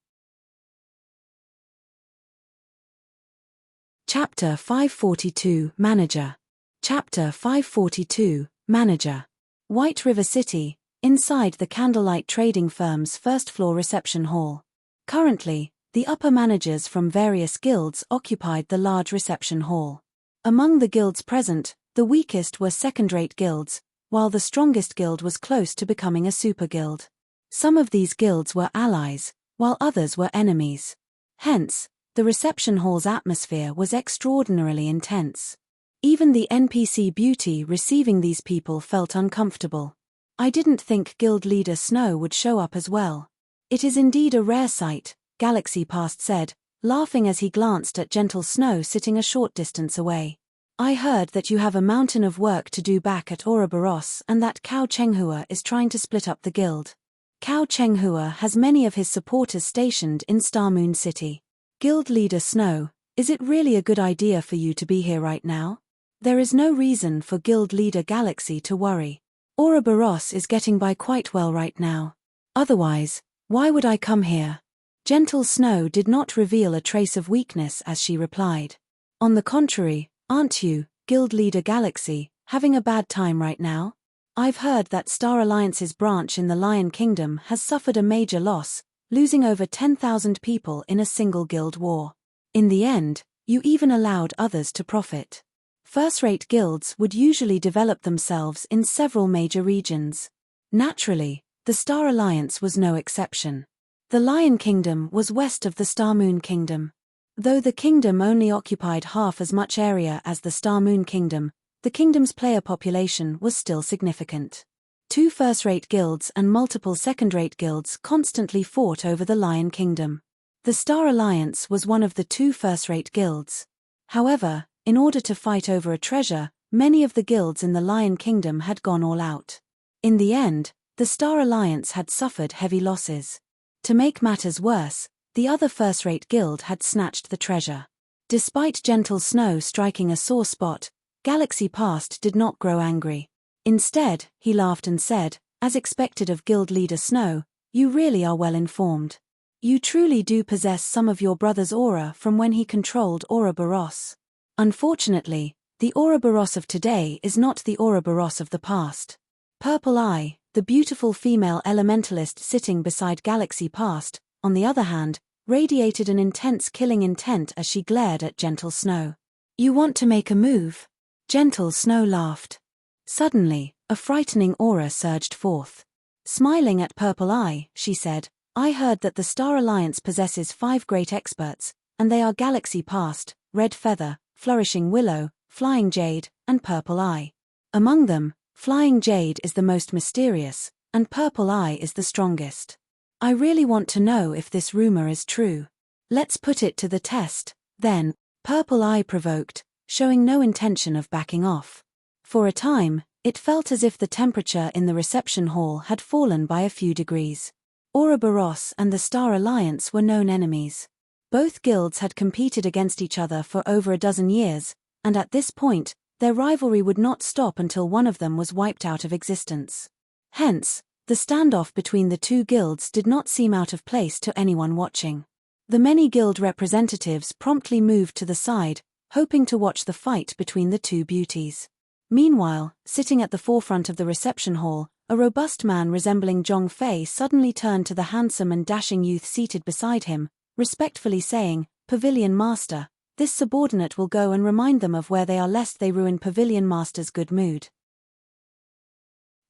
Chapter 542, Manager. Chapter 542, Manager. White River City, inside the Candlelight Trading Firm's first-floor reception hall. Currently, the upper managers from various guilds occupied the large reception hall. Among the guilds present, the weakest were second-rate guilds, while the strongest guild was close to becoming a super guild. Some of these guilds were allies, while others were enemies. Hence, the reception hall's atmosphere was extraordinarily intense. Even the NPC beauty receiving these people felt uncomfortable. I didn't think Guild Leader Snow would show up as well. It is indeed a rare sight, Galaxy Past said, laughing as he glanced at Gentle Snow sitting a short distance away. I heard that you have a mountain of work to do back at Ouroboros and that Cao Chenghua is trying to split up the guild. Cao Chenghua has many of his supporters stationed in Star Moon City. Guild Leader Snow, is it really a good idea for you to be here right now? There is no reason for Guild Leader Galaxy to worry. Ouroboros is getting by quite well right now. Otherwise, why would I come here? Gentle Snow did not reveal a trace of weakness as she replied. On the contrary, aren't you, Guild Leader Galaxy, having a bad time right now? I've heard that Star Alliance's branch in the Lion Kingdom has suffered a major loss, losing over 10,000 people in a single guild war. In the end, you even allowed others to profit. First-rate guilds would usually develop themselves in several major regions. Naturally, the Star Alliance was no exception. The Lion Kingdom was west of the Star Moon Kingdom. Though the kingdom only occupied half as much area as the Star Moon Kingdom, the kingdom's player population was still significant. 2 first-rate guilds and multiple second-rate guilds constantly fought over the Lion Kingdom. The Star Alliance was one of the 2 first-rate guilds. However, in order to fight over a treasure, many of the guilds in the Lion Kingdom had gone all out. In the end, the Star Alliance had suffered heavy losses. To make matters worse, the other first-rate guild had snatched the treasure. Despite Gentle Snow striking a sore spot, Galaxy Past did not grow angry. Instead, he laughed and said, as expected of Guild Leader Snow, you really are well informed. You truly do possess some of your brother's aura from when he controlled Ouroboros. Unfortunately, the Ouroboros of today is not the Ouroboros of the past. Purple Eye, the beautiful female elementalist sitting beside Galaxy Past, on the other hand, radiated an intense killing intent as she glared at Gentle Snow. You want to make a move? Gentle Snow laughed. Suddenly, a frightening aura surged forth. Smiling at Purple Eye, she said, I heard that the Star Alliance possesses 5 great experts, and they are Galaxy Past, Red Feather, Flourishing Willow, Flying Jade, and Purple Eye. Among them, Flying Jade is the most mysterious, and Purple Eye is the strongest. I really want to know if this rumor is true. Let's put it to the test, then, Purple Eye provoked, showing no intention of backing off. For a time, it felt as if the temperature in the reception hall had fallen by a few degrees. Ouroboros and the Star Alliance were known enemies. Both guilds had competed against each other for over a dozen years, and at this point, their rivalry would not stop until one of them was wiped out of existence. Hence, the standoff between the two guilds did not seem out of place to anyone watching. The many guild representatives promptly moved to the side, hoping to watch the fight between the two beauties. Meanwhile, sitting at the forefront of the reception hall, a robust man resembling Zhong Fei suddenly turned to the handsome and dashing youth seated beside him, respectfully saying, "Pavilion Master, this subordinate will go and remind them of where they are lest they ruin Pavilion Master's good mood."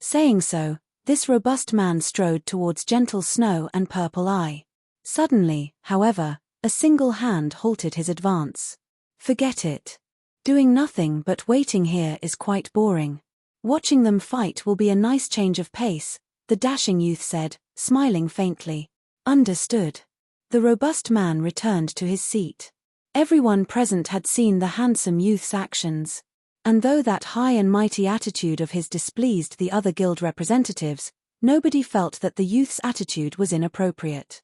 Saying so, this robust man strode towards Gentle Snow and Purple Eye. Suddenly, however, a single hand halted his advance. "Forget it. Doing nothing but waiting here is quite boring. Watching them fight will be a nice change of pace," the dashing youth said, smiling faintly. "Understood." The robust man returned to his seat. Everyone present had seen the handsome youth's actions. And though that high and mighty attitude of his displeased the other guild representatives, nobody felt that the youth's attitude was inappropriate.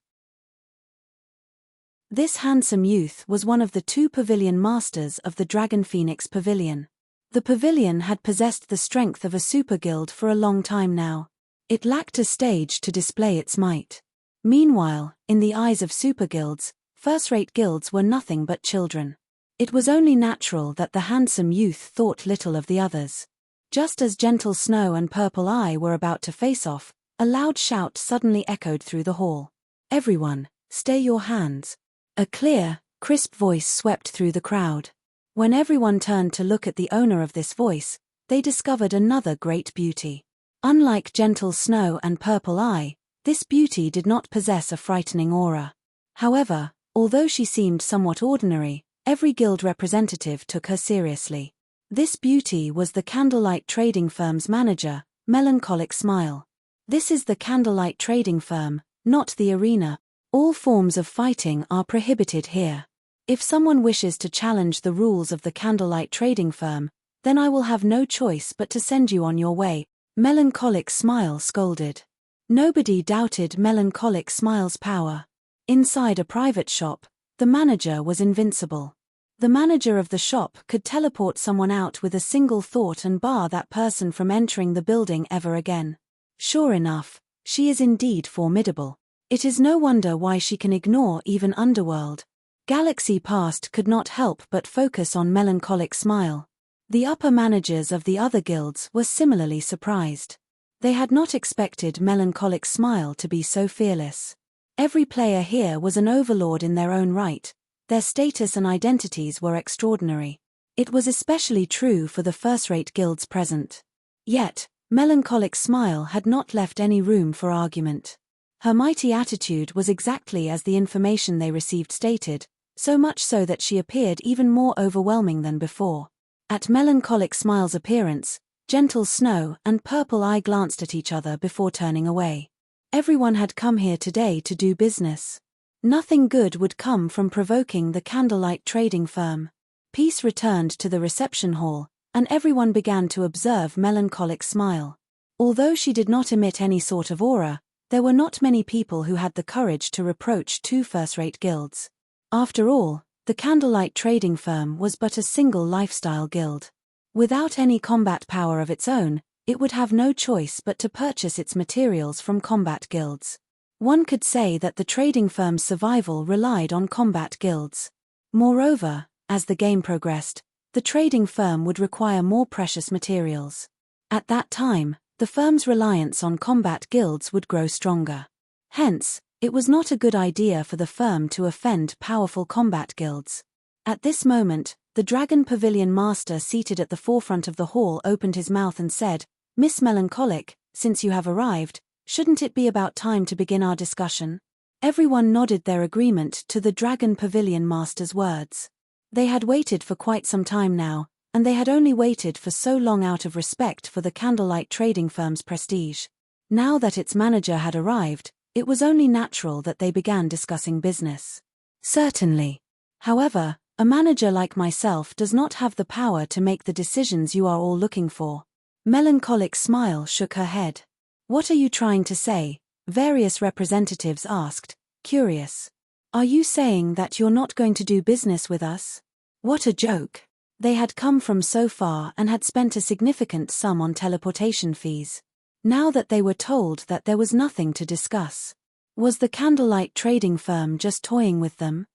This handsome youth was one of the two pavilion masters of the Dragon Phoenix Pavilion. The pavilion had possessed the strength of a super guild for a long time now. It lacked a stage to display its might. Meanwhile, in the eyes of super guilds, first-rate guilds were nothing but children. It was only natural that the handsome youth thought little of the others. Just as Gentle Snow and Purple Eye were about to face off, a loud shout suddenly echoed through the hall. "Everyone, stay your hands." A clear, crisp voice swept through the crowd. When everyone turned to look at the owner of this voice, they discovered another great beauty. Unlike Gentle Snow and Purple Eye, this beauty did not possess a frightening aura. However, although she seemed somewhat ordinary, every guild representative took her seriously. This beauty was the Candlelight Trading Firm's manager, Melancholic Smile. "This is the Candlelight Trading Firm, not the arena. All forms of fighting are prohibited here. If someone wishes to challenge the rules of the Candlelight Trading Firm, then I will have no choice but to send you on your way," Melancholic Smile scolded. Nobody doubted Melancholic Smile's power. Inside a private shop, the manager was invincible. The manager of the shop could teleport someone out with a single thought and bar that person from entering the building ever again. Sure enough, she is indeed formidable. It is no wonder why she can ignore even Underworld. Galaxy Past could not help but focus on Melancholic Smile. The upper managers of the other guilds were similarly surprised. They had not expected Melancholic Smile to be so fearless. Every player here was an overlord in their own right. Their status and identities were extraordinary. It was especially true for the first-rate guilds present. Yet, Melancholic Smile had not left any room for argument. Her mighty attitude was exactly as the information they received stated, so much so that she appeared even more overwhelming than before. At Melancholic Smile's appearance, Gentle Snow and Purple Eye glanced at each other before turning away. Everyone had come here today to do business. Nothing good would come from provoking the Candlelight Trading Firm. Peace returned to the reception hall, and everyone began to observe Melancholic Smile. Although she did not emit any sort of aura, there were not many people who had the courage to reproach two first-rate guilds. After all, the Candlelight Trading Firm was but a single lifestyle guild. Without any combat power of its own, it would have no choice but to purchase its materials from combat guilds. One could say that the trading firm's survival relied on combat guilds. Moreover, as the game progressed, the trading firm would require more precious materials. At that time, the firm's reliance on combat guilds would grow stronger. Hence, it was not a good idea for the firm to offend powerful combat guilds. At this moment, the Dragon Pavilion Master seated at the forefront of the hall opened his mouth and said, "Miss Melancholic, since you have arrived, shouldn't it be about time to begin our discussion?" Everyone nodded their agreement to the Dragon Pavilion Master's words. They had waited for quite some time now, and they had only waited for so long out of respect for the candlelight trading firm's prestige. Now that its manager had arrived, it was only natural that they began discussing business. Certainly. However, a manager like myself does not have the power to make the decisions you are all looking for. Melancholic Smile shook her head. What are you trying to say? Various representatives asked, curious. Are you saying that you're not going to do business with us? What a joke. They had come from so far and had spent a significant sum on teleportation fees. Now that they were told that there was nothing to discuss. Was the candlelight trading firm just toying with them?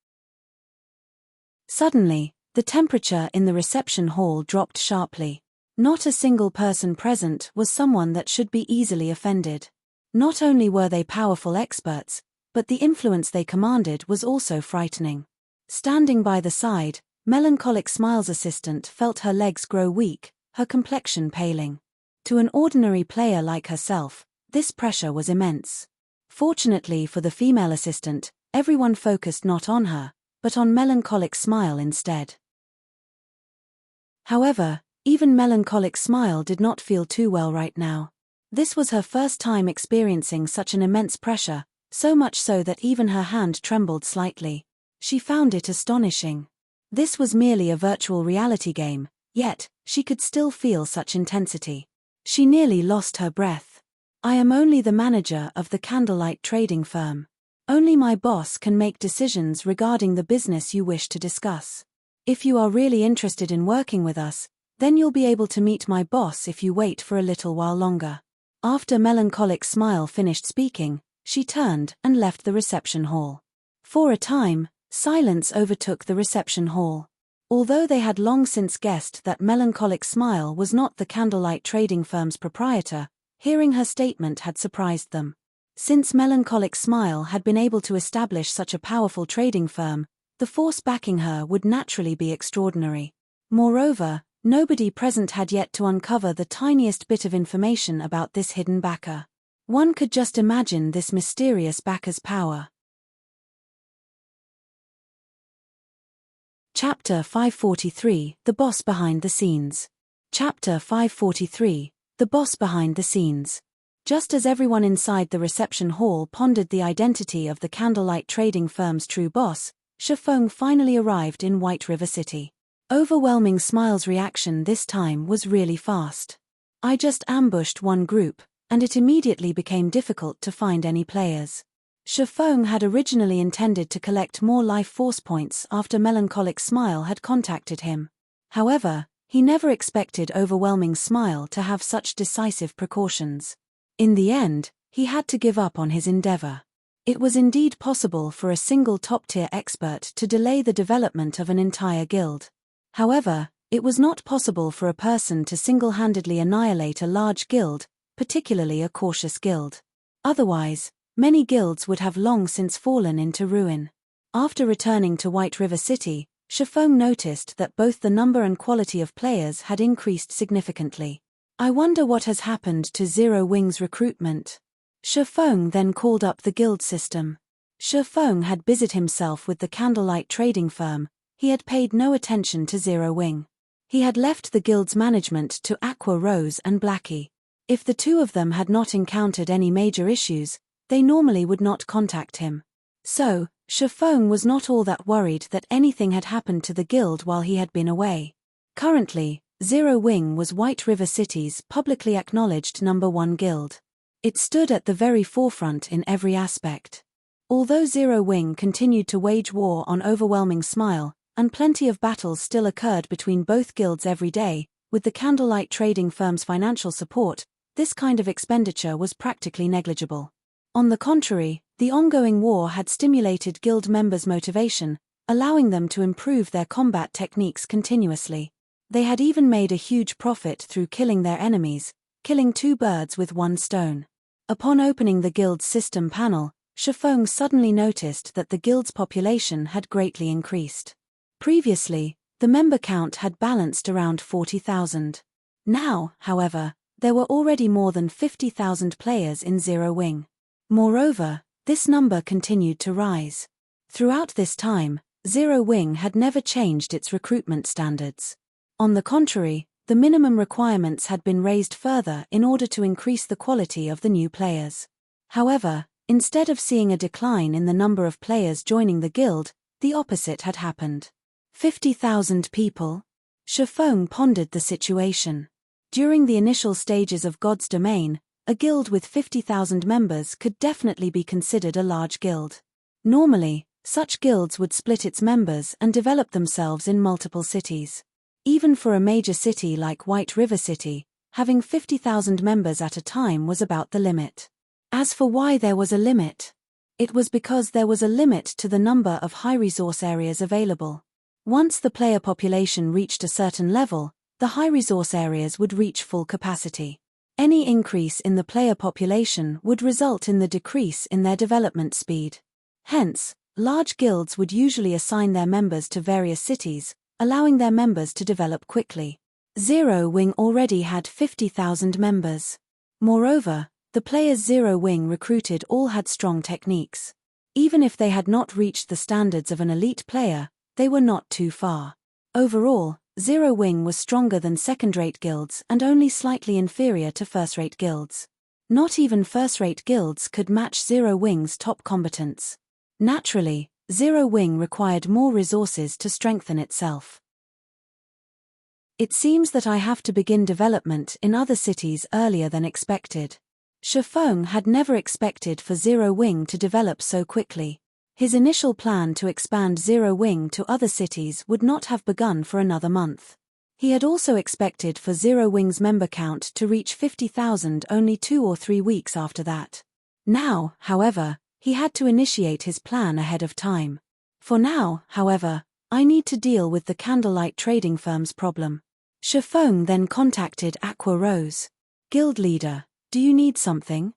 Suddenly, the temperature in the reception hall dropped sharply. Not a single person present was someone that should be easily offended. Not only were they powerful experts, but the influence they commanded was also frightening. Standing by the side, Melancholic Smile's assistant felt her legs grow weak, her complexion paling. To an ordinary player like herself, this pressure was immense. Fortunately for the female assistant, everyone focused not on her, but on Melancholic Smile instead. However, even Melancholic Smile did not feel too well right now. This was her first time experiencing such an immense pressure, so much so that even her hand trembled slightly. She found it astonishing. This was merely a virtual reality game, yet, she could still feel such intensity. She nearly lost her breath. I am only the manager of the candlelight trading firm. Only my boss can make decisions regarding the business you wish to discuss. If you are really interested in working with us, then you'll be able to meet my boss if you wait for a little while longer. After Melancholic Smile finished speaking, she turned and left the reception hall. For a time, silence overtook the reception hall. Although they had long since guessed that Melancholic Smile was not the candlelight trading firm's proprietor, hearing her statement had surprised them. Since Melancholic Smile had been able to establish such a powerful trading firm, the force backing her would naturally be extraordinary. Moreover, nobody present had yet to uncover the tiniest bit of information about this hidden backer. One could just imagine this mysterious backer's power. Chapter 543, The Boss Behind the Scenes. Chapter 543, The Boss Behind the Scenes. Just as everyone inside the reception hall pondered the identity of the candlelight trading firm's true boss, Shifeng finally arrived in White River City. Overwhelming Smile's reaction this time was really fast. I just ambushed one group, and it immediately became difficult to find any players. Shifeng had originally intended to collect more life force points after Melancholic Smile had contacted him. However, he never expected Overwhelming Smile to have such decisive precautions. In the end, he had to give up on his endeavor. It was indeed possible for a single top-tier expert to delay the development of an entire guild. However, it was not possible for a person to single-handedly annihilate a large guild, particularly a cautious guild. Otherwise, many guilds would have long since fallen into ruin. After returning to White River City, Shifeng noticed that both the number and quality of players had increased significantly. I wonder what has happened to Zero Wing's recruitment. Shifeng then called up the guild system. Shifeng had busied himself with the candlelight trading firm. He had paid no attention to Zero Wing. He had left the guild's management to Aqua Rose and Blackie. If the two of them had not encountered any major issues, they normally would not contact him. So, Shifeng was not all that worried that anything had happened to the guild while he had been away. Currently, Zero Wing was White River City's publicly acknowledged #1 guild. It stood at the very forefront in every aspect. Although Zero Wing continued to wage war on Overwhelming Smile, and plenty of battles still occurred between both guilds every day, with the candlelight trading firm's financial support, this kind of expenditure was practically negligible. On the contrary, the ongoing war had stimulated guild members' motivation, allowing them to improve their combat techniques continuously. They had even made a huge profit through killing their enemies, killing 2 birds with 1 stone. Upon opening the guild's system panel, Shifeng suddenly noticed that the guild's population had greatly increased. Previously, the member count had balanced around 40,000. Now, however, there were already more than 50,000 players in Zero Wing. Moreover, this number continued to rise. Throughout this time, Zero Wing had never changed its recruitment standards. On the contrary, the minimum requirements had been raised further in order to increase the quality of the new players. However, instead of seeing a decline in the number of players joining the guild, the opposite had happened. 50,000 people? Shifeng pondered the situation. During the initial stages of God's domain, a guild with 50,000 members could definitely be considered a large guild. Normally, such guilds would split its members and develop themselves in multiple cities. Even for a major city like White River City, having 50,000 members at a time was about the limit. As for why there was a limit, it was because there was a limit to the number of high-resource areas available. Once the player population reached a certain level, the high-resource areas would reach full capacity. Any increase in the player population would result in the decrease in their development speed. Hence, large guilds would usually assign their members to various cities, allowing their members to develop quickly. Zero Wing already had 50,000 members. Moreover, the players Zero Wing recruited all had strong techniques. Even if they had not reached the standards of an elite player, they were not too far. Overall, Zero Wing was stronger than second-rate guilds and only slightly inferior to first-rate guilds. Not even first-rate guilds could match Zero Wing's top combatants. Naturally, Zero Wing required more resources to strengthen itself. It seems that I have to begin development in other cities earlier than expected. Shifeng had never expected for Zero Wing to develop so quickly. His initial plan to expand Zero Wing to other cities would not have begun for another month. He had also expected for Zero Wing's member count to reach 50,000 only 2 or 3 weeks after that. Now, however, he had to initiate his plan ahead of time. For now, however, I need to deal with the candlelight trading firm's problem. Shifeng then contacted Aqua Rose. Guild leader, do you need something?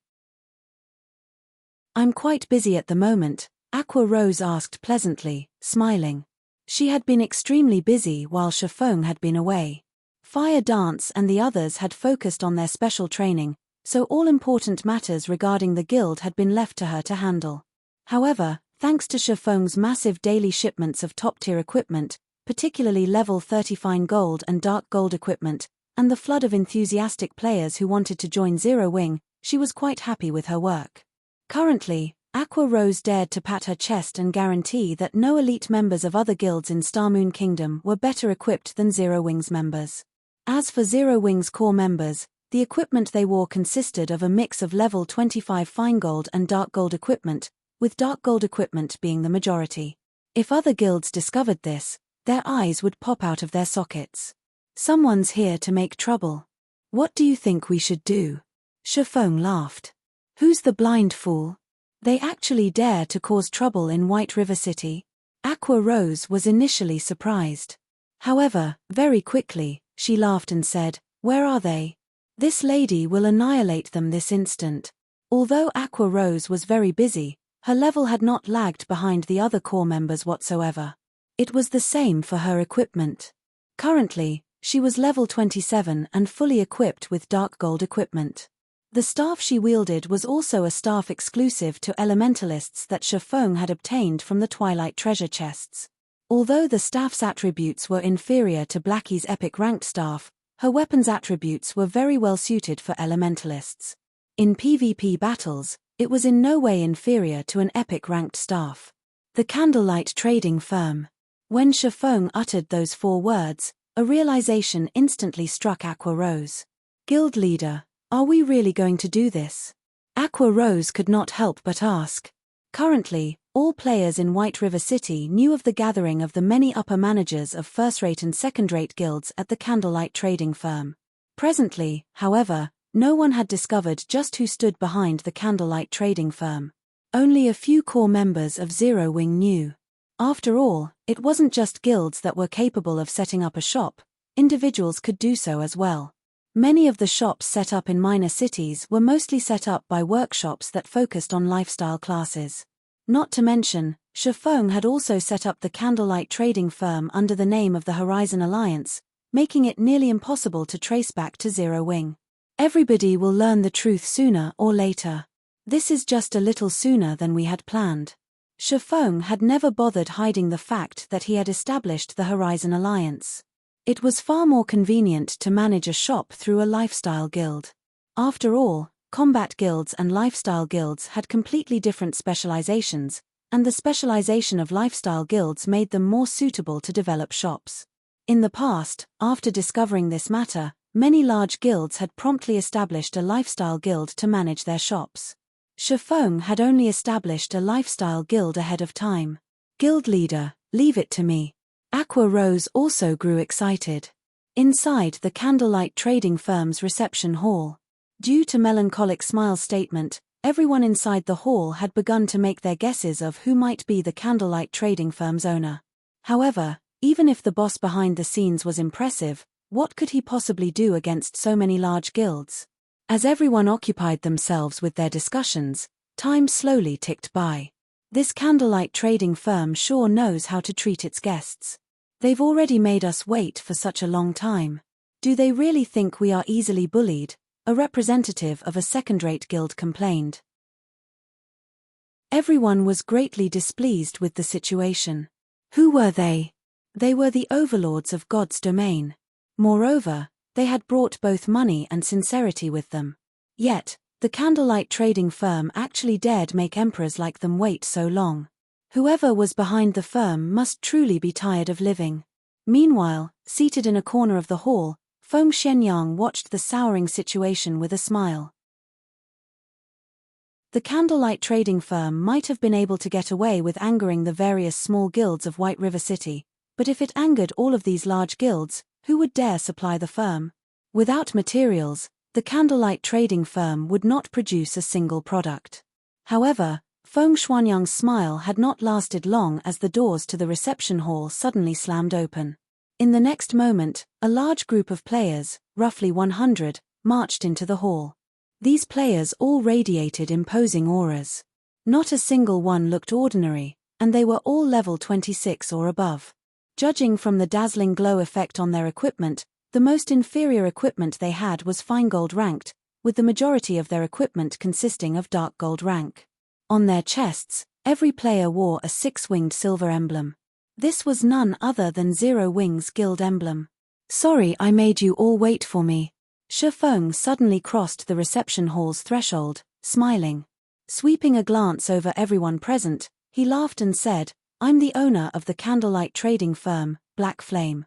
I'm quite busy at the moment, Aqua Rose asked pleasantly, smiling. She had been extremely busy while Shifeng had been away. Fire Dance and the others had focused on their special training, so all important matters regarding the guild had been left to her to handle. However, thanks to Shifeng's massive daily shipments of top-tier equipment, particularly level 30 fine gold and dark gold equipment, and the flood of enthusiastic players who wanted to join Zero Wing, she was quite happy with her work. Currently, Aqua Rose dared to pat her chest and guarantee that no elite members of other guilds in Starmoon Kingdom were better equipped than Zero Wing's members. As for Zero Wing's core members, the equipment they wore consisted of a mix of level 25 fine gold and dark gold equipment, with dark gold equipment being the majority. If other guilds discovered this, their eyes would pop out of their sockets. Someone's here to make trouble. What do you think we should do? Shifeng laughed. Who's the blind fool? They actually dare to cause trouble in White River City? Aqua Rose was initially surprised. However, very quickly, she laughed and said, "Where are they? This lady will annihilate them this instant." Although Aqua Rose was very busy, her level had not lagged behind the other core members whatsoever. It was the same for her equipment. Currently, she was level 27 and fully equipped with dark gold equipment. The staff she wielded was also a staff exclusive to elementalists that Shifeng had obtained from the Twilight treasure chests. Although the staff's attributes were inferior to Blackie's epic ranked staff, her weapons attributes were very well suited for elementalists. In PvP battles, it was in no way inferior to an epic ranked staff. The candlelight trading firm. When Shifeng uttered those 4 words, a realization instantly struck Aqua Rose. Guild leader, are we really going to do this? Aqua Rose could not help but ask. Currently, all players in White River City knew of the gathering of the many upper managers of first-rate and second-rate guilds at the candlelight trading firm. Presently, however, no one had discovered just who stood behind the candlelight trading firm. Only a few core members of Zero Wing knew. After all, it wasn't just guilds that were capable of setting up a shop, individuals could do so as well. Many of the shops set up in minor cities were mostly set up by workshops that focused on lifestyle classes. Not to mention, Shifeng had also set up the candlelight trading firm under the name of the Horizon Alliance, making it nearly impossible to trace back to Zero Wing. Everybody will learn the truth sooner or later. This is just a little sooner than we had planned. Shifeng had never bothered hiding the fact that he had established the Horizon Alliance. It was far more convenient to manage a shop through a lifestyle guild. After all, combat guilds and lifestyle guilds had completely different specializations, and the specialization of lifestyle guilds made them more suitable to develop shops. In the past, after discovering this matter, many large guilds had promptly established a lifestyle guild to manage their shops. Shifeng had only established a lifestyle guild ahead of time. Guild leader, leave it to me. Aqua Rose also grew excited. Inside the candlelight trading firm's reception hall. Due to melancholic Smile's statement, everyone inside the hall had begun to make their guesses of who might be the candlelight trading firm's owner. However, even if the boss behind the scenes was impressive, what could he possibly do against so many large guilds? As everyone occupied themselves with their discussions, time slowly ticked by. This candlelight trading firm sure knows how to treat its guests. They've already made us wait for such a long time. Do they really think we are easily bullied? A representative of a second-rate guild complained. Everyone was greatly displeased with the situation. Who were they? They were the overlords of God's domain. Moreover, they had brought both money and sincerity with them. Yet, the candlelight trading firm actually dared make emperors like them wait so long. Whoever was behind the firm must truly be tired of living. Meanwhile, seated in a corner of the hall, Feng Xianyang watched the souring situation with a smile. The candlelight trading firm might have been able to get away with angering the various small guilds of White River City, but if it angered all of these large guilds, who would dare supply the firm? Without materials, the candlelight trading firm would not produce a single product. However, Feng Xuanyang's smile had not lasted long as the doors to the reception hall suddenly slammed open. In the next moment, a large group of players, roughly 100, marched into the hall. These players all radiated imposing auras. Not a single one looked ordinary, and they were all level 26 or above. Judging from the dazzling glow effect on their equipment, the most inferior equipment they had was fine gold ranked, with the majority of their equipment consisting of dark gold rank. On their chests, every player wore a six-winged silver emblem. This was none other than Zero Wings Guild emblem. Sorry I made you all wait for me. Shifeng suddenly crossed the reception hall's threshold, smiling. Sweeping a glance over everyone present, he laughed and said, I'm the owner of the candlelight trading firm, Black Flame.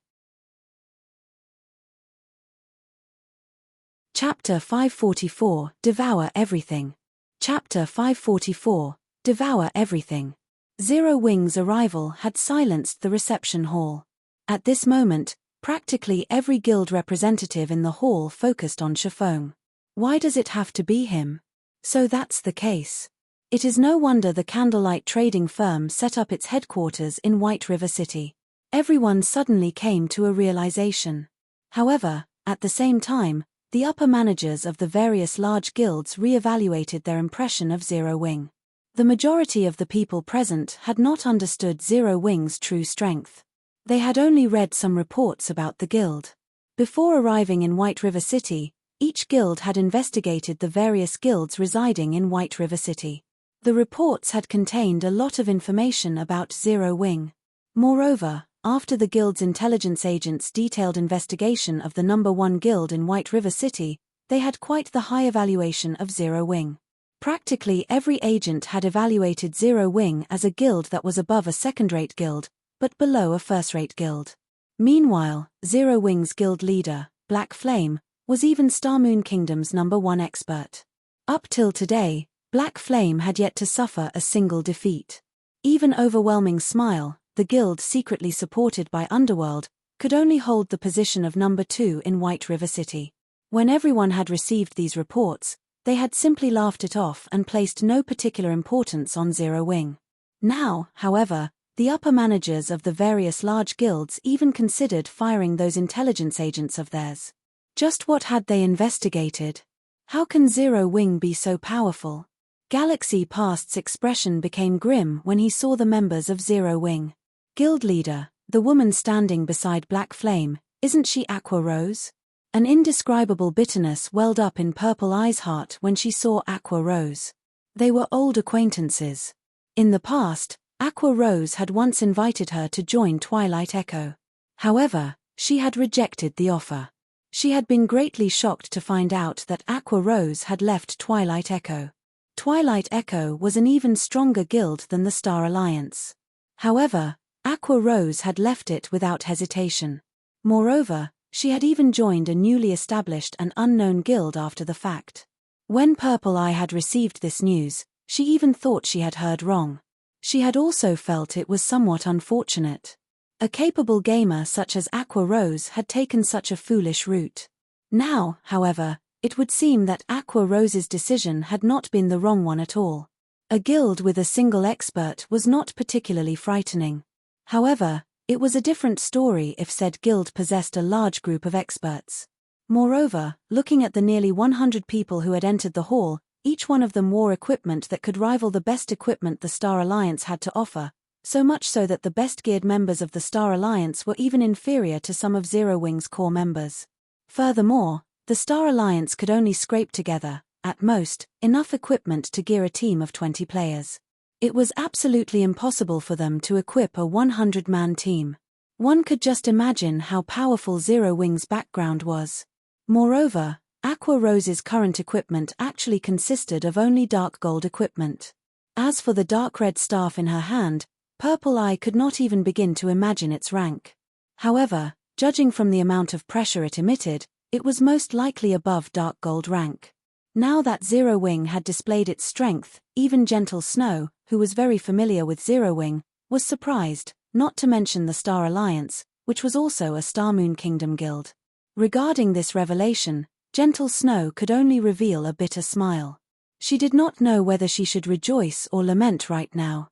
Chapter 544, Devour Everything. Chapter 544, Devour Everything. Zero Wing's arrival had silenced the reception hall. At this moment, practically every guild representative in the hall focused on Shifeng. Why does it have to be him? So that's the case. It is no wonder the candlelight trading firm set up its headquarters in White River City. Everyone suddenly came to a realization. However, at the same time, the upper managers of the various large guilds re-evaluated their impression of Zero Wing. The majority of the people present had not understood Zero Wing's true strength. They had only read some reports about the guild. Before arriving in White River City, each guild had investigated the various guilds residing in White River City. The reports had contained a lot of information about Zero Wing. Moreover, after the guild's intelligence agents' detailed investigation of the number 1 guild in White River City, they had quite the high evaluation of Zero Wing. Practically every agent had evaluated Zero Wing as a guild that was above a second-rate guild, but below a first-rate guild. Meanwhile, Zero Wing's guild leader, Black Flame, was even Star Moon Kingdom's number 1 expert. Up till today, Black Flame had yet to suffer a single defeat. Even Overwhelming Smile, the guild secretly supported by Underworld, could only hold the position of number 2 in White River City. When everyone had received these reports, they had simply laughed it off and placed no particular importance on Zero Wing. Now, however, the upper managers of the various large guilds even considered firing those intelligence agents of theirs. Just what had they investigated? How can Zero Wing be so powerful? Galaxy Past's expression became grim when he saw the members of Zero Wing. Guild leader, the woman standing beside Black Flame, isn't she Aqua Rose? An indescribable bitterness welled up in Purple Eye's heart when she saw Aqua Rose. They were old acquaintances. In the past, Aqua Rose had once invited her to join Twilight Echo. However, She had rejected the offer. She had been greatly shocked to find out that Aqua Rose had left Twilight Echo. Twilight Echo was an even stronger guild than the Star Alliance. However, Aqua Rose had left it without hesitation. Moreover, she had even joined a newly established and unknown guild after the fact. When Purple Eye had received this news, she even thought she had heard wrong. She had also felt it was somewhat unfortunate. A capable gamer such as Aqua Rose had taken such a foolish route. Now, however, it would seem that Aqua Rose's decision had not been the wrong one at all. A guild with a single expert was not particularly frightening. However, it was a different story if said guild possessed a large group of experts. Moreover, looking at the nearly 100 people who had entered the hall, each one of them wore equipment that could rival the best equipment the Star Alliance had to offer, so much so that the best geared members of the Star Alliance were even inferior to some of Zero Wing's core members. Furthermore, the Star Alliance could only scrape together, at most, enough equipment to gear a team of 20 players. It was absolutely impossible for them to equip a 100-man team. One could just imagine how powerful Zero Wing's background was. Moreover, Aqua Rose's current equipment actually consisted of only dark gold equipment. As for the dark red staff in her hand, Purple Eye could not even begin to imagine its rank. However, judging from the amount of pressure it emitted, it was most likely above dark gold rank. Now that Zero Wing had displayed its strength, even Gentle Snow, who was very familiar with Zero Wing, was surprised, not to mention the Star Alliance, which was also a Star Moon Kingdom guild. Regarding this revelation, Gentle Snow could only reveal a bitter smile. She did not know whether she should rejoice or lament right now.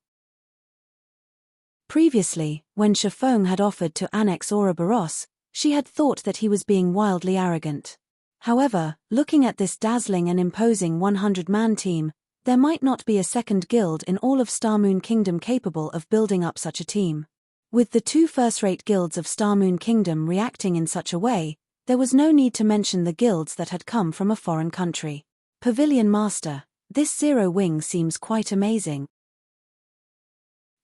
Previously, when Chiffon had offered to annex Ouroboros, she had thought that he was being wildly arrogant. However, looking at this dazzling and imposing 100-man team, there might not be a second guild in all of Star Moon Kingdom capable of building up such a team. With the two first-rate guilds of Star Moon Kingdom reacting in such a way, there was no need to mention the guilds that had come from a foreign country. Pavilion Master, this Zero Wing seems quite amazing.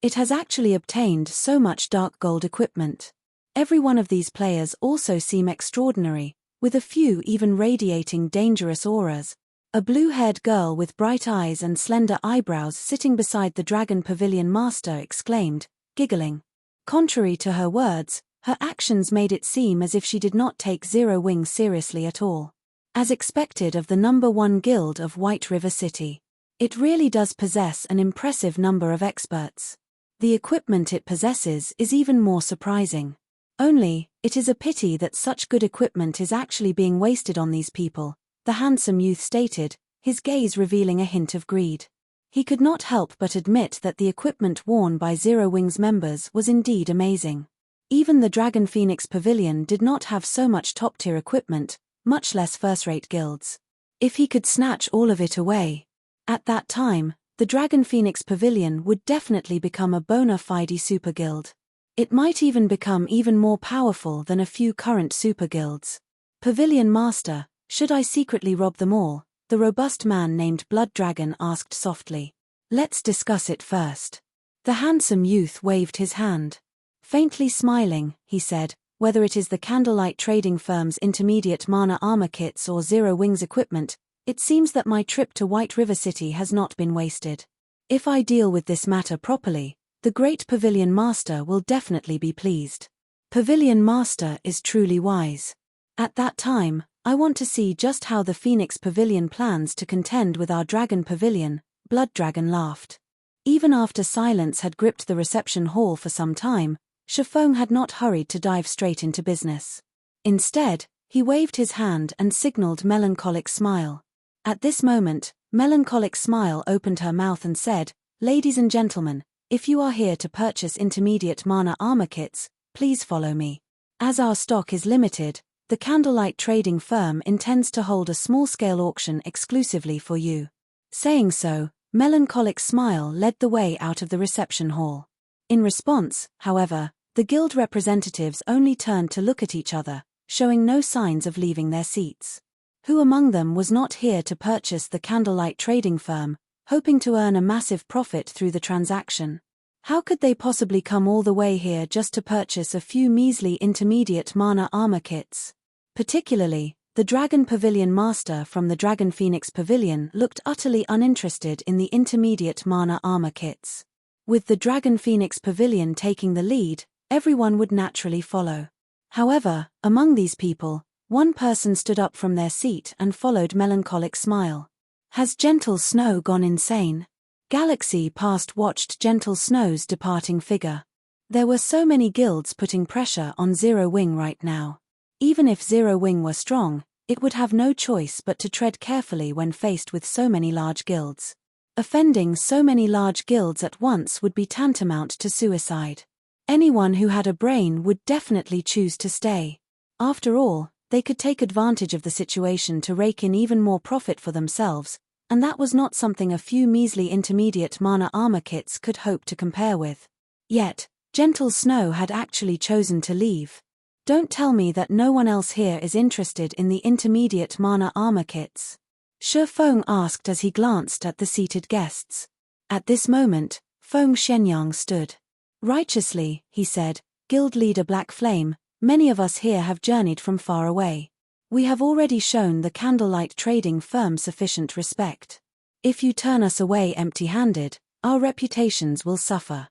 It has actually obtained so much dark gold equipment. Every one of these players also seem extraordinary, with a few even radiating dangerous auras. A blue-haired girl with bright eyes and slender eyebrows sitting beside the Dragon Pavilion Master exclaimed, giggling. Contrary to her words, her actions made it seem as if she did not take Zero Wing seriously at all. As expected of the #1 guild of White River City, it really does possess an impressive number of experts. The equipment it possesses is even more surprising. Only, it is a pity that such good equipment is actually being wasted on these people, the handsome youth stated, his gaze revealing a hint of greed. He could not help but admit that the equipment worn by Zero Wing's members was indeed amazing. Even the Dragon Phoenix Pavilion did not have so much top-tier equipment, much less first-rate guilds. If he could snatch all of it away, at that time, the Dragon Phoenix Pavilion would definitely become a bona fide super guild. It might even become even more powerful than a few current super guilds. Pavilion Master, should I secretly rob them all? The robust man named Blood Dragon asked softly. Let's discuss it first. The handsome youth waved his hand. Faintly smiling, he said, whether it is the Candlelight Trading Firm's intermediate mana armor kits or Zero Wing's equipment, it seems that my trip to White River City has not been wasted. If I deal with this matter properly, the great Pavilion Master will definitely be pleased. Pavilion Master is truly wise. At that time, I want to see just how the Phoenix Pavilion plans to contend with our Dragon Pavilion, Blood Dragon laughed. Even after silence had gripped the reception hall for some time, Chiffon had not hurried to dive straight into business. Instead, he waved his hand and signaled Melancholic Smile. At this moment, Melancholic Smile opened her mouth and said, "Ladies and gentlemen, if you are here to purchase intermediate mana armor kits, please follow me. As our stock is limited, the Candlelight Trading Firm intends to hold a small-scale auction exclusively for you." Saying so, Melancholic Smile led the way out of the reception hall. In response, however, the guild representatives only turned to look at each other, showing no signs of leaving their seats. Who among them was not here to purchase the Candlelight Trading Firm, hoping to earn a massive profit through the transaction? How could they possibly come all the way here just to purchase a few measly intermediate mana armor kits? Particularly, the Dragon Pavilion Master from the Dragon Phoenix Pavilion looked utterly uninterested in the intermediate mana armor kits. With the Dragon Phoenix Pavilion taking the lead, everyone would naturally follow. However, among these people, one person stood up from their seat and followed melancholic smile. Has Gentle Snow gone insane? Galaxy Past watched Gentle Snow's departing figure. There were so many guilds putting pressure on Zero Wing right now. Even if Zero Wing were strong, it would have no choice but to tread carefully when faced with so many large guilds. Offending so many large guilds at once would be tantamount to suicide. Anyone who had a brain would definitely choose to stay. After all, they could take advantage of the situation to rake in even more profit for themselves, and that was not something a few measly intermediate mana armor kits could hope to compare with. Yet, Gentle Snow had actually chosen to leave. Don't tell me that no one else here is interested in the intermediate mana armor kits. Shi Feng asked as he glanced at the seated guests. At this moment, Feng Shenyang stood. Righteously, he said, Guild Leader Black Flame, many of us here have journeyed from far away. We have already shown the Candlelight Trading Firm sufficient respect. If you turn us away empty-handed, our reputations will suffer.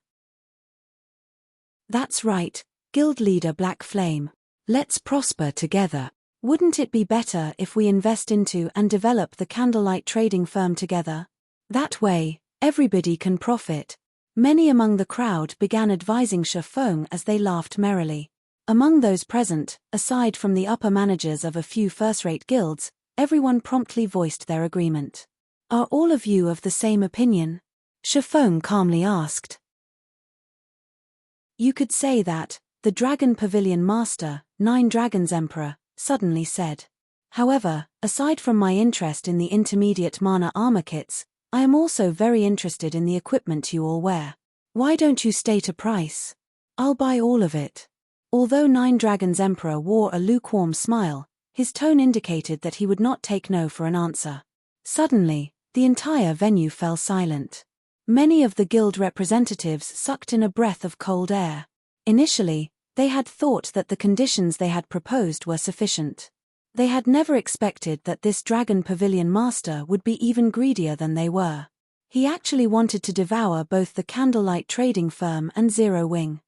That's right, Guild Leader Black Flame. Let's prosper together. Wouldn't it be better if we invest into and develop the Candlelight Trading Firm together? That way, everybody can profit. Many among the crowd began advising Shi Feng as they laughed merrily. Among those present, aside from the upper managers of a few first-rate guilds, everyone promptly voiced their agreement. Are all of you of the same opinion? Shi Feng calmly asked. You could say that, the Dragon Pavilion Master, Nine Dragons Emperor, suddenly said. However, aside from my interest in the intermediate mana armor kits, I am also very interested in the equipment you all wear. Why don't you state a price? I'll buy all of it. Although Nine Dragons Emperor wore a lukewarm smile, his tone indicated that he would not take no for an answer. Suddenly, the entire venue fell silent. Many of the guild representatives sucked in a breath of cold air. Initially, they had thought that the conditions they had proposed were sufficient. They had never expected that this Dragon Pavilion Master would be even greedier than they were. He actually wanted to devour both the Candlelight Trading Firm and Zero Wing.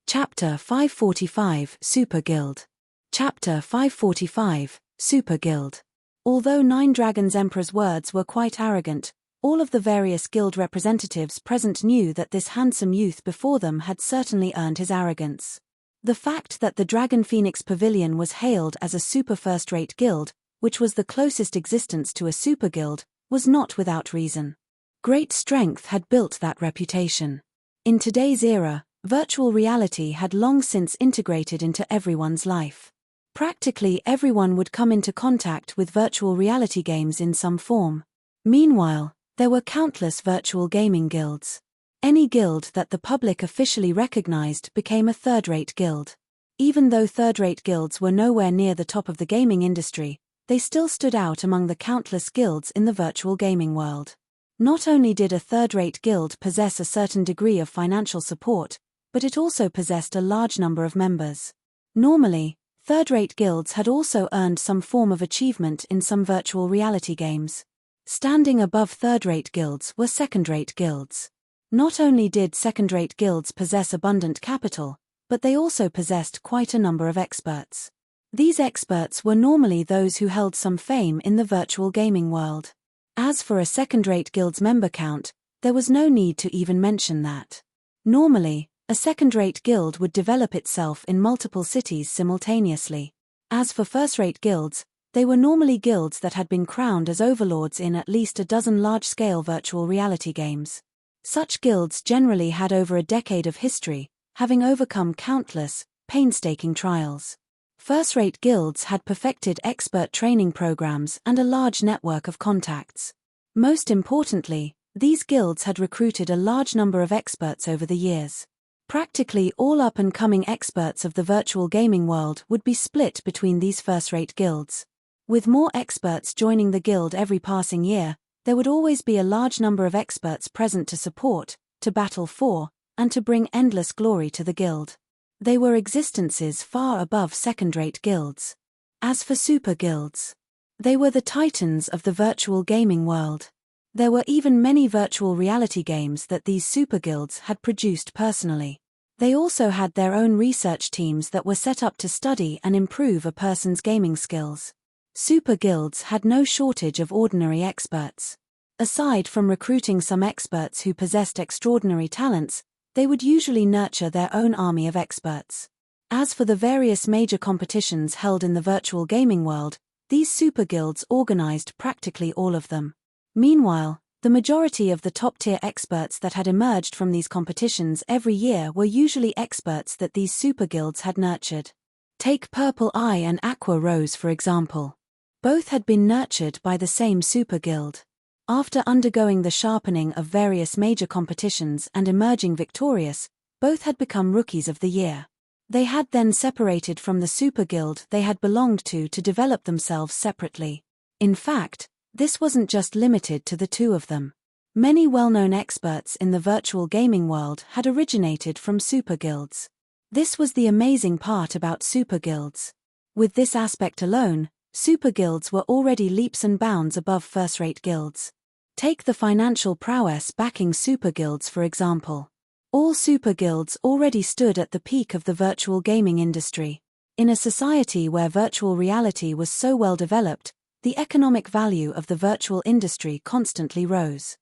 Chapter 545 Super Guild. Chapter 545 Super Guild. Although Nine Dragons Emperor's words were quite arrogant, all of the various guild representatives present knew that this handsome youth before them had certainly earned his arrogance. The fact that the Dragon Phoenix Pavilion was hailed as a super first-rate guild, which was the closest existence to a super guild, was not without reason. Great strength had built that reputation. In today's era, virtual reality had long since integrated into everyone's life. Practically everyone would come into contact with virtual reality games in some form. Meanwhile, there were countless virtual gaming guilds. Any guild that the public officially recognized became a third-rate guild. Even though third-rate guilds were nowhere near the top of the gaming industry, they still stood out among the countless guilds in the virtual gaming world. Not only did a third-rate guild possess a certain degree of financial support, but it also possessed a large number of members. Normally, third-rate guilds had also earned some form of achievement in some virtual reality games. Standing above third-rate guilds were second-rate guilds. Not only did second-rate guilds possess abundant capital, but they also possessed quite a number of experts. These experts were normally those who held some fame in the virtual gaming world. As for a second-rate guild's member count, there was no need to even mention that. Normally, a second-rate guild would develop itself in multiple cities simultaneously. As for first-rate guilds, they were normally guilds that had been crowned as overlords in at least a dozen large-scale virtual reality games. Such guilds generally had over a decade of history, having overcome countless, painstaking trials. First-rate guilds had perfected expert training programs and a large network of contacts. Most importantly, these guilds had recruited a large number of experts over the years. Practically all up-and-coming experts of the virtual gaming world would be split between these first-rate guilds. With more experts joining the guild every passing year, There would always be a large number of experts present to support, to battle for, and to bring endless glory to the guild. They were existences far above second-rate guilds. As for super guilds, they were the titans of the virtual gaming world. There were even many virtual reality games that these super guilds had produced personally. They also had their own research teams that were set up to study and improve a person's gaming skills. Super guilds had no shortage of ordinary experts. Aside from recruiting some experts who possessed extraordinary talents, they would usually nurture their own army of experts. As for the various major competitions held in the virtual gaming world, these super guilds organized practically all of them. Meanwhile, the majority of the top-tier experts that had emerged from these competitions every year were usually experts that these super guilds had nurtured. Take Purple Eye and Aqua Rose for example. Both had been nurtured by the same super guild. After undergoing the sharpening of various major competitions and emerging victorious, both had become Rookies of the Year. They had then separated from the super guild they had belonged to develop themselves separately. In fact, this wasn't just limited to the two of them. Many well-known experts in the virtual gaming world had originated from super guilds. This was the amazing part about super guilds. With this aspect alone, super guilds were already leaps and bounds above first-rate guilds. Take the financial prowess backing super guilds for example. All super guilds already stood at the peak of the virtual gaming industry. In a society where virtual reality was so well developed, the economic value of the virtual industry constantly rose.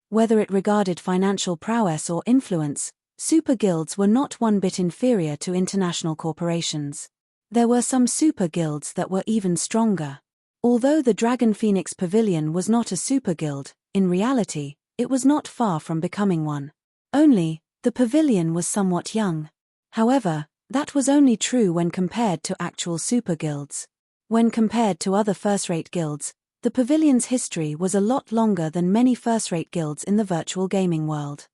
Whether it regarded financial prowess or influence, super guilds were not one bit inferior to international corporations. There were some super guilds that were even stronger. Although the Dragon Phoenix Pavilion was not a super guild, in reality, it was not far from becoming one. Only, the pavilion was somewhat young. However, that was only true when compared to actual super guilds. When compared to other first-rate guilds, the pavilion's history was a lot longer than many first-rate guilds in the virtual gaming world.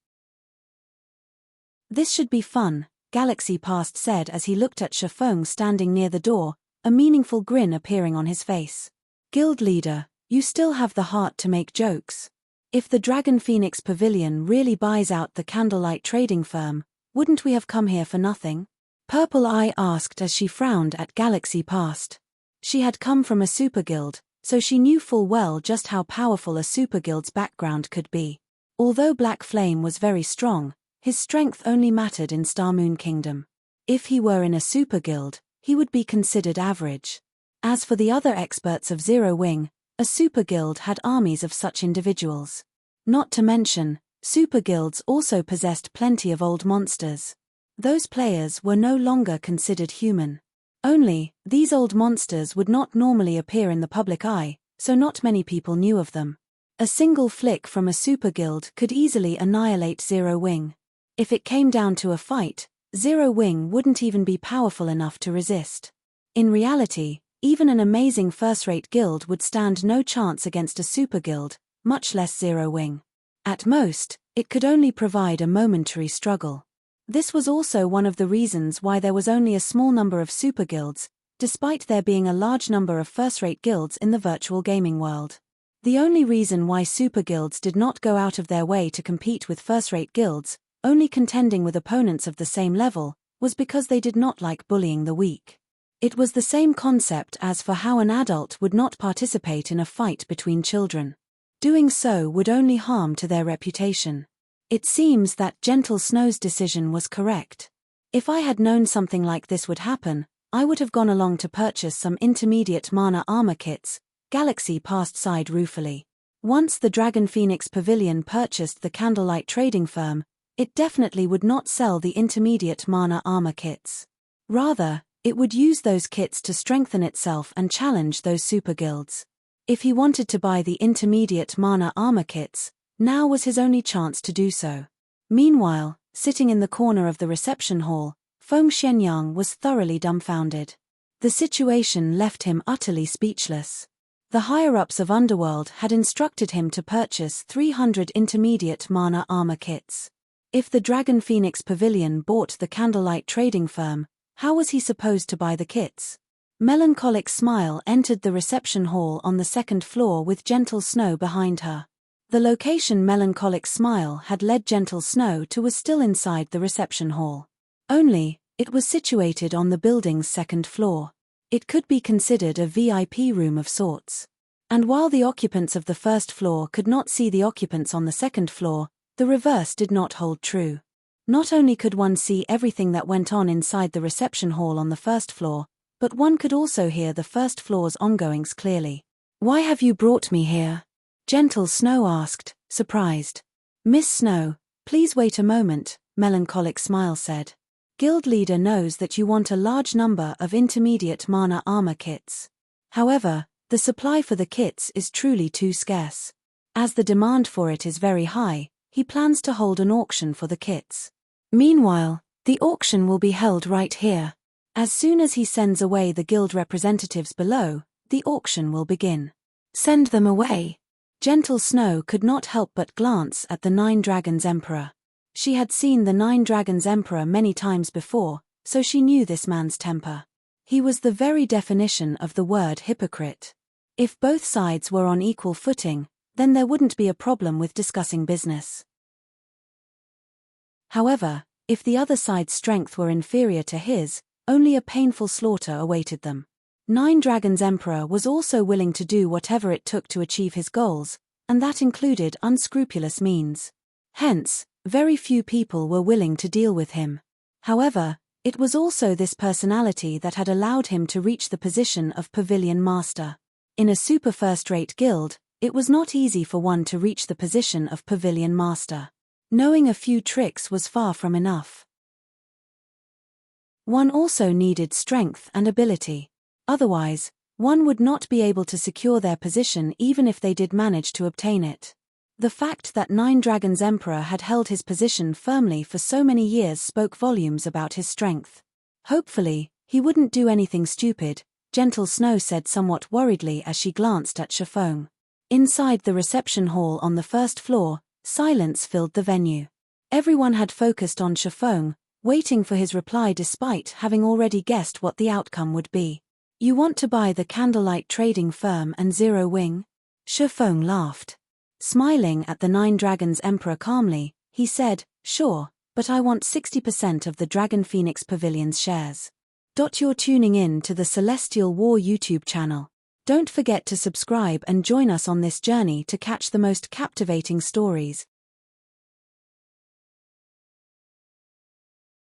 "This should be fun," Galaxy Past said as he looked at Shifeng standing near the door, a meaningful grin appearing on his face. "Guild leader, you still have the heart to make jokes. If the Dragon Phoenix Pavilion really buys out the candlelight trading firm, wouldn't we have come here for nothing?" Purple Eye asked as she frowned at Galaxy Past. She had come from a super guild, so she knew full well just how powerful a super guild's background could be. Although Black Flame was very strong, his strength only mattered in Star Moon Kingdom. If he were in a super guild, he would be considered average. As for the other experts of Zero Wing, a super guild had armies of such individuals. Not to mention, super guilds also possessed plenty of old monsters. Those players were no longer considered human. Only, these old monsters would not normally appear in the public eye, so not many people knew of them. A single flick from a super guild could easily annihilate Zero Wing. If it came down to a fight, Zero Wing wouldn't even be powerful enough to resist. In reality, even an amazing first-rate guild would stand no chance against a super guild, much less Zero Wing. At most, it could only provide a momentary struggle. This was also one of the reasons why there was only a small number of super guilds, despite there being a large number of first-rate guilds in the virtual gaming world. The only reason why super guilds did not go out of their way to compete with first-rate guilds, only contending with opponents of the same level, was because they did not like bullying the weak. It was the same concept as for how an adult would not participate in a fight between children. Doing so would only harm to their reputation. It seems that Gentle Snow's decision was correct. If I had known something like this would happen, I would have gone along to purchase some intermediate mana armor kits, Galaxy Past sighed ruefully. Once the Dragon Phoenix Pavilion purchased the candlelight trading firm, it definitely would not sell the intermediate mana armor kits. Rather, it would use those kits to strengthen itself and challenge those super guilds. If he wanted to buy the intermediate mana armor kits, now was his only chance to do so. Meanwhile, sitting in the corner of the reception hall, Feng Xianyang was thoroughly dumbfounded. The situation left him utterly speechless. The higher-ups of Underworld had instructed him to purchase 300 intermediate mana armor kits. If the Dragon Phoenix Pavilion bought the candlelight trading firm, how was he supposed to buy the kits? Melancholic Smile entered the reception hall on the second floor with Gentle Snow behind her. The location Melancholic Smile had led Gentle Snow to was still inside the reception hall. Only, it was situated on the building's second floor. It could be considered a VIP room of sorts. And while the occupants of the first floor could not see the occupants on the second floor, the reverse did not hold true. Not only could one see everything that went on inside the reception hall on the first floor, but one could also hear the first floor's ongoings clearly. "Why have you brought me here?" Gentle Snow asked, surprised. "Miss Snow, please wait a moment," Melancholic Smile said. "Guild leader knows that you want a large number of intermediate mana armor kits. However, the supply for the kits is truly too scarce. As the demand for it is very high, he plans to hold an auction for the kits. Meanwhile, the auction will be held right here. As soon as he sends away the guild representatives below, the auction will begin. Send them away." Gentle Snow could not help but glance at the Nine Dragons Emperor. She had seen the Nine Dragons Emperor many times before, so she knew this man's temper. He was the very definition of the word hypocrite. If both sides were on equal footing, then there wouldn't be a problem with discussing business. However, if the other side's strength were inferior to his, only a painful slaughter awaited them. Nine Dragons Emperor was also willing to do whatever it took to achieve his goals, and that included unscrupulous means. Hence, very few people were willing to deal with him. However, it was also this personality that had allowed him to reach the position of Pavilion Master. In a super first-rate guild, it was not easy for one to reach the position of Pavilion Master. Knowing a few tricks was far from enough. One also needed strength and ability. Otherwise, one would not be able to secure their position even if they did manage to obtain it. The fact that Nine Dragons Emperor had held his position firmly for so many years spoke volumes about his strength. Hopefully, he wouldn't do anything stupid, Gentle Snow said somewhat worriedly as she glanced at Chiffon. Inside the reception hall on the first floor, silence filled the venue. Everyone had focused on Chiffon, waiting for his reply despite having already guessed what the outcome would be. "You want to buy the Candlelight Trading Firm and Zero Wing?" Chiffon laughed. Smiling at the Nine Dragons Emperor calmly, he said, "Sure, but I want 60% of the Dragon Phoenix Pavilion's shares." You're tuning in to the Celestial War YouTube channel. Don't forget to subscribe and join us on this journey to catch the most captivating stories.